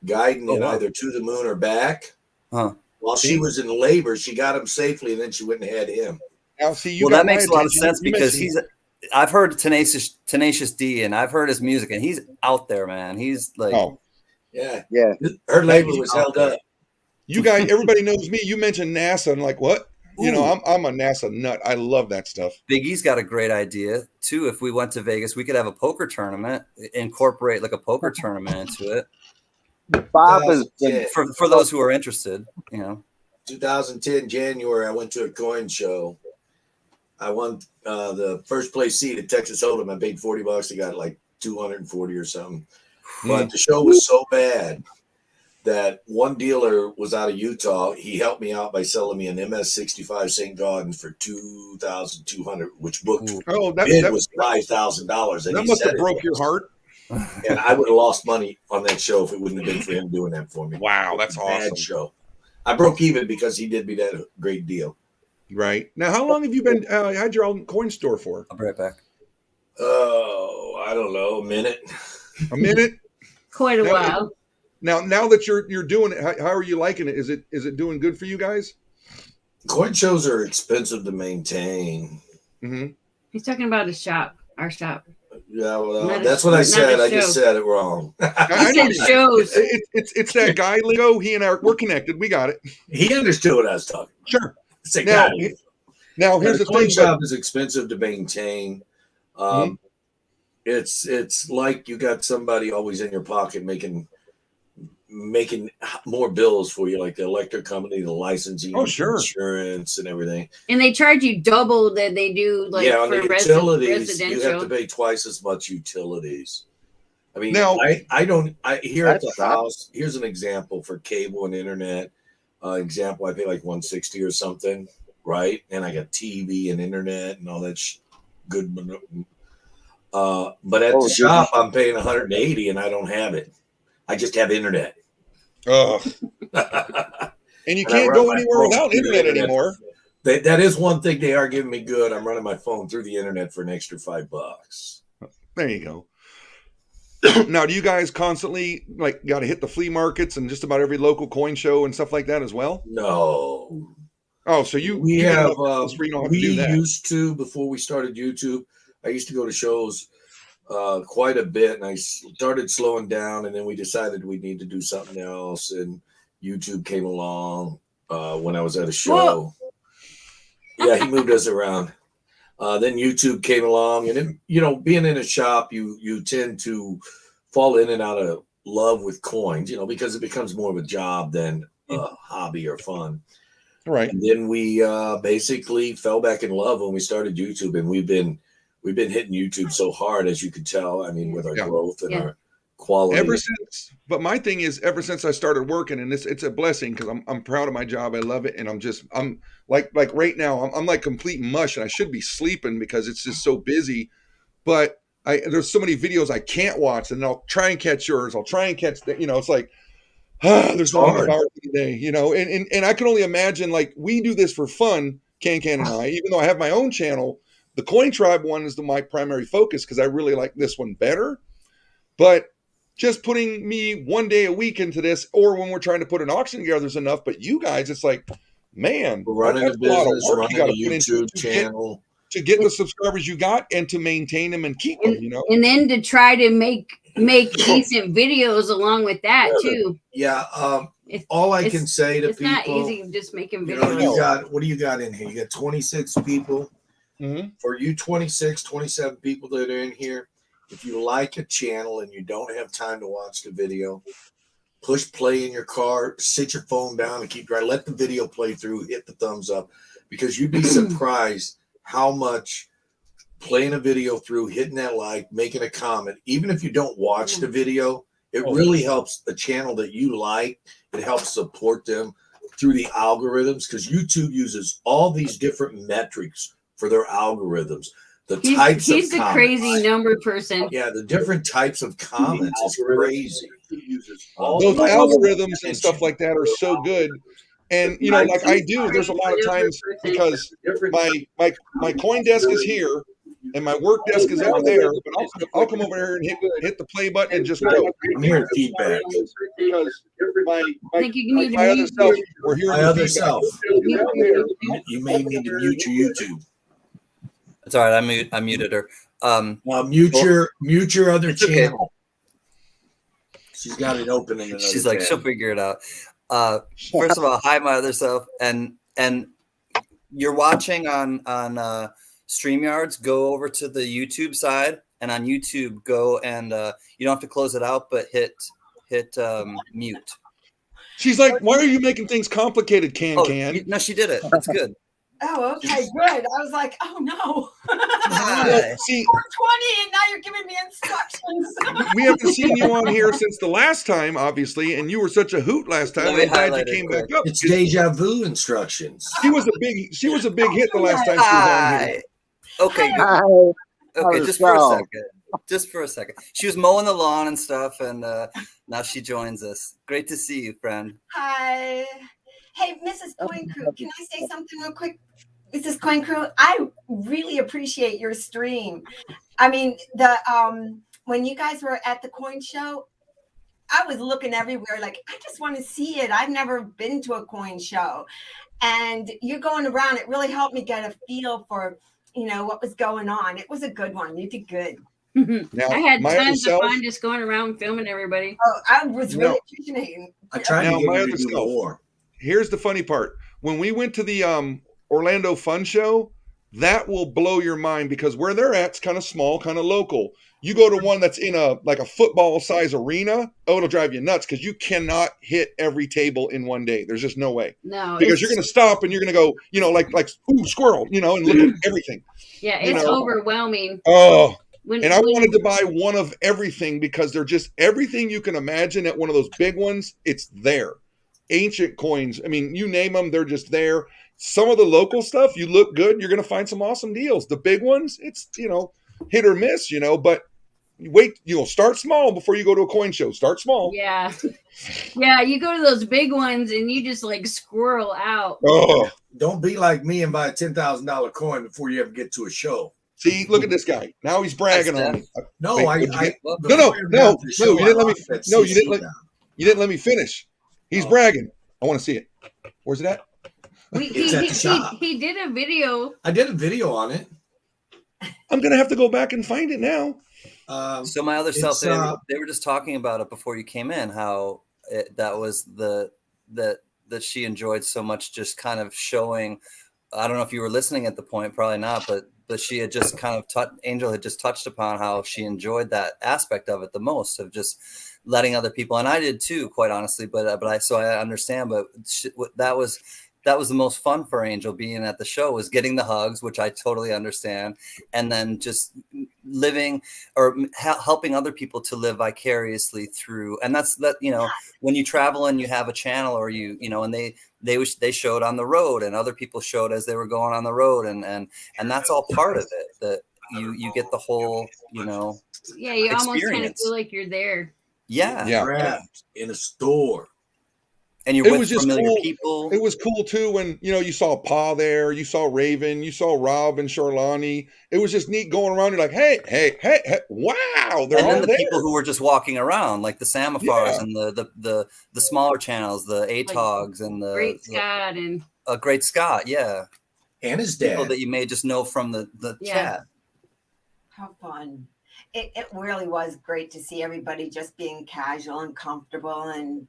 guiding it either to the moon or back. While she was in labor, she got him safely, and then she went and had him. Now, see, that makes a lot of sense because I've heard Tenacious D, and I've heard his music, and he's out there, man. He's like, yeah. Her labor was held up. You guys, everybody knows me. You mentioned NASA, and like, what? Ooh. You know, I'm a NASA nut. I love that stuff. Biggie's got a great idea too. If we went to Vegas, we could have a poker tournament, incorporate like a poker tournament into it. Bob is for those who are interested, 2010 January, I went to a coin show. I won the first place seat at Texas Hold'em. I paid $40. I got like 240 or something. But the show was so bad that one dealer was out of Utah. He helped me out by selling me an MS-65 St. Gaudens for $2,200, which booked bid was $5,000. That must have broke your heart. And I would have lost money on that show if it wouldn't have been for him doing that for me. Wow, that's awesome. Bad show. I broke even because he did me that great deal. Right. Now, how long have you been had your own coin store for? I'll be right back. Oh, I don't know, a minute. A minute? Quite a while. Now that you're doing it, how are you liking it? Is it doing good for you guys? Coin shows are expensive to maintain. Mm-hmm. He's talking about his shop, our shop. Yeah, well, that's what I said. I just said it wrong. I said shows. It's that guy, Leo. He and we're connected. We got it. He understood what I was talking about. Sure. Now here's the coin thing. shop is expensive to maintain. It's like you got somebody always in your pocket making more bills for you, like the electric company, the licensing, insurance, and everything. And they charge you double that they do, like on for the utilities. residential. You have to pay twice as much utilities. I mean, now I here at the house. Here's an example for cable and internet. I pay like $160 or something, right? And I got TV and internet and all that good. But at the shop, I'm paying $180, and I don't have it. I just have internet. And you can't go anywhere without internet anymore. That is one thing they are giving me good. I'm running my phone through the internet for an extra $5. There you go. Now, do you guys constantly got to hit the flea markets and just about every local coin show and stuff like that as well? No. Oh, so we used to, before we started YouTube, I used to go to shows quite a bit, and I started slowing down, and then we decided we need to do something else, and YouTube came along when I was at a show. Yeah, he moved us around. Then YouTube came along, and then, being in a shop, you tend to fall in and out of love with coins, because it becomes more of a job than a hobby or fun. Right. And then we basically fell back in love when we started YouTube, and we've been hitting YouTube so hard, as you could tell. I mean, with our growth and our quality. But my thing is, ever since I started working, and it's a blessing because I'm proud of my job. I love it, and I'm like right now I'm like complete mush, and I should be sleeping because it's just so busy. But there's so many videos I can't watch, and I'll try and catch yours. I'll try and catch that. It's like there's no hours today, and I can only imagine, like, we do this for fun, Can and I, even though I have my own channel. The Coin Tribe one is my primary focus because I really like this one better. But just putting me one day a week into this, or when we're trying to put an auction together, is enough. But you guys, it's like, man, we're running a business, running a YouTube channel to get the subscribers you got and to maintain them and keep them. And then to try to make decent videos along with that too. Yeah. All I can say to people, it's not easy just making videos. What do you got in here? You got 26 people. Mm-hmm. For you 26, 27 people that are in here, if you like a channel and you don't have time to watch the video, push play in your car, sit your phone down and keep driving. Let the video play through, hit the thumbs up, because you'd be surprised how much playing a video through, hitting that like, making a comment, even if you don't watch the video, it really helps the channel that you like. It helps support them through the algorithms, because YouTube uses all these different metrics for their algorithms. He's the crazy number person. Yeah, the different types of comments is crazy. Those algorithms and stuff like that are so good. And you know, like I do, there's a lot of times because my coin desk is here and my work desk is over there, but I'll come over here and hit the play button and just go. I'm hearing feedback. Because I think you need to my other mute self, we're hearing My the other feedback. self, you may need to mute your YouTube. It's all right. I muted her. Mute your other It's okay. channel. She's got it open in another She's like, tab. she'll figure it out. First of all, hi, my other self. And you're watching on StreamYards, go over to the YouTube side, and on YouTube, go and you don't have to close it out, but hit mute. She's like, why are you making things complicated, Can? No, she did it. It's good. Oh, okay, good. I was like, oh no. Hi. See, 420, and now you're giving me instructions. we haven't seen you on here since the last time, obviously, and you were such a hoot last time. Let me I'm glad you highlight it came quick. back up. It's deja vu instructions. She was a big hit the last time she was on here. Hi. Okay. Hi. Okay, just for a Yourself. second. Just for a second. She was mowing the lawn and stuff, and now she joins us. Great to see you, friend. Hi. Hey, Mrs. Coin Crew, can I say something real quick? Mrs. Coin Crew, I really appreciate your stream. I mean, when you guys were at the coin show, I was looking everywhere like, I just want to see it. I've never been to a coin show. And you're going around, it really helped me get a feel for, what was going on. It was a good one. You did good. Now, I had my other tons of self- fun just going around filming everybody. Oh, I was really appreciating. I tried Now, to my get you other to do self. more. Here's the funny part. When we went to the Orlando Fun Show, that will blow your mind, because where they're at's kind of small, kind of local. You go to one that's in a football size arena, it'll drive you nuts, because you cannot hit every table in one day. There's just no way. No, Because you're going to stop and you're going to go, like ooh, squirrel, and look at everything. yeah, it's overwhelming. Oh, When, and I wanted to buy one of everything, because they're just everything you can imagine at one of those big ones. It's there. Ancient coins. I mean, you name them, they're just there. Some of the local stuff, you look good, you're going to find some awesome deals. The big ones, it's, hit or miss, but wait, start small before you go to a coin show. Start small. Yeah. Yeah, you go to those big ones and you just like squirrel out. Oh, Don't be like me and buy a $10,000 coin before you ever get to a show. see, look at this guy. Now he's bragging on me. No, Wait, no, no, you didn't let me finish. He's bragging. I want to see it. Where's it at? It's at the shop. He did a video. I did a video on it. I'm gonna have to go back and find it now. So my other self, it's, they were just talking about it before you came in, how that was that she enjoyed so much, just kind of showing. I don't know if you were listening at the point, probably not, but she had just kind of Angel had just touched upon how she enjoyed that aspect of it the most, of just letting other people, and I did too, quite honestly. But I understand. But that was the most fun for Angel, being at the show, was getting the hugs, which I totally understand, and then just living or helping other people to live vicariously through. And that's when you travel and you have a channel, or and they showed on the road, and other people showed as they were going on the road, and that's all part of it, that you get the whole Yeah, you almost kind of experience. feel like you're there. Yeah. Wrapped in a store. And you're It with was just familiar cool. people. It was cool too when you saw Pa there, you saw Raven, you saw Rob and Charlani. It was just neat going around. You're like, hey, wow, they're And all then the there. people who were just walking around, like the Samafars Yeah. and the smaller channels, the ATOGs and the Great Scott and Great Scott, yeah, And his people dad. that you may just know from the Yeah. chat. How fun. It really was great to see everybody just being casual and comfortable and,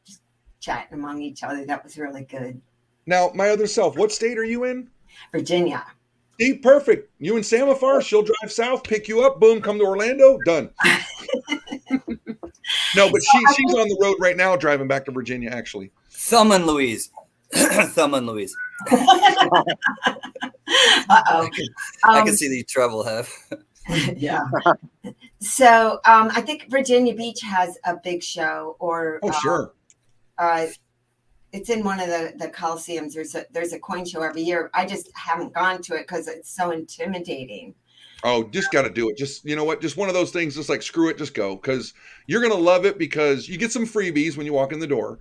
just chatting among each other. That was really good. Now, my other self, what state are you in? Virginia. See, perfect. You and Samafar, she'll drive south, pick you up, boom, come to Orlando, done. No, but she's on the road right now driving back to Virginia, actually. Thelma and Louise. Thelma and Louise. Uh-oh. I can see the trouble have. Yeah. So I think Virginia Beach has a big show, or Sure. It's in one of the Coliseums. There's a coin show every year. I just haven't gone to it because it's so intimidating. Oh, just got to do it. Just, you know what? Just one of those things. Just like, screw it, just go, because you're going to love it, because you get some freebies when you walk in the door.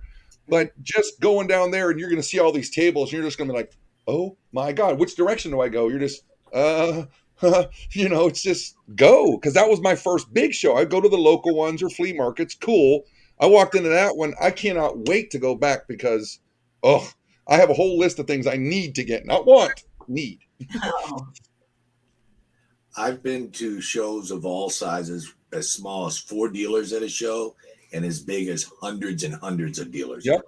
But just going down there and you're going to see all these tables, and you're just going to be like, oh my God, which direction do I go? You're just, it's just go. Because that was my first big show. I go to the local ones or flea markets. Cool. I walked into that one. I cannot wait to go back because, I have a whole list of things I need to get. Not want, need. Oh. I've been to shows of all sizes, as small as 4 dealers at a show and as big as hundreds and hundreds of dealers. Yep.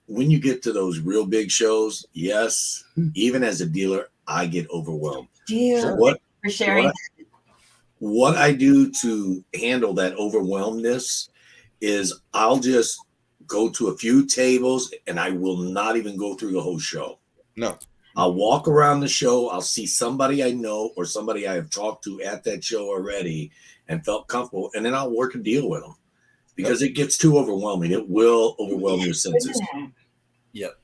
When you get to those real big shows, yes, even as a dealer, I get overwhelmed. Dear, for sharing. What I do to handle that overwhelmedness is I'll just go to a few tables and I will not even go through the whole show. No. I'll walk around the show. I'll see somebody I know or somebody I have talked to at that show already and felt comfortable, and then I'll work a deal with them, because it gets too overwhelming. It will overwhelm your senses. Yep.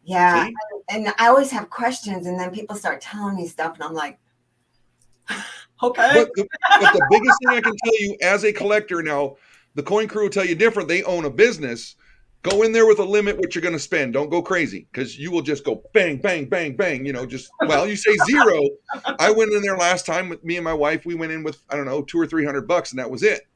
Yeah. See? And I always have questions, and then people start telling me stuff, and I'm like, okay. But the biggest thing I can tell you as a collector now, the Coin Crew will tell you different. They own a business. Go in there with a limit what you're going to spend. Don't go crazy, because you will just go bang, bang, bang, bang. You say zero. I went in there last time with me and my wife. We went in with, I don't know, $200 or $300, and that was it,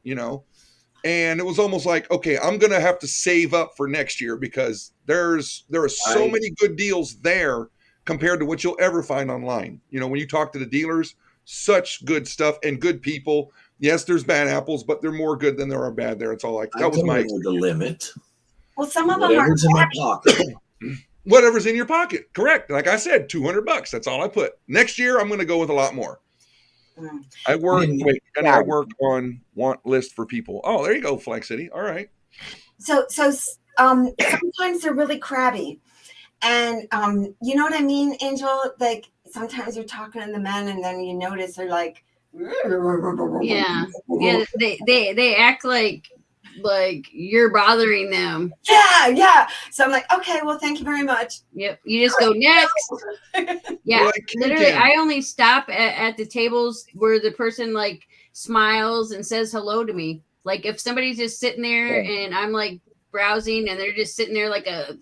And it was almost like, okay, I'm going to have to save up for next year, because there are so many good deals there compared to what you'll ever find online. When you talk to the dealers, such good stuff and good people. Yes, there's bad apples, but they're more good than there are bad there. It's all like, that was my the limit. Well, some of Whatever's them in are my pocket. Whatever's in your pocket. Correct. Like I said, $200. That's all I put. Next year, I'm going to go with a lot more. I work on want list for people. Oh, there you go, Flag City. All right. So sometimes they're really crabby, and you know what I mean, Angel? Like sometimes you're talking to the men, and then you notice they're like, yeah. They act like you're bothering them. Yeah. So I'm like, okay, well, thank you very much. Yep. You just go next. Yeah. Literally, I only stop at the tables where the person smiles and says hello to me. Like if somebody's just sitting there and I'm browsing and they're just sitting there like a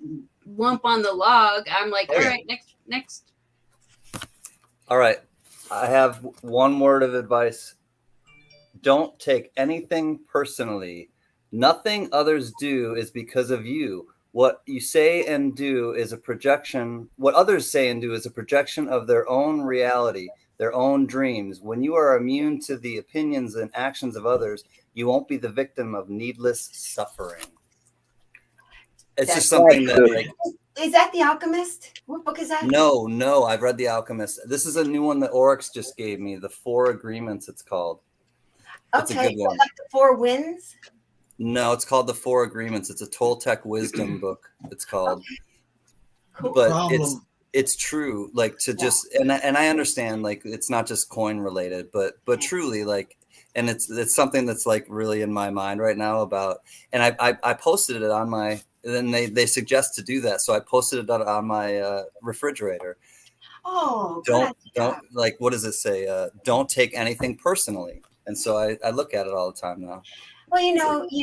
lump on the log, I'm like, all right, next. All right. I have one word of advice. Don't take anything personally. Nothing others do is because of you. What you say and do is a projection. What others say and do is a projection of their own reality, their own dreams. When you are immune to the opinions and actions of others, you won't be the victim of needless suffering. It's just something that Is that The Alchemist? What book is that? No, I've read The Alchemist. This is a new one that Oryx just gave me. The 4 Agreements, it's called. It's a good one. Like the 4 Winds? No, it's called The 4 Agreements. It's a Toltec wisdom book. It's called. Cool. But it's true. To just and I understand it's not just coin related, but truly and it's something that's really in my mind right now about. And I posted it on my. Then they suggest to do that, so I posted it on my refrigerator. Oh, don't what does it say? Don't take anything personally. And so I look at it all the time now. Well, you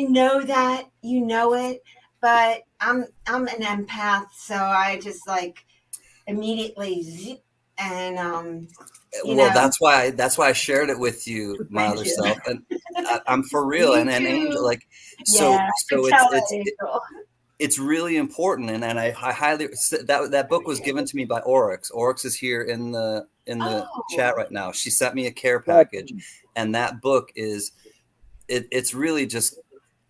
know it, but I'm an empath, so I just immediately zip and that's why I shared it with you, my other self, and I'm for real. and Angel, it's really important, and I highly that book was given to me by Oryx. Oryx is here in the chat right now. She sent me a care package, and that book is it's really just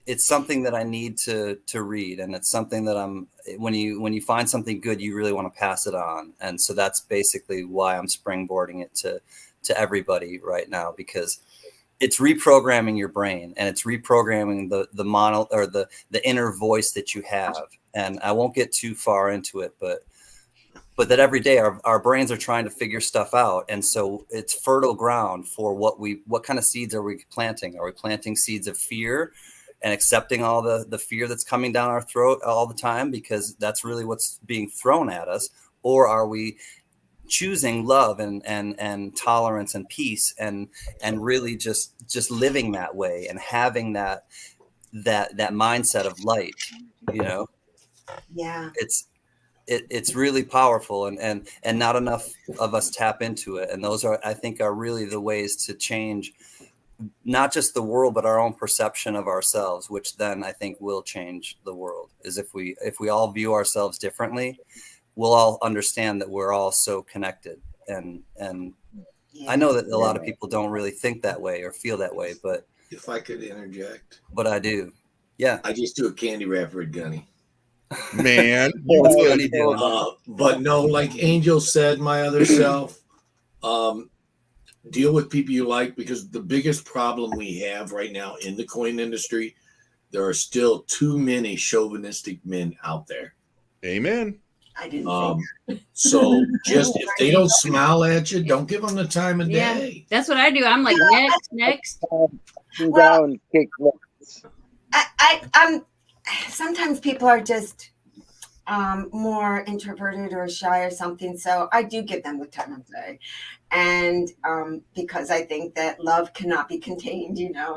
it's something that I need to read, and it's something that when you find something good, you really want to pass it on, and so that's basically why I'm springboarding it to everybody right now, because it's reprogramming your brain, and it's reprogramming the mono or the inner voice that you have. And I won't get too far into it, but that every day our brains are trying to figure stuff out. And so it's fertile ground for what kind of seeds are we planting? Are we planting seeds of fear and accepting all the fear that's coming down our throat all the time, because that's really what's being thrown at us? Or are we choosing love and tolerance and peace and really just living that way and having that mindset of light? Yeah. It's really powerful, and not enough of us tap into it. And those I think are really the ways to change not just the world, but our own perception of ourselves, which then I think will change the world. Is if we all view ourselves differently, we'll all understand that we're all so connected. And I know that a lot of people don't really think that way or feel that way, but if I could interject. But I do. Yeah. I just do a candy wrapper at Gunny. Man, what's Gunny doing? But no, like Angel said, my other self, deal with people you like, because the biggest problem we have right now in the coin industry, there are still too many chauvinistic men out there. Amen. I didn't think. So just if they don't smile at you, don't give them the time of Yeah, day. that's what I do. I'm like, next. Well, I'm sometimes people are just more introverted or shy or something, so I do give them the time of day, and because I think that love cannot be contained, and I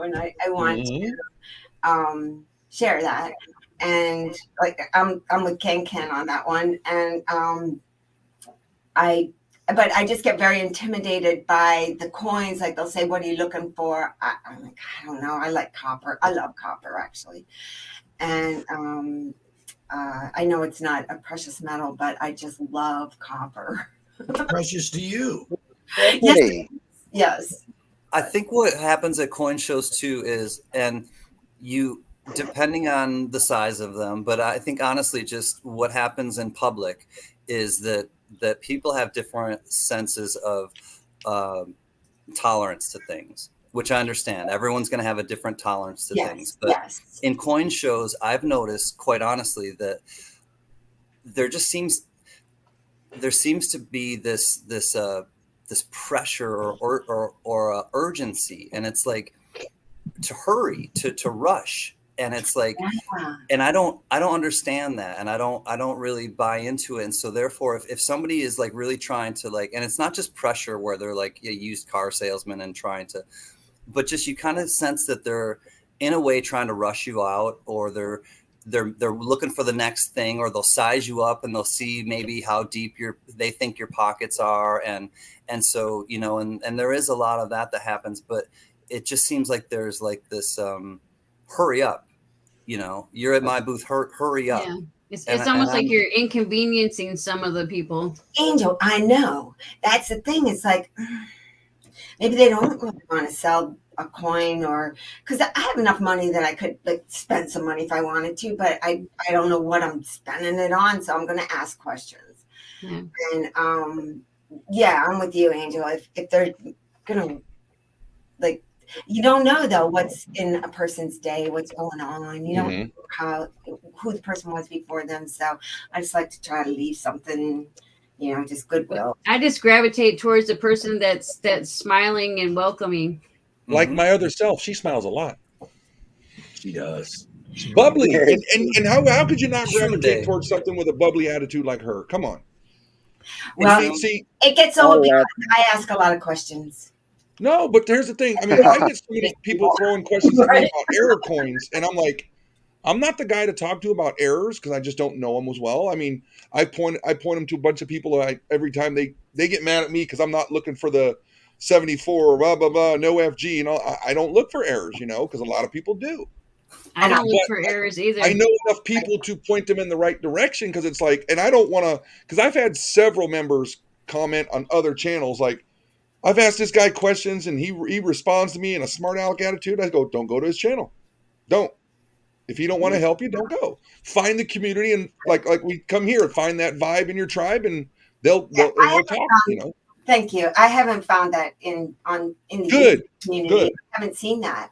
want to share that. And like I'm with Ken on that one, and but I just get very intimidated by the coins. Like they'll say, "What are you looking for?" I'm like, I don't know. I like copper. I love copper, actually, and I know it's not a precious metal, but I just love copper. Precious to you. Yes. I think what happens at coin shows too is, and you, depending on the size of them, but I think honestly, just what happens in public is that people have different senses of tolerance to things, which I understand. Everyone's going to have a different tolerance to things. But in coin shows, I've noticed, quite honestly, that there seems to be this pressure or urgency, and it's like to hurry, to rush. And it's like, and I don't understand that. And I don't really buy into it. And so therefore, if somebody is like really trying to like, and it's not just pressure where they're like a used car salesman and trying to, but just, you kind of sense that they're in a way trying to rush you out, or they're looking for the next thing, or they'll size you up and they'll see maybe how deep they think your pockets are. And so, and there is a lot of that happens, but it just seems like there's like this, hurry up, you're at my booth, hurry up. Yeah. It's almost like you're inconveniencing some of the people. Angel, I know. That's the thing. It's like, maybe they don't really want to sell a coin, or because I have enough money that I could like spend some money if I wanted to, but I don't know what I'm spending it on. So I'm going to ask questions. Yeah. And I'm with you, Angel. If they're going to like, you don't know though what's in a person's day, what's going on. You don't know who the person was before them. So I just like to try to leave something, just goodwill. I just gravitate towards the person that's smiling and welcoming. Like my other self, she smiles a lot. She does. She's bubbly, and how could you not gravitate towards something with a bubbly attitude like her? Come on. Well, see, it gets old because I ask a lot of questions. No, but here's the thing. I mean, I get so many people throwing questions at me about error coins, and I'm like, I'm not the guy to talk to about errors because I just don't know them as well. I mean, I point them to a bunch of people every time they get mad at me because I'm not looking for the 74 or blah blah blah, no FG. I don't look for errors, because a lot of people do. I don't look for errors either. I know enough people to point them in the right direction, because it's like, and I don't want to, because I've had several members comment on other channels like, I've asked this guy questions and he responds to me in a smart aleck attitude. I go, don't go to his channel. Don't. If he don't want to help you, don't go. Find the community, and like we come here, find that vibe in your tribe, and they'll talk. Thank you. I haven't found that in the Good. community. Good. I haven't seen that.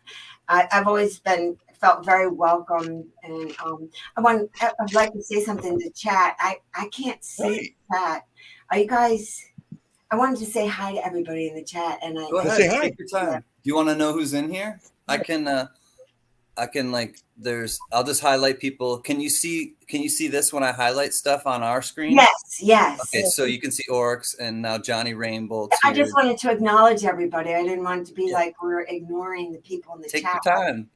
I've always felt very welcome, and I'd like to say something to chat. I can't see the chat. Are you guys? I wanted to say hi to everybody in the chat, and Go ahead, say hi. take your time. Do you want to know who's in here? I can I'll just highlight people. Can you see this when I highlight stuff on our screen? Yes. Okay, so you can see Orcs and now Johnny Rainbow. I just wanted to acknowledge everybody. I didn't want it to be like we're ignoring the people in the Take chat. your time.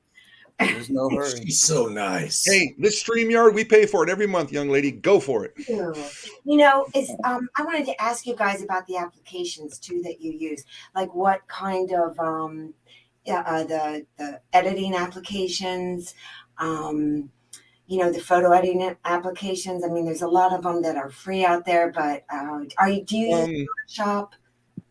There's no hurry. She's so nice. Hey, this StreamYard, we pay for it every month, young lady. Go for it. You know, I wanted to ask you guys about the applications too that you use. Like what kind of the editing applications, you know, the photo editing applications. I mean, there's a lot of them that are free out there, but do you use Photoshop?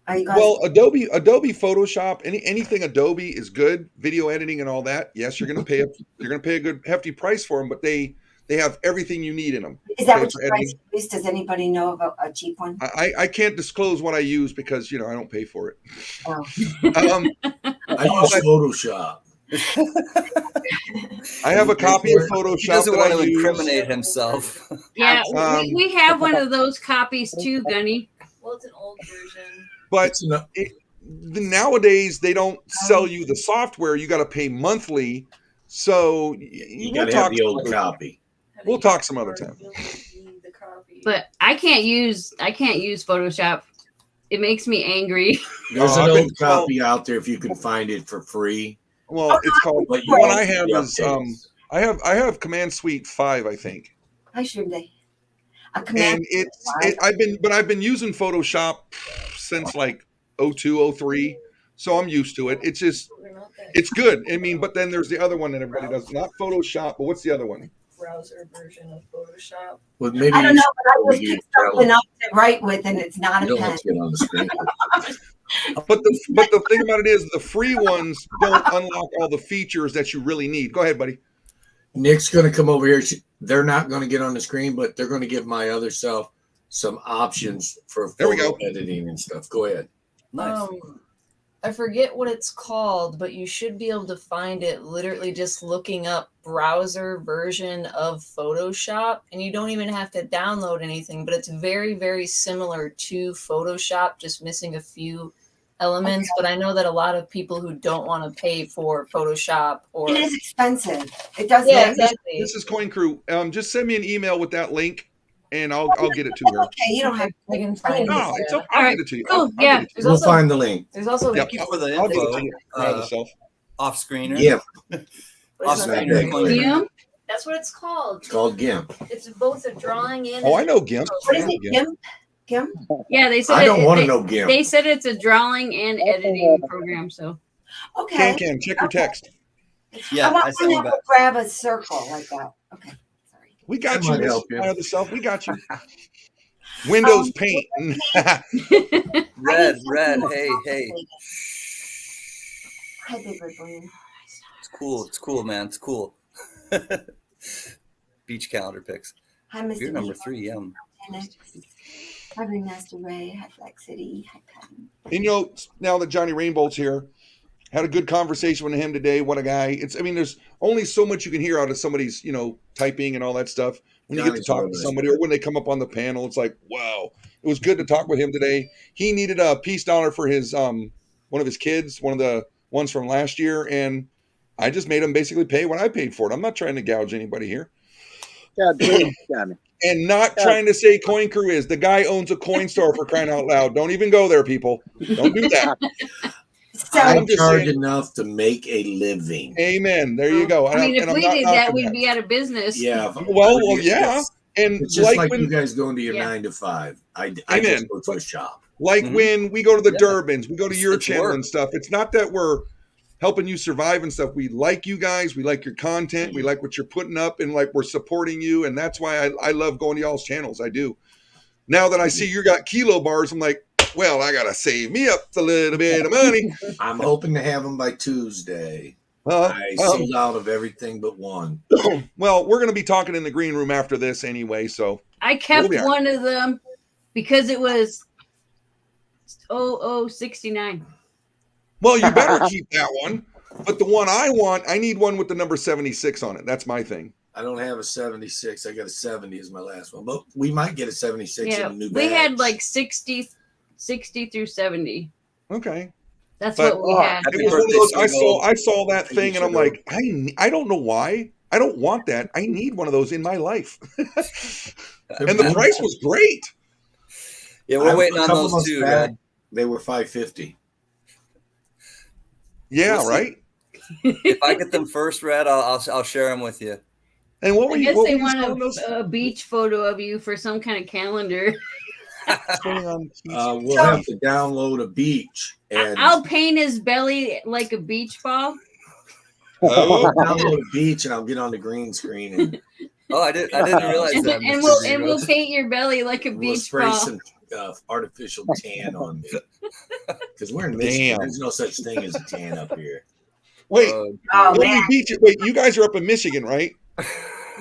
Are you guys? Well, Adobe Photoshop, anything Adobe is good. Video editing and all that. Yes, you're going to pay a good hefty price for them, but they have everything you need in them. Is that what you guys use? Does anybody know of a cheap one? I can't disclose what I use because I don't pay for it. Oh. I use Photoshop. I have a copy of Photoshop. He doesn't want to incriminate himself. Yeah, we have one of those copies too, Gunny. Well, it's an old version. But nowadays they don't sell you the software. You got to pay monthly. So you got to have the old copy. We'll talk some other time. But I can't use Photoshop. It makes me angry. There's an old copy out there if you can find it for free. Well, it's called. What I have is I have Command Suite 5, I think. I should be. And I've been using Photoshop since like 02, 03. So I'm used to it. It's just, it's good. I mean, but then there's the other one that everybody does. Not Photoshop, but what's the other one? Browser version of Photoshop. Well, maybe I don't know, but I just picked something up to write with, and it's not a pen. Get on the screen. But the thing about it is the free ones don't unlock all the features that you really need. Go ahead, buddy. Nick's going to come over here. They're not going to get on the screen, but they're going to give my other self some options for photo editing and stuff. Go ahead. Nice. I forget what it's called, but you should be able to find it literally just looking up browser version of Photoshop, and you don't even have to download anything, but it's very, very similar to Photoshop, just missing a few elements. But I know that a lot of people who don't want to pay for Photoshop it is expensive. It does. Yeah, exactly. This is Coin Crew. Just send me an email with that link, and I'll get it to her. Okay, you don't have I can find No, it. it's okay. I'll get it to you. Cool. I'll get it to you. We'll find the link. There's also Thank you for the I'll get it info. to you. Proud of yourself. Off screener. GIMP. Off screener. GIMP? That's what it's called. It's called GIMP. It's both a drawing and Oh, I know GIMP. What is it, GIMP? GIMP? Yeah, they said I don't want to know GIMP. They said it's a drawing and editing program. So Okay. Can check your text. Yeah, I want I sent you to back. grab a circle like that. Okay. Sorry. We got That you. might help you. My other self. We got you. Windows Paint. Red. Hey. Hi, Big Red Balloon. It's cool, man. It's cool. Beach calendar pics. Hi, Mr. You're number B. 3, yum. Hi, Master Ray. Hi, Flex City. Hi, Patton. And now that Johnny Rainbow's here, had a good conversation with him today. What a guy. There's only so much you can hear out of somebody's, typing and all that stuff. When you get to talk to somebody or when they come up on the panel, it's like, wow. It was good to talk with him today. He needed a peace dollar for his one of his kids, one of the ones from last year, and I just made him basically pay what I paid for it. I'm not trying to gouge anybody here. And not trying to say Coin Crew is. The guy owns a coin store, for crying out loud. Don't even go there, people. Don't do that. So, I charge enough to make a living. Amen. There you go. I mean, if we did that, we'd be out of business. Yeah. Well, yeah. And It's just like when you guys going to your 9 to 5. I just go to a shop. Like when we go to the Durbans, we go to your It's channel work. and stuff. It's not that we're helping you survive and stuff. We like you guys. We like your content. We like what you're putting up, and like we're supporting you. And that's why I love going to y'all's channels. I do. Now that I see you got kilo bars, I'm like, well, I got to save me up a little bit of money. I'm hoping to have them by Tuesday. I sold out of everything but one. Well, we're going to be talking in the green room after this anyway. So I kept We'll be all one of them because it was 0069. Well, you better keep that one. But the one I want, I need one with the number 76 on it. That's my thing. I don't have a 76. I got a 70 as my last one. But we might get a 76 Yeah, in a new we batch. had like 60 through 70. Okay. That's But- what we had. It was one of those, I saw that thing and I'm like, I don't know why. I don't want that. I need one of those in my life. And the price was great. Yeah, we're waiting on couple those months too, back, Red. They were $5.50. Yeah, We'll see. right. If I get them first, Red, I'll share them with you. And what I were you? guess What they were you want selling those? a beach photo of you for some kind of calendar. We'll have to download a beach, and I'll paint his belly like a beach ball. Oh, download a beach, and I'll get on the green screen and Oh, I didn't realize that. and Mr. we'll Zero. paint your belly like a we'll beach spray ball. some artificial tan on me. Because we're in Michigan, Damn. there's no such thing as a tan up here. wait, Oh, Lonely man. Beach. Wait, you guys are up in Michigan, right?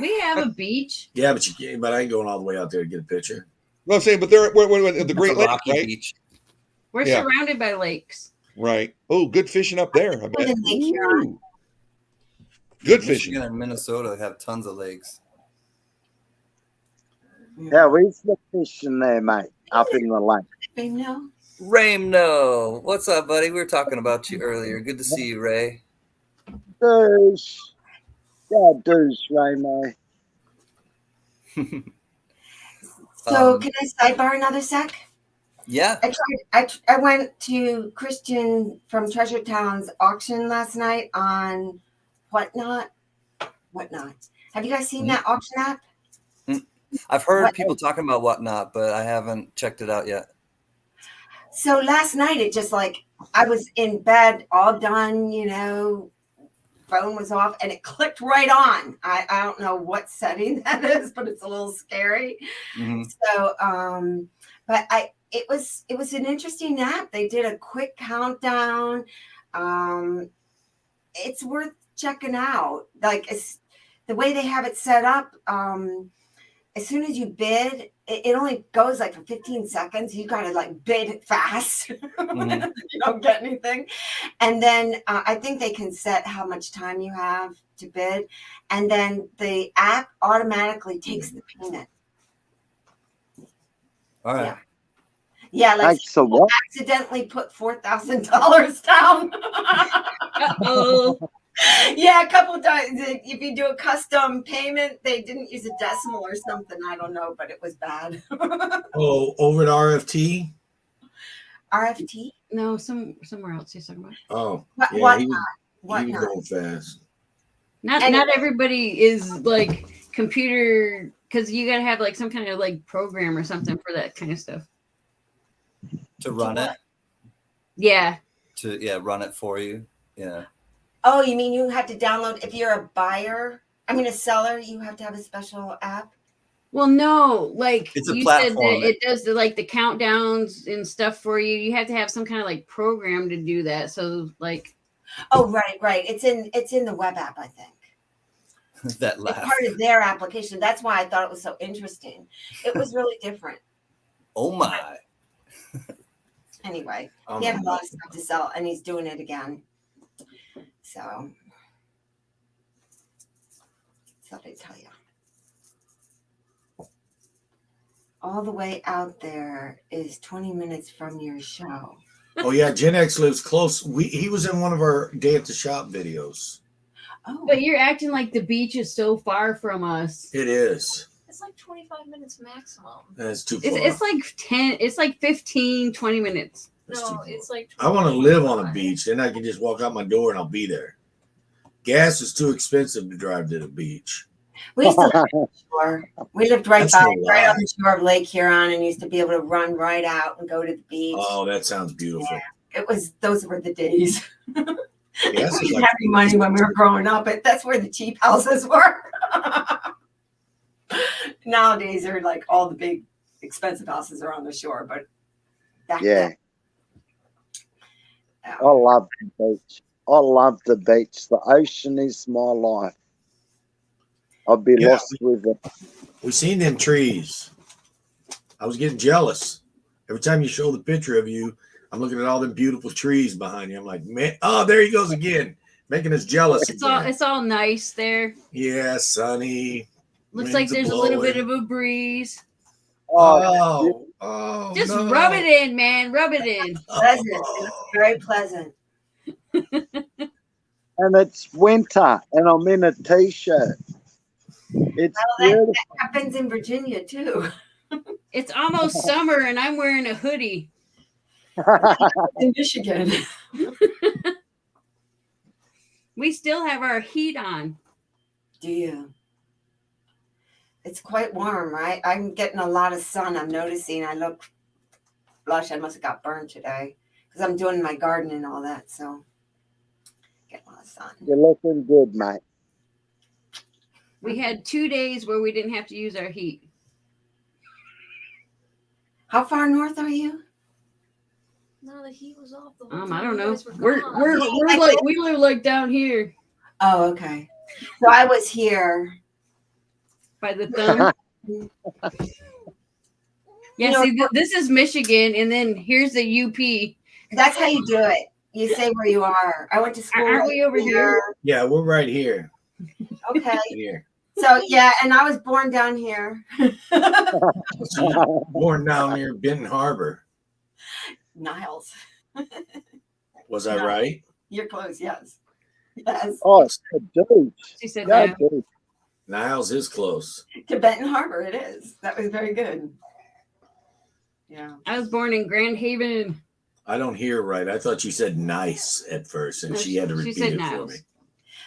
We have a beach. Yeah, but I ain't going all the way out there to get a picture. No, I'm saying, but they're at the That's Great a Lakes, rocky right? beach. We're Yeah. surrounded by lakes. Right. Oh, good fishing up there. I bet. in Lake Huron. Ooh. Good fishing. Michigan and Minnesota have tons of lakes. Yeah, where's the fishing there, mate? Up in the lake. I know. Raymno, what's up, buddy? We were talking about you earlier. Good to see you, Ray. Douche. Yeah, douche, Raymond. So can I sidebar another sec? Yeah. I went to Christian from Treasure Town's auction last night on Whatnot. Have you guys seen that auction app? I've heard people talking about Whatnot, but I haven't checked it out yet. So last night it just like I was in bed, all done, phone was off, and it clicked right on. I don't know what setting that is, but it's a little scary. Mhm. So but it was an interesting app. They did a quick countdown. It's worth checking out. Like it's the way they have it set up. As soon as you bid, it only goes like for 15 seconds. You got to like bid fast. Mhm. You don't get anything. And then I think they can set how much time you have to bid. And then the app automatically takes the payment. All right. Yeah, like Thanks so what? accidentally put $4,000 down. Oh, Yeah, a couple of times. If you do a custom payment, they didn't use a decimal or something. I don't know, but it was bad. Oh, over at RFT? RFT? no, somewhere else he's talking about. Oh, What, yeah, what he not? What was not? going fast. Not everybody is like computer, because you gotta have like some kind of like program or something for that kind of stuff. To run it. Yeah. Run it for you. Yeah. Oh, you mean you have to download, if you're a seller, you have to have a special app? Well, no, like It's a you platform. said that it does the countdowns and stuff for you. You have to have some kind of like program to do that. So like, Oh, right. It's in the web app, I think. That It's laugh. part of their application. That's why I thought it was so interesting. It was really different. Oh my. Anyway, he had a lot of stuff to sell, and he's doing it again. So, thought I'd tell you. All the way out there is 20 minutes from your show. Oh, yeah, Gen X lives close. He was in one of our Day at the Shop videos. Oh, but you're acting like the beach is so far from us. It is. It's like 25 minutes maximum. That's too far. It's like 10, it's like 15, 20 minutes. That's too No, far. it's like I want to live on a 25. beach. Then I can just walk out my door and I'll be there. Gas is too expensive to drive to the beach. we used to live on the shore. We lived right That's by, no right lie. on the shore of Lake Huron, and used to be able to run right out and go to the beach. Oh, that sounds beautiful. Those were the days. Gas We is didn't like have any money when we were growing up, but that's where the cheap houses were. Nowadays, they're like all the big expensive houses are on the shore, but back Yeah. then. I love the beach. I love the beach. The ocean is my life. I'd be Yeah. lost with it. we seen them trees. I was getting jealous. Every time you show the picture of you, I'm looking at all them beautiful trees behind you. I'm like, man, oh, there he goes again, making us jealous again. It's all nice there. Yeah, sunny. Looks like there's a little bit of a breeze. Oh, just no. rub it in, man. Rub it in. Pleasant. It's very pleasant. And it's winter, and I'm in a t-shirt. It's beautiful. That happens in Virginia too. It's almost summer, and I'm wearing a hoodie. In Michigan. We still have our heat on. Do you? It's quite warm, right? I'm getting a lot of sun. I'm noticing. I look blush. I must have got burned today because I'm doing my garden and all that. So, get a lot of sun. You're looking good, mate. We had 2 days where we didn't have to use our heat. How far north are you? No, the heat was off the whole time. I don't you know. guys were We're gone. like we live like down here Oh, okay. So I was here. by the thumb. Yeah, see, this is Michigan, and then here's the UP. That's how you do it. You say where you are. I went to school. Aren't we over here? Yeah, we're right here. Okay. Here. So yeah, and I was born down here. Born down near Benton Harbor. Niles. Was I No. right? You're close, yes. Yes. Oh, it's a dude. She said Yeah, no. dude. Niles is close. To Benton Harbor it is. That was very good. Yeah. I was born in Grand Haven. I don't hear right. I thought you said nice at first, and No, she had to she repeat said it for Niles. me.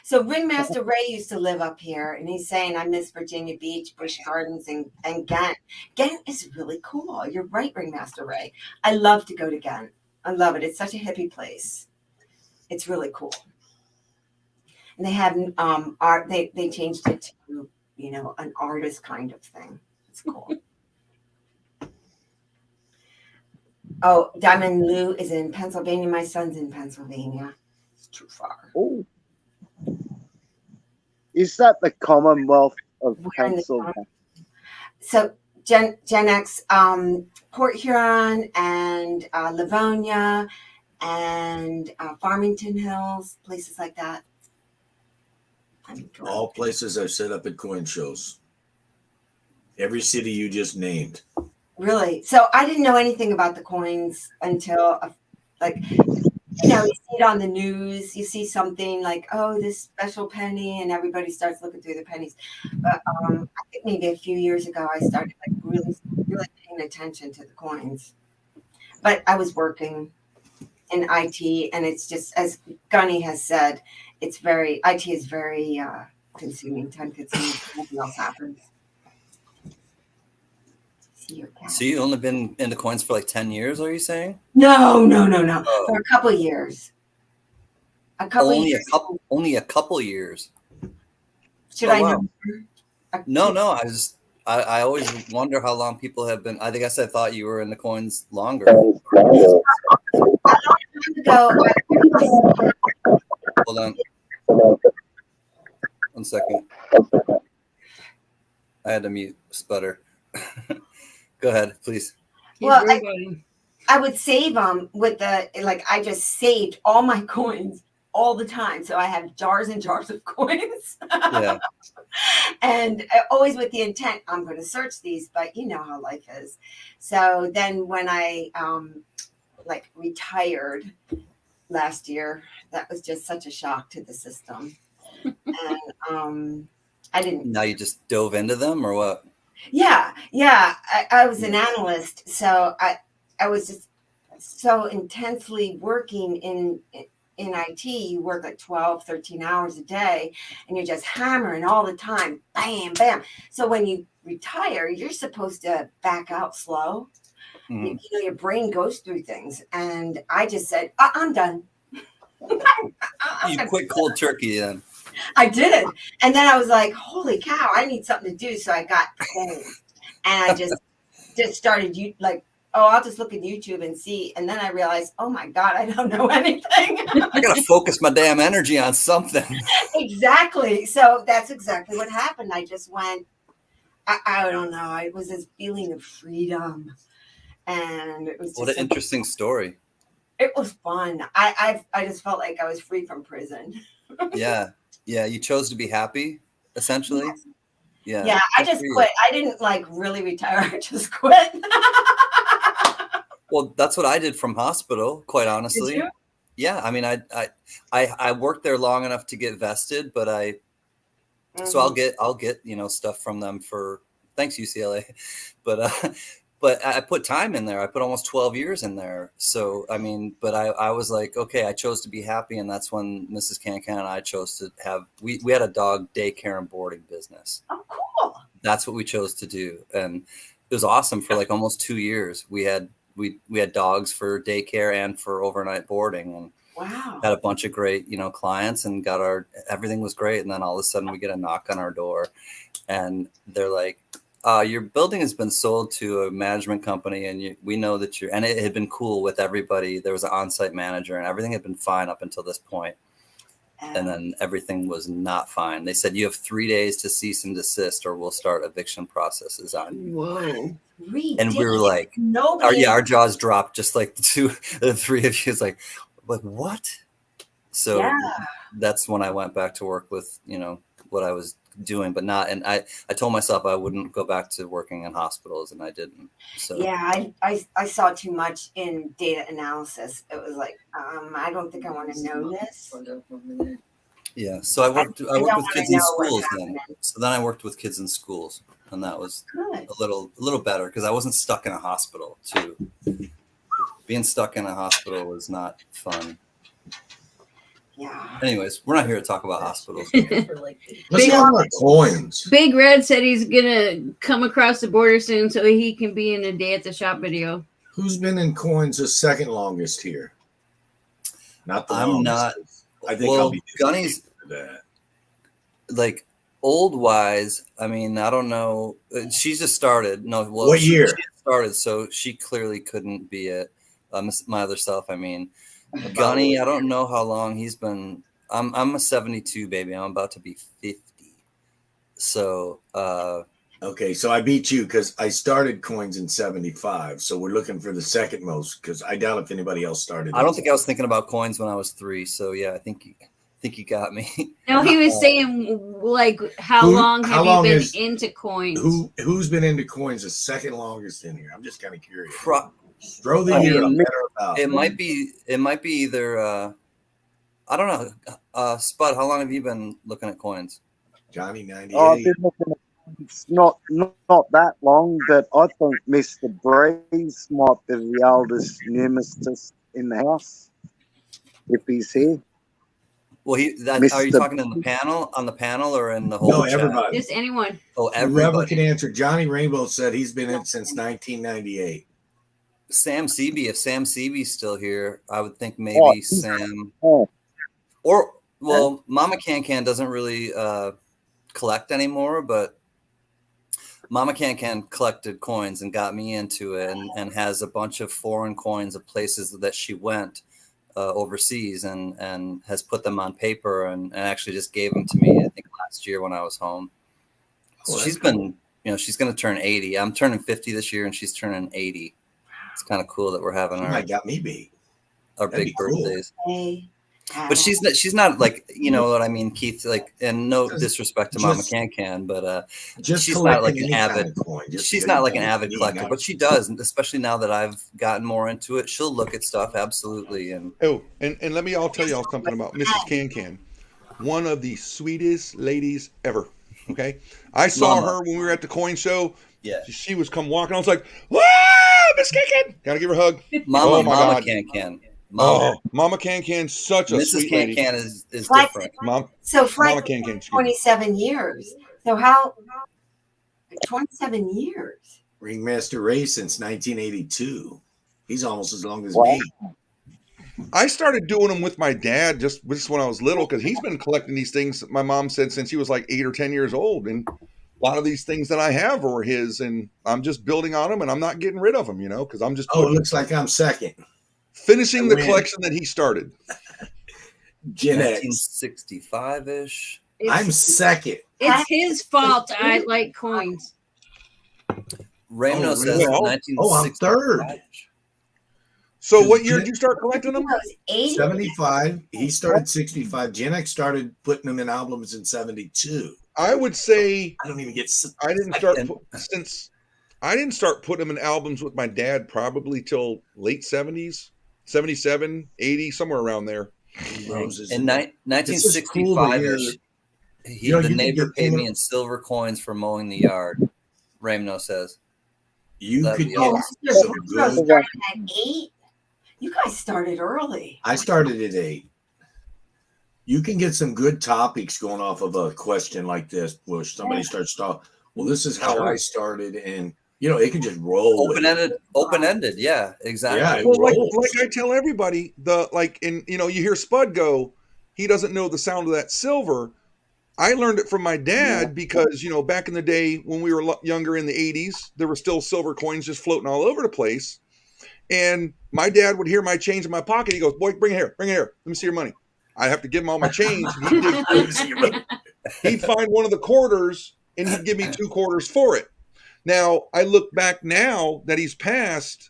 So Ringmaster Ray used to live up here, and he's saying, I miss Virginia Beach, Busch Gardens, and Ghent. Ghent is really cool. You're right, Ringmaster Ray. I love to go to Ghent. I love it. It's such a hippie place. It's really cool. And they have art. They changed it to, an artist kind of thing. It's cool. Oh, Diamond Lou is in Pennsylvania. My son's in Pennsylvania. It's too far. Oh. Is that the Commonwealth of We're in the Pennsylvania? So Gen X, Port Huron and Livonia and Farmington Hills, places like that. All places I've set up at coin shows. Every city you just named. Really? So I didn't know anything about the coins until you see it on the news. You see something like, oh, this special penny, and everybody starts looking through the pennies. But I think maybe a few years ago, I started really, really paying attention to the coins. But I was working in IT, and it's just, as Gunny has said, IT is very consuming, time consuming. Nothing else happens. So you've only been into coins for like 10 years, are you saying? No. For a couple of years. Only a couple years. Should I know? No. I always wonder how long people have been. I guess I thought you were in the coins longer. Ago, Hold on. 1 second. I had to mute Sputter. Go ahead, please. Well, I would save them with I just saved all my coins all the time. So I have jars and jars of coins. Yeah. And always with the intent, I'm going to search these, but you know how life is. So then when I retired last year, that was just such a shock to the system. And I didn't. Now you just dove into them or what? Yeah. I was an analyst, so I was just so intensely working in IT. You work like 12, 13 hours a day, and you're just hammering all the time, bam, bam. So when you retire, you're supposed to back out slow. Mm. Your brain goes through things, and I just said, I'm done. You quit cold turkey then. I did. And then I was like, holy cow, I need something to do. So I got phones, and I just started I'll just look at YouTube and see. And then I realized, oh my God, I don't know anything. I got to focus my damn energy on something. Exactly. So that's exactly what happened. I just went, I don't know. It was this feeling of freedom. and it was just What an interesting story. It was fun. I just felt like I was free from prison. Yeah. You chose to be happy, essentially. Yes. Yeah. Yeah, I just quit. I didn't like really retire. I just quit. Well, that's what I did from hospital, quite honestly. Did you? Yeah, I mean, I worked there long enough to get vested, but so I'll get stuff from them for thanks UCLA, but I put time in there. I put almost 12 years in there. So I mean, but I was like, okay, I chose to be happy, and that's when Mrs. Cancan and I chose to have we had a dog daycare and boarding business. Oh, cool. That's what we chose to do, and it was awesome for like almost 2 years. We had dogs for daycare and for overnight boarding, and wow, had a bunch of great, clients, and everything was great. And then all of a sudden we get a knock on our door, and they're like, your building has been sold to a management company, and we know that and it had been cool with everybody. There was an on-site manager, and everything had been fine up until this point. And then everything was not fine. They said, you have 3 days to cease and desist, or we'll start eviction processes on you. Whoa. And we were like, our jaws dropped, just like the three of you. It's like what? So that's when I went back to work with, what I was doing, but not. And I told myself I wouldn't go back to working in hospitals, and I didn't. So yeah, I saw too much in data analysis. It was like, I don't think I want to know this. Yeah. So I worked with kids in schools then. So then I worked with kids in schools, and that was good. a little better because I wasn't stuck in a hospital too. Being stuck in a hospital is not fun. Yeah. Anyways, we're not here to talk about hospitals. Let's talk about coins. Big Red said he's gonna come across the border soon so he can be in a day at the shop video. Who's been in coins the second longest here? Not the I'm longest. not. I think Well, I'll be Gunny's for that. like old wise. I mean, I don't know. She just started. No, well, What year? She started, so she clearly couldn't be it. My other self. I mean, Gunny. I don't know how long he's been. I'm a 72 baby. I'm about to be 50. So. Okay, so I beat you because I started coins in 75. So we're looking for the second most because I doubt if anybody else started. I don't think I was thinking about coins when I was 3. So yeah, I think you got me. No, he was saying like how long have you been into coins? Who's been into coins the second longest in here? I'm just kind of curious. Throw the year about. It might be either I don't know. Spud, how long have you been looking at coins? Johnny 98. I've been looking at it's not that long, but I think Mr. Breeze might be the oldest numismatist in the house, if he's here. Well, are you talking in the panel, on the panel, or in the whole chat? Everybody. Just anyone. Oh, everybody. Whoever can answer. Johnny Rainbow said he's been in since 1998. Sam Seaby, if Sam Seaby's still here, I would think maybe Sam. Oh. Or, well, Mama Can doesn't really collect anymore, but Mama Can collected coins and got me into it, and has a bunch of foreign coins of places that she went overseas, and has put them on paper and actually just gave them to me, I think, last year when I was home. So she's been, she's going to turn 80. I'm turning 50 this year, and she's turning 80. It's kind of cool that we're having got me beat. Our big birthdays. Cool. But she's not like, you know what I mean, Keith, like, and no disrespect to Mama Can, but she's not like an avid she's not like an avid collector, but she does, especially now that I've gotten more into it. She'll look at stuff, absolutely. And let me tell y'all something about Mrs. Can. One of the sweetest ladies ever. Okay. I saw her when we were at the coin show. Yeah. She was come walking. I was like, "Whoa, Miss Can. Gotta give her a hug." Mama Can. Mama Can, such a sweet lady. Mrs. Can is different. So Frank, 27 years. So how? 27 years. Ringmaster Ray since 1982. He's almost as long as me. I started doing them with my dad just when I was little because he's been collecting these things. My mom said since he was like 8 or 10 years old, and a lot of these things that I have are his, and I'm just building on them, and I'm not getting rid of them, because I'm just. It looks like I'm second. Finishing the collection that he started. Gen X. 1965-ish. I'm second. It's his fault I like coins. Ramno Oh, says really? Well, 1965. Oh, I'm third. So what year did you start collecting them? Those 80. 75. He started 65. Gen X started putting them in albums in 72. I would say I don't even get. I didn't start putting them in albums with my dad probably till late 70s, 77, 80, somewhere around there. Roses. In It's just cool to 1965, hear. the you can neighbor get paid King me of- in silver coins for mowing the yard. Ramno says. You That'd could be get awesome. some Started good. at 8. You guys started early. I started at 8. You can get some good topics going off of a question like this, where somebody starts talking. Well, this is how I started, and it can just roll. Open-ended. Yeah, exactly. Yeah, it Well, rolls. like I tell everybody, you hear Spud go, he doesn't know the sound of that silver. I learned it from my dad because, back in the day when we were younger in the 80s, there were still silver coins just floating all over the place. And my dad would hear my change in my pocket. He goes, boy, bring it here. Let me see your money. I have to give him all my change. He'd find one of the quarters and he'd give me 2 quarters for it. Now, I look back now that he's passed,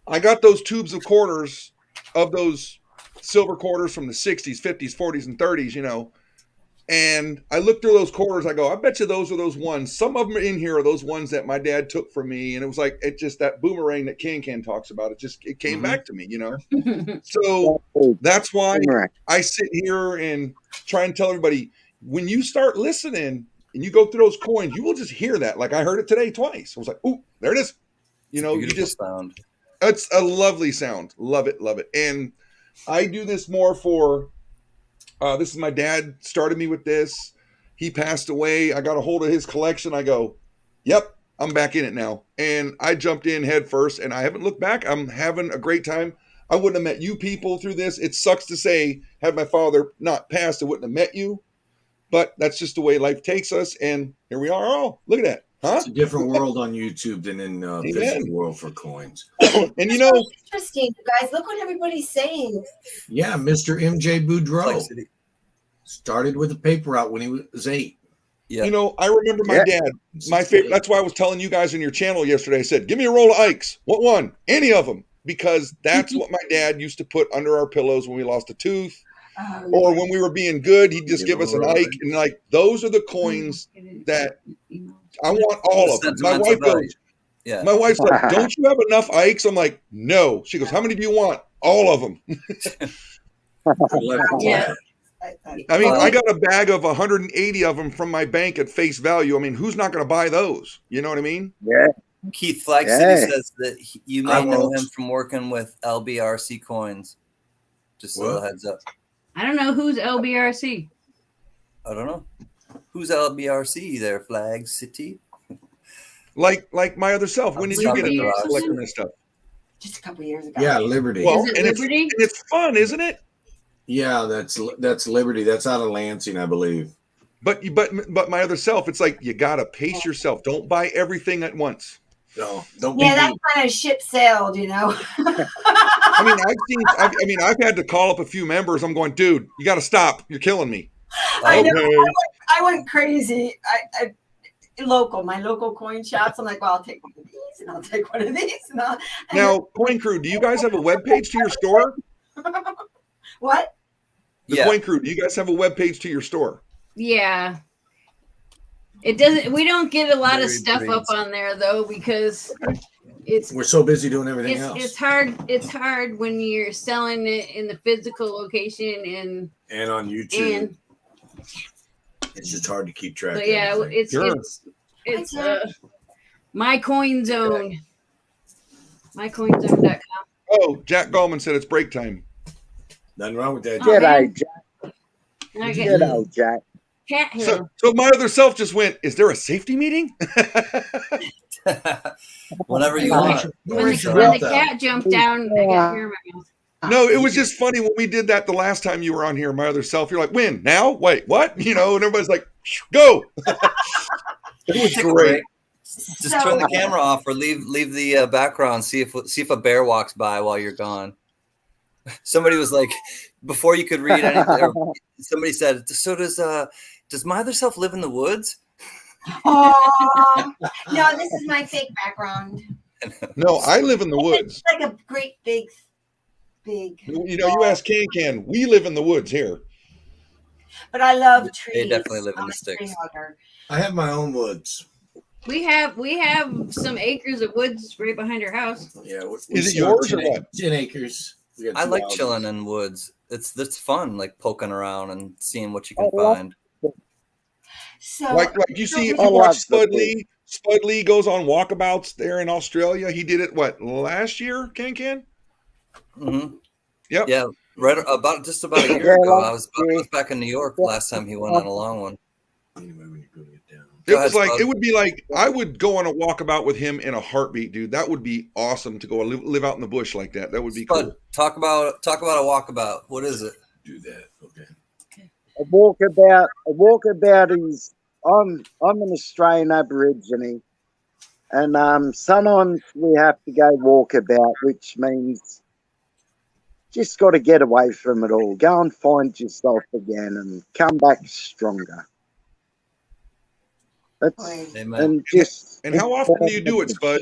I got those tubes of quarters of those silver quarters from the 60s, 50s, 40s, and 30s, and I looked through those quarters. I go, I bet you those are those ones. Some of them in here are those ones that my dad took from me. And it was like, it just that boomerang that Can talks about. It came back to me, So that's why I sit here and try and tell everybody, when you start listening and you go through those coins, you will just hear that. Like I heard it today twice. I was like, ooh, there it is. You just sound. It's a lovely sound. Love it. And I do this more for, this is my dad started me with this. He passed away. I got a hold of his collection. I go, yep, I'm back in it now. And I jumped in head first and I haven't looked back. I'm having a great time. I wouldn't have met you people through this. It sucks to say, had my father not passed, I wouldn't have met you. But that's just the way life takes us. And here we are all. Look at that. Huh? It's a different world on YouTube than in physical world for coins. And interesting, you guys. Look what everybody's saying. Yeah, Mr. MJ Boudreau started with a paper route when he was 8. Yeah. I remember my dad, my favorite. That's why I was telling you guys on your channel yesterday. I said, give me a roll of Ikes. What one? Any of them. Because that's what my dad used to put under our pillows when we lost a tooth. Or when we were being good, he'd just give us an Ike. And like, those are the coins that I want all of them. My wife goes, my wife's like, don't you have enough Ikes? I'm like, no. She goes, how many do you want? All of them. Yeah. I mean, I got a bag of 180 of them from my bank at face value. I mean, who's not going to buy those? You know what I mean? Yeah. Keith Flag City says that you may know him from working with LBRC coins. Just a little heads up. I don't know who's LBRC. I don't know. Who's LBRC there, Flag City? Like my other self. When did you get into collecting this stuff? Just a couple years ago. Yeah, Liberty. Well, Is it Liberty? It's fun, isn't it? Yeah, that's Liberty. That's out of Lansing, I believe. But my other self, it's like you gotta pace yourself. Don't buy everything at once. No, don't. Yeah, that kind of ship sailed, I mean, I've had to call up a few members. I'm going, dude, you got to stop. You're killing me. I know. I went crazy. My local coin shops. I'm like, well, I'll take one of these, and I'll take one of these. Now, Coin Crew, do you guys have a web page to your store? What? The Coin Crew, do you guys have a web page to your store? Yeah. It doesn't. We don't get a lot of stuff up on there though because we're so busy doing everything else. It's hard. It's hard when you're selling it in the physical location and on YouTube. It's just hard to keep track. But yeah, it's my coin zone. MyCoinZone.com. Oh, Jack Gallman said it's break time. Nothing wrong with that. Get out, Jack. Okay. Get out, Jack. Cat so my other self just went, is there a safety meeting? Whenever you want. When the cat jumped down, I got hair in my mouth. No, it was just funny when we did that the last time you were on here, my other self. You're like, when? Now? Wait, what? And everybody's like, go. It was great. Just turn the camera off or leave the background. See if a bear walks by while you're gone. Somebody was like, before you could read anything, somebody said, so does my other self live in the woods? Oh no, this is my fake background. No, I live in the woods. It's like a great big. You know, you ask Can. We live in the woods here. But I love trees. They definitely live in I'm the a tree sticks. hugger. I have my own woods. We have some acres of woods right behind our house. Yeah. Is it yours or what? 10 acres. We got I two like houses. chilling in woods. It's fun, like poking around and seeing what you can I love- find. So Like you see, if I you watch love Spud the Lee, Spud Lee goes on walkabouts there in Australia. He did it last year? Can? Mm-hmm. Yep. Yeah, right about a year Yeah, ago. like I was back in New York last time he went on a long one. Anyway, when you go get down. It would be like I would go on a walkabout with him in a heartbeat, dude. That would be awesome to go live out in the bush like that. That would be Spud, cool. talk about a walkabout. What is it? Do that. Okay. A walkabout is I'm an Australian Aborigine, and sometimes we have to go walkabout, which means just got to get away from it all. Go and find yourself again, and come back stronger. That's Amen. and just And how often do you do it, Spud?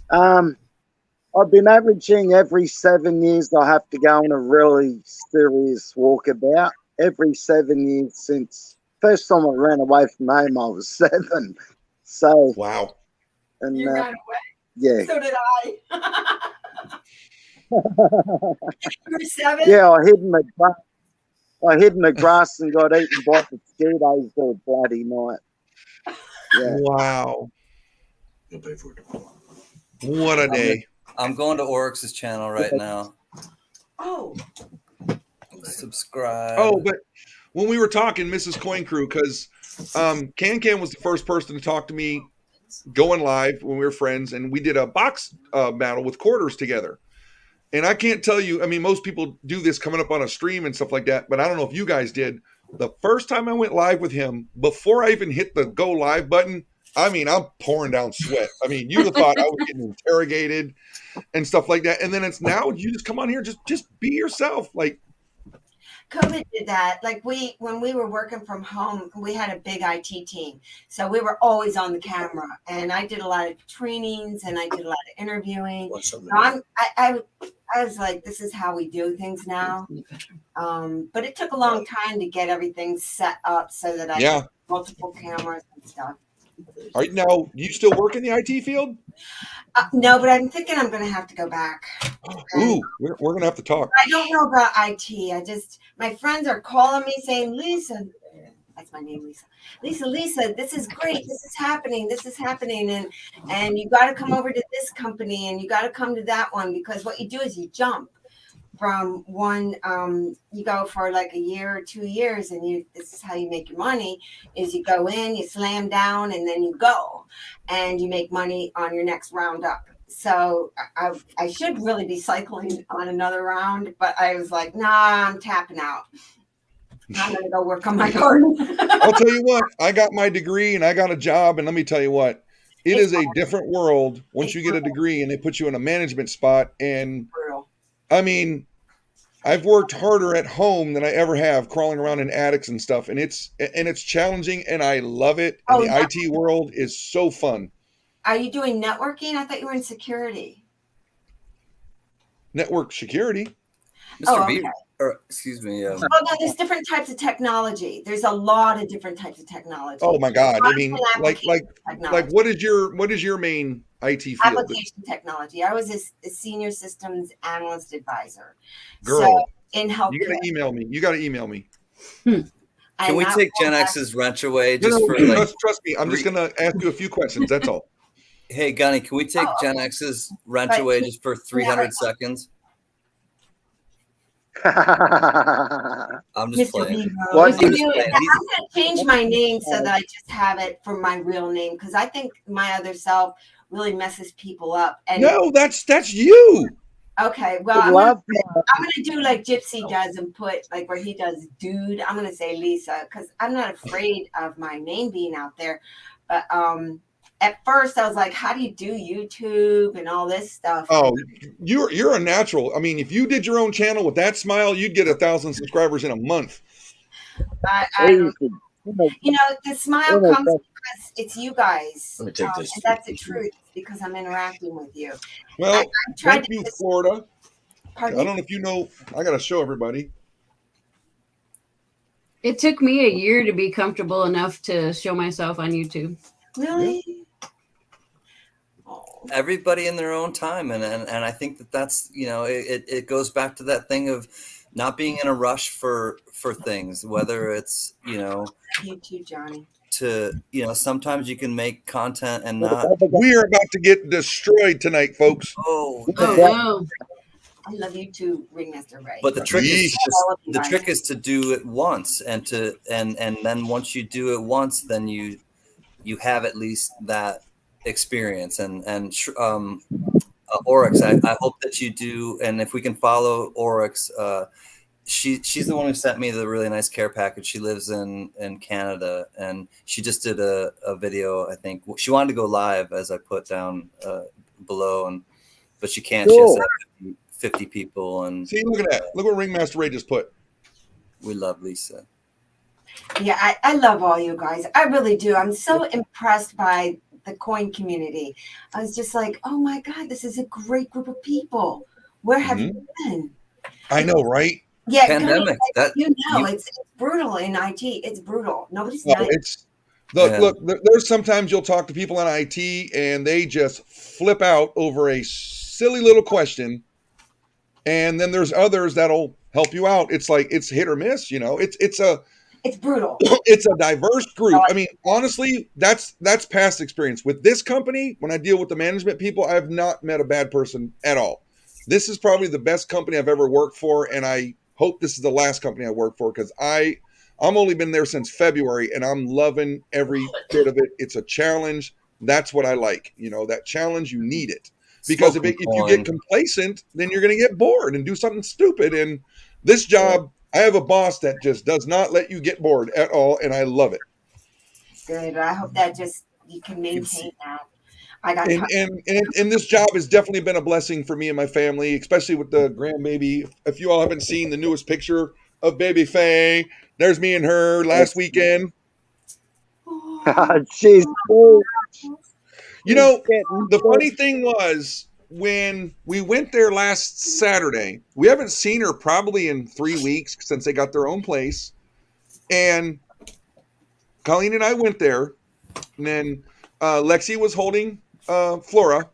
I've been averaging every 7 years. I have to go on a really serious walkabout every 7 years since first time I ran away from home. I was 7. So Wow. and you ran away. yeah, So did I. You're 7? yeah. I hid in the grass and got eaten by mosquitoes all bloody night. Yeah. Wow. You'll pay for it tomorrow. What a day. I'm going to Oryx's channel right now. Oh, Subscribe. Oh, but when we were talking, Mrs. Coin Crew, because Can was the first person to talk to me going live when we were friends, and we did a box battle with quarters together. And I can't tell you, I mean, most people do this coming up on a stream and stuff like that, but I don't know if you guys did. The first time I went live with him, before I even hit the go live button, I mean, I'm pouring down sweat. I mean, you'd have thought I was getting interrogated and stuff like that. And then it's now you just come on here, just be yourself. Like, COVID did that. Like when we were working from home, we had a big IT team. So we were always on the camera, and I did a lot of trainings and I did a lot of interviewing. Want something? So I was like, this is how we do things now. But it took a long time to get everything set up so that I Yeah. had multiple cameras and stuff. Are you now, you still work in the IT field? No, but I'm thinking I'm going to have to go back. Ooh, we're going to have to talk. I don't know about IT. My friends are calling me saying, Lisa, that's my name, Lisa, this is great. This is happening. And you got to come over to this company and you got to come to that one, because what you do is you jump from one, you go for like a year or 2 years, and this is how you make your money is you go in, you slam down, and then you go and you make money on your next round up. So I should really be cycling on another round, but I was like, nah, I'm tapping out. I'm going to go work on my garden. I'll tell you what, I got my degree and I got a job, and let me tell you what, it is a different world once you get a degree and they put you in a management spot. And I mean, I've worked harder at home than I ever have crawling around in attics and stuff. And it's challenging and I love it. And the IT world is so fun. Are you doing networking? I thought you were in security. Network security. Mr. B, or excuse me. Oh, no, there's different types of technology. There's a lot of different types of technology. Oh my God. I mean, like what is your main IT field? Application technology. I was a senior systems analyst advisor. Girl, so in healthcare. You gotta email me. Can we take Gen X's wrench away just for like? Trust me, I'm just gonna ask you a few questions. That's all. Hey, Gunny, can we take Gen X's wrench away just for 300 seconds? I'm just playing. I'm going to change my name so that I just have it for my real name, because I think my other self really messes people up. And no, that's you. Okay, well, I'm going to do like Gypsy does and put like where he does dude. I'm going to say Lisa, because I'm not afraid of my name being out there. But at first I was like, how do you do YouTube and all this stuff? Oh, you're a natural. I mean, if you did your own channel with that smile, you'd get 1,000 subscribers in a month. You know, the smile comes because it's you guys. Let me take this. And that's the truth, because I'm interacting with you. Well, tried thank you, Florida. Pardon I me? don't know if you know. I got to show everybody. It took me a year to be comfortable enough to show myself on YouTube. Really? Everybody in their own time, and I think that's it goes back to that thing of not being in a rush for things, whether it's You too, Johnny. sometimes you can make content and not. We are about to get destroyed tonight, folks. Oh no. I love you too, Ringmaster Ray. But the trick is All of you guys. to do it once, and then once you do it once, then you have at least that experience. And Oryx, I hope that you do, and if we can follow Oryx, she's the one who sent me the really nice care package. She lives in Canada, and she just did a video. I think she wanted to go live, as I put down below, but she can't. Cool. She has to have 50 people, and see, look at that. Look what Ringmaster Ray just put. We love Lisa. Yeah, I love all you guys. I really do. I'm so impressed by the coin community. I was just like, oh my God, this is a great group of people. Where have you been? I know, right? Yeah, pandemic. It's brutal in IT. It's brutal. Nobody's nice. Look, there's sometimes you'll talk to people on IT and they just flip out over a silly little question. And then there's others that'll help you out. It's like, it's hit or miss, it's brutal. It's a diverse group. I mean, honestly, that's past experience. With this company, when I deal with the management people, I have not met a bad person at all. This is probably the best company I've ever worked for, and I hope this is the last company I work for, because I'm only been there since February, and I'm loving every bit of it. It's a challenge. That's what I like. That challenge, you need it. Because if you get complacent, then you're going to get bored and do something stupid. And this job, I have a boss that just does not let you get bored at all, and I love it. Good. I hope that you can maintain that. And this job has definitely been a blessing for me and my family, especially with the grandbaby. If you all haven't seen the newest picture of baby Faye, there's me and her last weekend. She's cool. The funny thing was, when we went there last Saturday, we haven't seen her probably in 3 weeks since they got their own place. And Colleen and I went there, and then Lexi was holding Flora.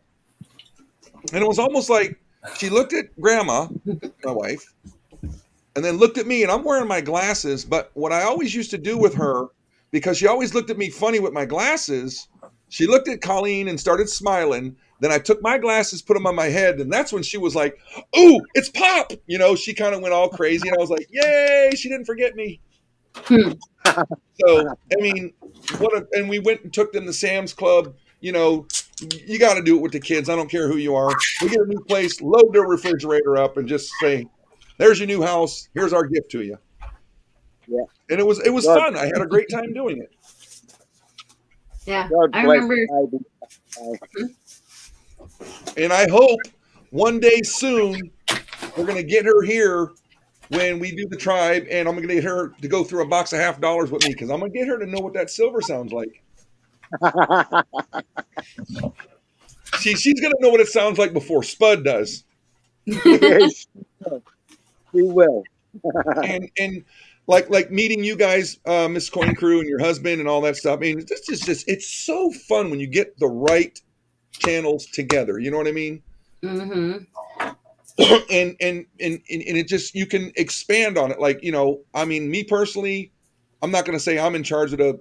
And it was almost like she looked at Grandma, my wife, and then looked at me, and I'm wearing my glasses. But what I always used to do with her, because she always looked at me funny with my glasses, she looked at Colleen and started smiling. Then I took my glasses, put them on my head, and that's when she was like, "Ooh, it's Pop!" She kind of went all crazy, and I was like, "Yay, she didn't forget me." So, I mean, and we went and took them to Sam's Club. You got to do it with the kids. I don't care who you are. We get a new place, load their refrigerator up, and just say, "There's your new house. Here's our gift to you." Yeah, and it was fun. I had a great time doing it. Yeah, I remember. And I hope one day soon we're going to get her here when we do the tribe, and I'm going to get her to go through a box of $50 with me, because I'm going to get her to know what that silver sounds like. She's going to know what it sounds like before Spud does. Yes, she will. and like meeting you guys, Miss Coin Crew, and your husband and all that stuff. I mean, this is just, it's so fun when you get the right channels together. You know what I mean? Mm-hmm. and it just, you can expand on it. Like, I mean, me personally, I'm not going to say I'm in charge of the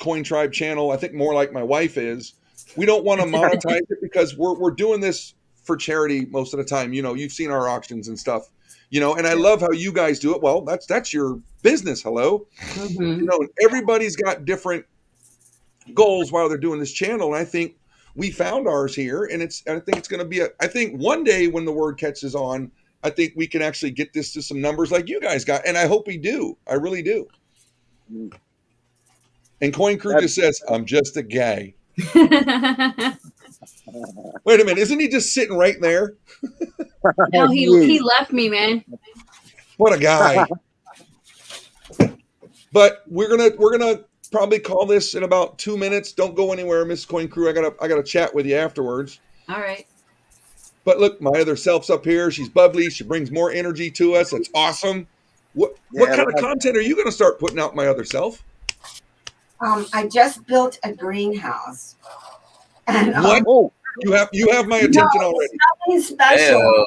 Coin Tribe channel. I think more like my wife is. We don't want to monetize it because we're doing this for charity most of the time. You've seen our auctions and stuff, and I love how you guys do it. Well, that's your business. Hello. Mm-hmm. Everybody's got different goals while they're doing this channel. And I think we found ours here, and I think it's going to be I think one day when the word catches on, I think we can actually get this to some numbers like you guys got. And I hope we do. I really do. And Coin Crew just says, "I'm just a guy." Wait a minute. Isn't he just sitting right there? No, he left me, man. What a guy. But we're gonna probably call this in about 2 minutes. Don't go anywhere, Miss Coin Crew. I gotta chat with you afterwards. All right. But look, my other self's up here. She's bubbly. She brings more energy to us. That's awesome. What kind of content are you going to start putting out, my other self? I just built a greenhouse. And, what? You have my attention already. Nothing special.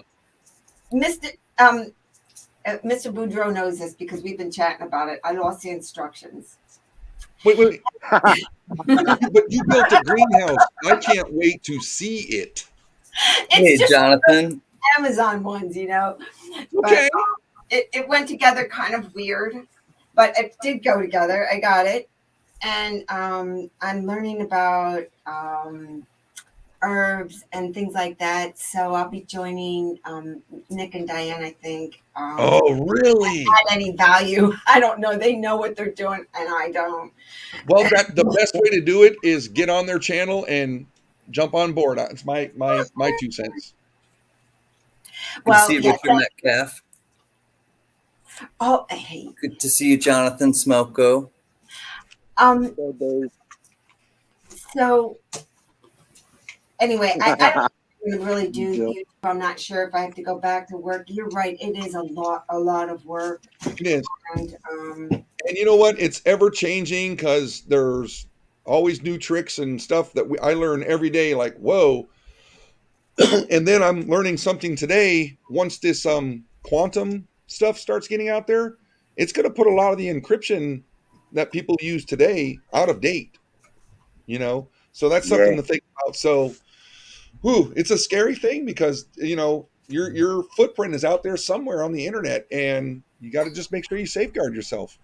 Mr. Boudreaux knows this because we've been chatting about it. I lost the instructions. Wait. But you built a greenhouse. I can't wait to see it. It's hey, Jonathan. Amazon ones, you know. Okay. But, it went together kind of weird, but it did go together. I got it. And I'm learning about herbs and things like that. So I'll be joining Nick and Diane, I think. Oh, really? Add any value? I don't know. They know what they're doing, and I don't. Well, the best way to do it is get on their channel and jump on board. It's my 2 cents. Good to see you, Richard Metcalf. Oh, hey. Good to see you, Jonathan Smoko. So anyway, I don't really do YouTube. I'm not sure if I have to go back to work. You're right. It is a lot of work. It is. And you know what? It's ever changing because there's always new tricks and stuff that I learn every day. Like, whoa. And then I'm learning something today. Once this quantum stuff starts getting out there, it's going to put a lot of the encryption that people use today out of date, you know? So that's something to think about. So, it's a scary thing because, you know, your footprint is out there somewhere on the internet and you got to just make sure you safeguard yourself.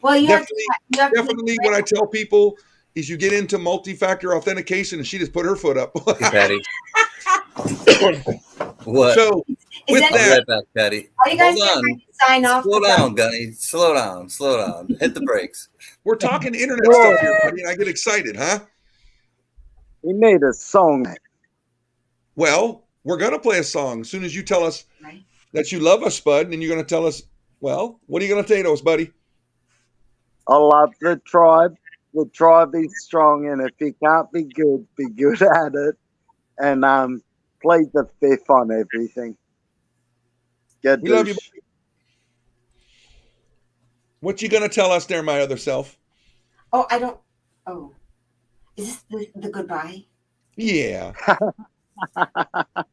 Well, definitely what I tell people is you get into multi-factor authentication and she just put her foot up. Hey, Patty. What? So, with that, right back, Patty. Are you guys going to sign off? Slow down, Gunny. Slow down. Hit the brakes. We're talking internet stuff here, buddy, and I get excited, huh? We made a song. Well, we're going to play a song as soon as you tell us that you love us, Spud, and you're going to tell us, well, what are you going to say to us, buddy? I love the tribe. The tribe is strong, and if you can't be good at it. And play the fifth on everything. We love you, buddy. What you going to tell us there, my other self? Oh, I don't. Oh, is this the goodbye? Yeah. I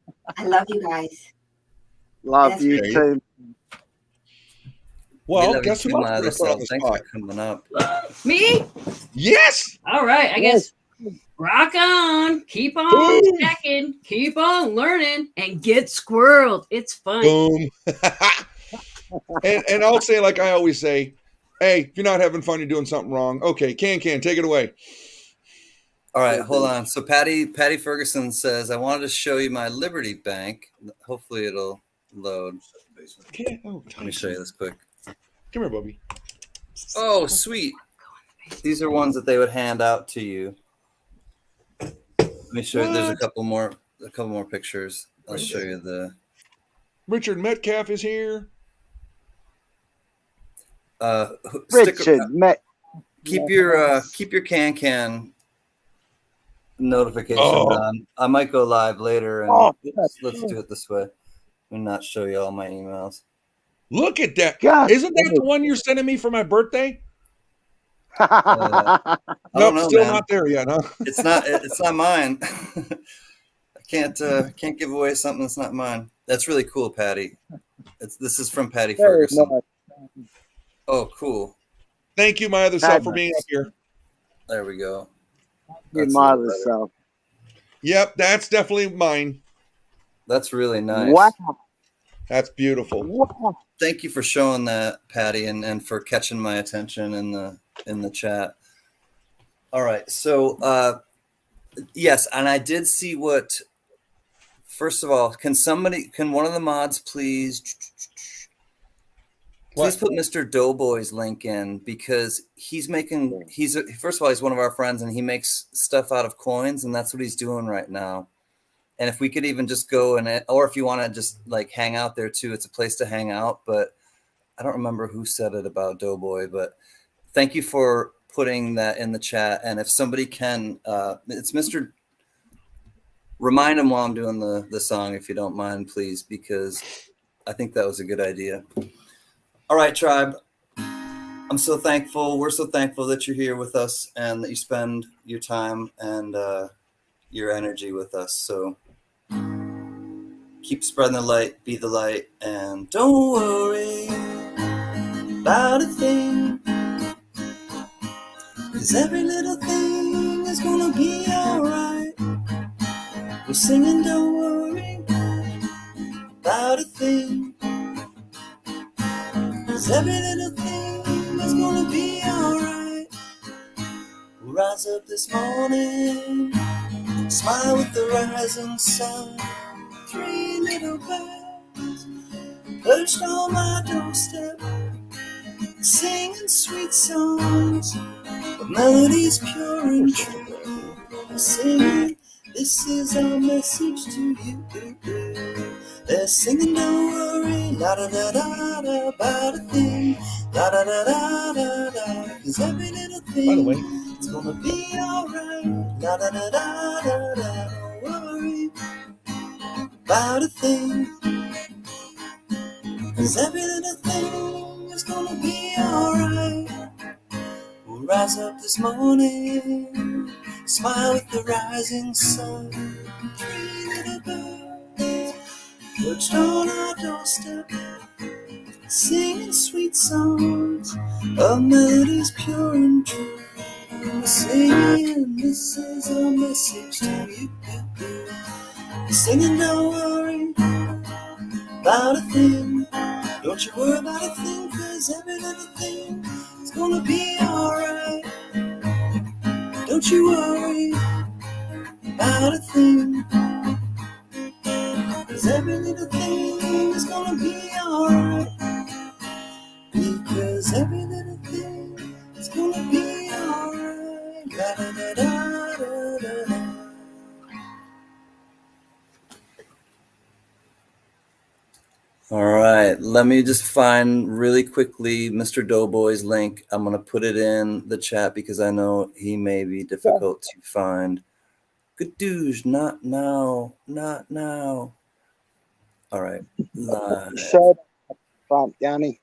love you guys. Love you too. Well, guess who else? Thanks for coming up. Me? Yes. All right. I guess rock on. Keep on checking. Keep on learning and get squirreled. It's fun. Boom. and I'll say, like I always say, hey, if you're not having fun, you're doing something wrong. Okay, can take it away. All right, hold on. So Patty Ferguson says, I wanted to show you my Liberty Bank. Hopefully it'll load. Let me show you this quick. Come here, Bubby. Oh, sweet. These are ones that they would hand out to you. Let me show you. There's a couple more pictures. I'll show you the. Richard Metcalf is here. Keep your can notifications on. I might go live later, and let's do it this way and not show you all my emails. Look at that! God, isn't that the one you're sending me for my birthday? Nope, still not there yet, huh? It's not mine. I can't give away something that's not mine. That's really cool, Patty. This is from Patty Ferguson. Oh, cool. Thank you, my other self, for being up here. There we go. My other self. Yep, that's definitely mine. That's really nice. Wow. That's beautiful. Wow. Thank you for showing that, Patty, and for catching my attention in the chat. All right, so yes, and I did see what. First of all, can one of the mods please put Mr. Doughboy's link in, because he's first of all, he's one of our friends and he makes stuff out of coins, and that's what he's doing right now. And if we could even just go or if you want to just like hang out there too, it's a place to hang out. But I don't remember who said it about Doughboy, but thank you for putting that in the chat. And if somebody can, it's Mr. Remind him while I'm doing the song, if you don't mind, please, because I think that was a good idea. All right, tribe. I'm so thankful. We're so thankful that you're here with us and that you spend your time and your energy with us. So keep spreading the light, be the light, and don't worry about a thing, 'cause every little thing is gonna be alright. We're singing, don't worry about a thing, 'cause every little thing is gonna be alright. We'll rise up this morning, smile with the rising sun. 3 little birds perched on my doorstep, singing sweet songs of melodies pure and true. Singing, this is our message to you. They're singing, don't worry, la da da da da, about a thing, la da da da da da, 'cause every little thing, By the way, it's gonna be alright, la da da da da da, don't worry about a thing, 'cause every little thing is gonna be alright. We'll rise up this morning, smile with the rising sun. 3 little birds perched on our doorstep, singing sweet songs of melodies pure and true. Singing, this is our message to you. Singing, don't worry about a thing. Don't you worry about a thing, 'cause every little thing is gonna be alright. Don't you worry about a thing, 'cause every little thing is gonna be alright. Because every little thing is gonna be alright. Da da da da da da da. All right, let me just find really quickly Mr. Doughboy's link. I'm going to put it in the chat because I know he may be difficult to find. Good dudes, not now, not now. All right, live. Shirt front, Yanni.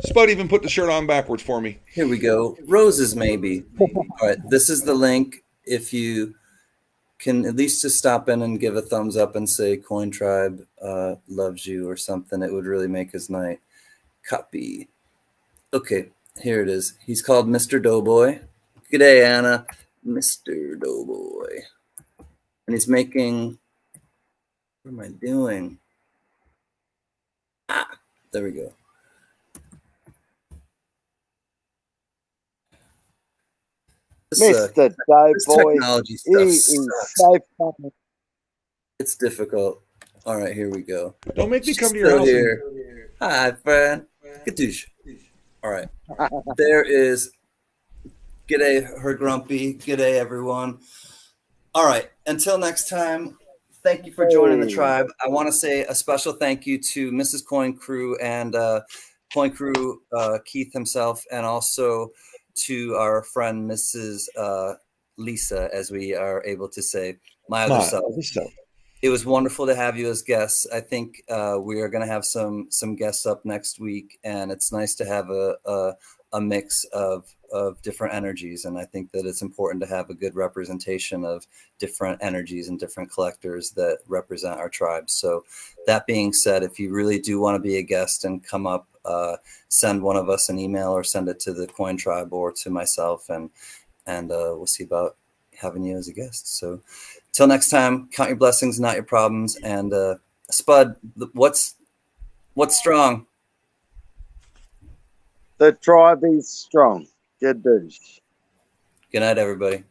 Spud even put the shirt on backwards for me. Here we go. Roses, maybe. All right, this is the link. If you can at least just stop in and give a thumbs up and say Coin Tribe loves you or something, it would really make his night. Copy. Okay, here it is. He's called Mr. Doughboy. G'day, Anna. Mr. Doughboy. And he's making, what am I doing? Ah, there we go. Mr. This Doughboy, technology he stuff is sucks. so funny. It's difficult. All right, here we go. Don't make me come to your Still house. here. Hi, friend. Gadoosh. All right. There is. G'day, her grumpy. G'day, everyone. All right. Until next time, thank you for joining the tribe. I want to say a special thank you to Mrs. Coin Crew and Coin Crew Keith himself, and also to our friend Mrs. Lisa, as we are able to say, my other self. It was wonderful to have you as guests. I think we are going to have some guests up next week, and it's nice to have a mix of different energies. And I think that it's important to have a good representation of different energies and different collectors that represent our tribe. So that being said, if you really do want to be a guest and come up, send one of us an email or send it to the Coin Tribe or to myself, and we'll see about having you as a guest. So till next time, count your blessings, not your problems. And Spud, what's strong? The tribe is strong. Good news. Good night, everybody.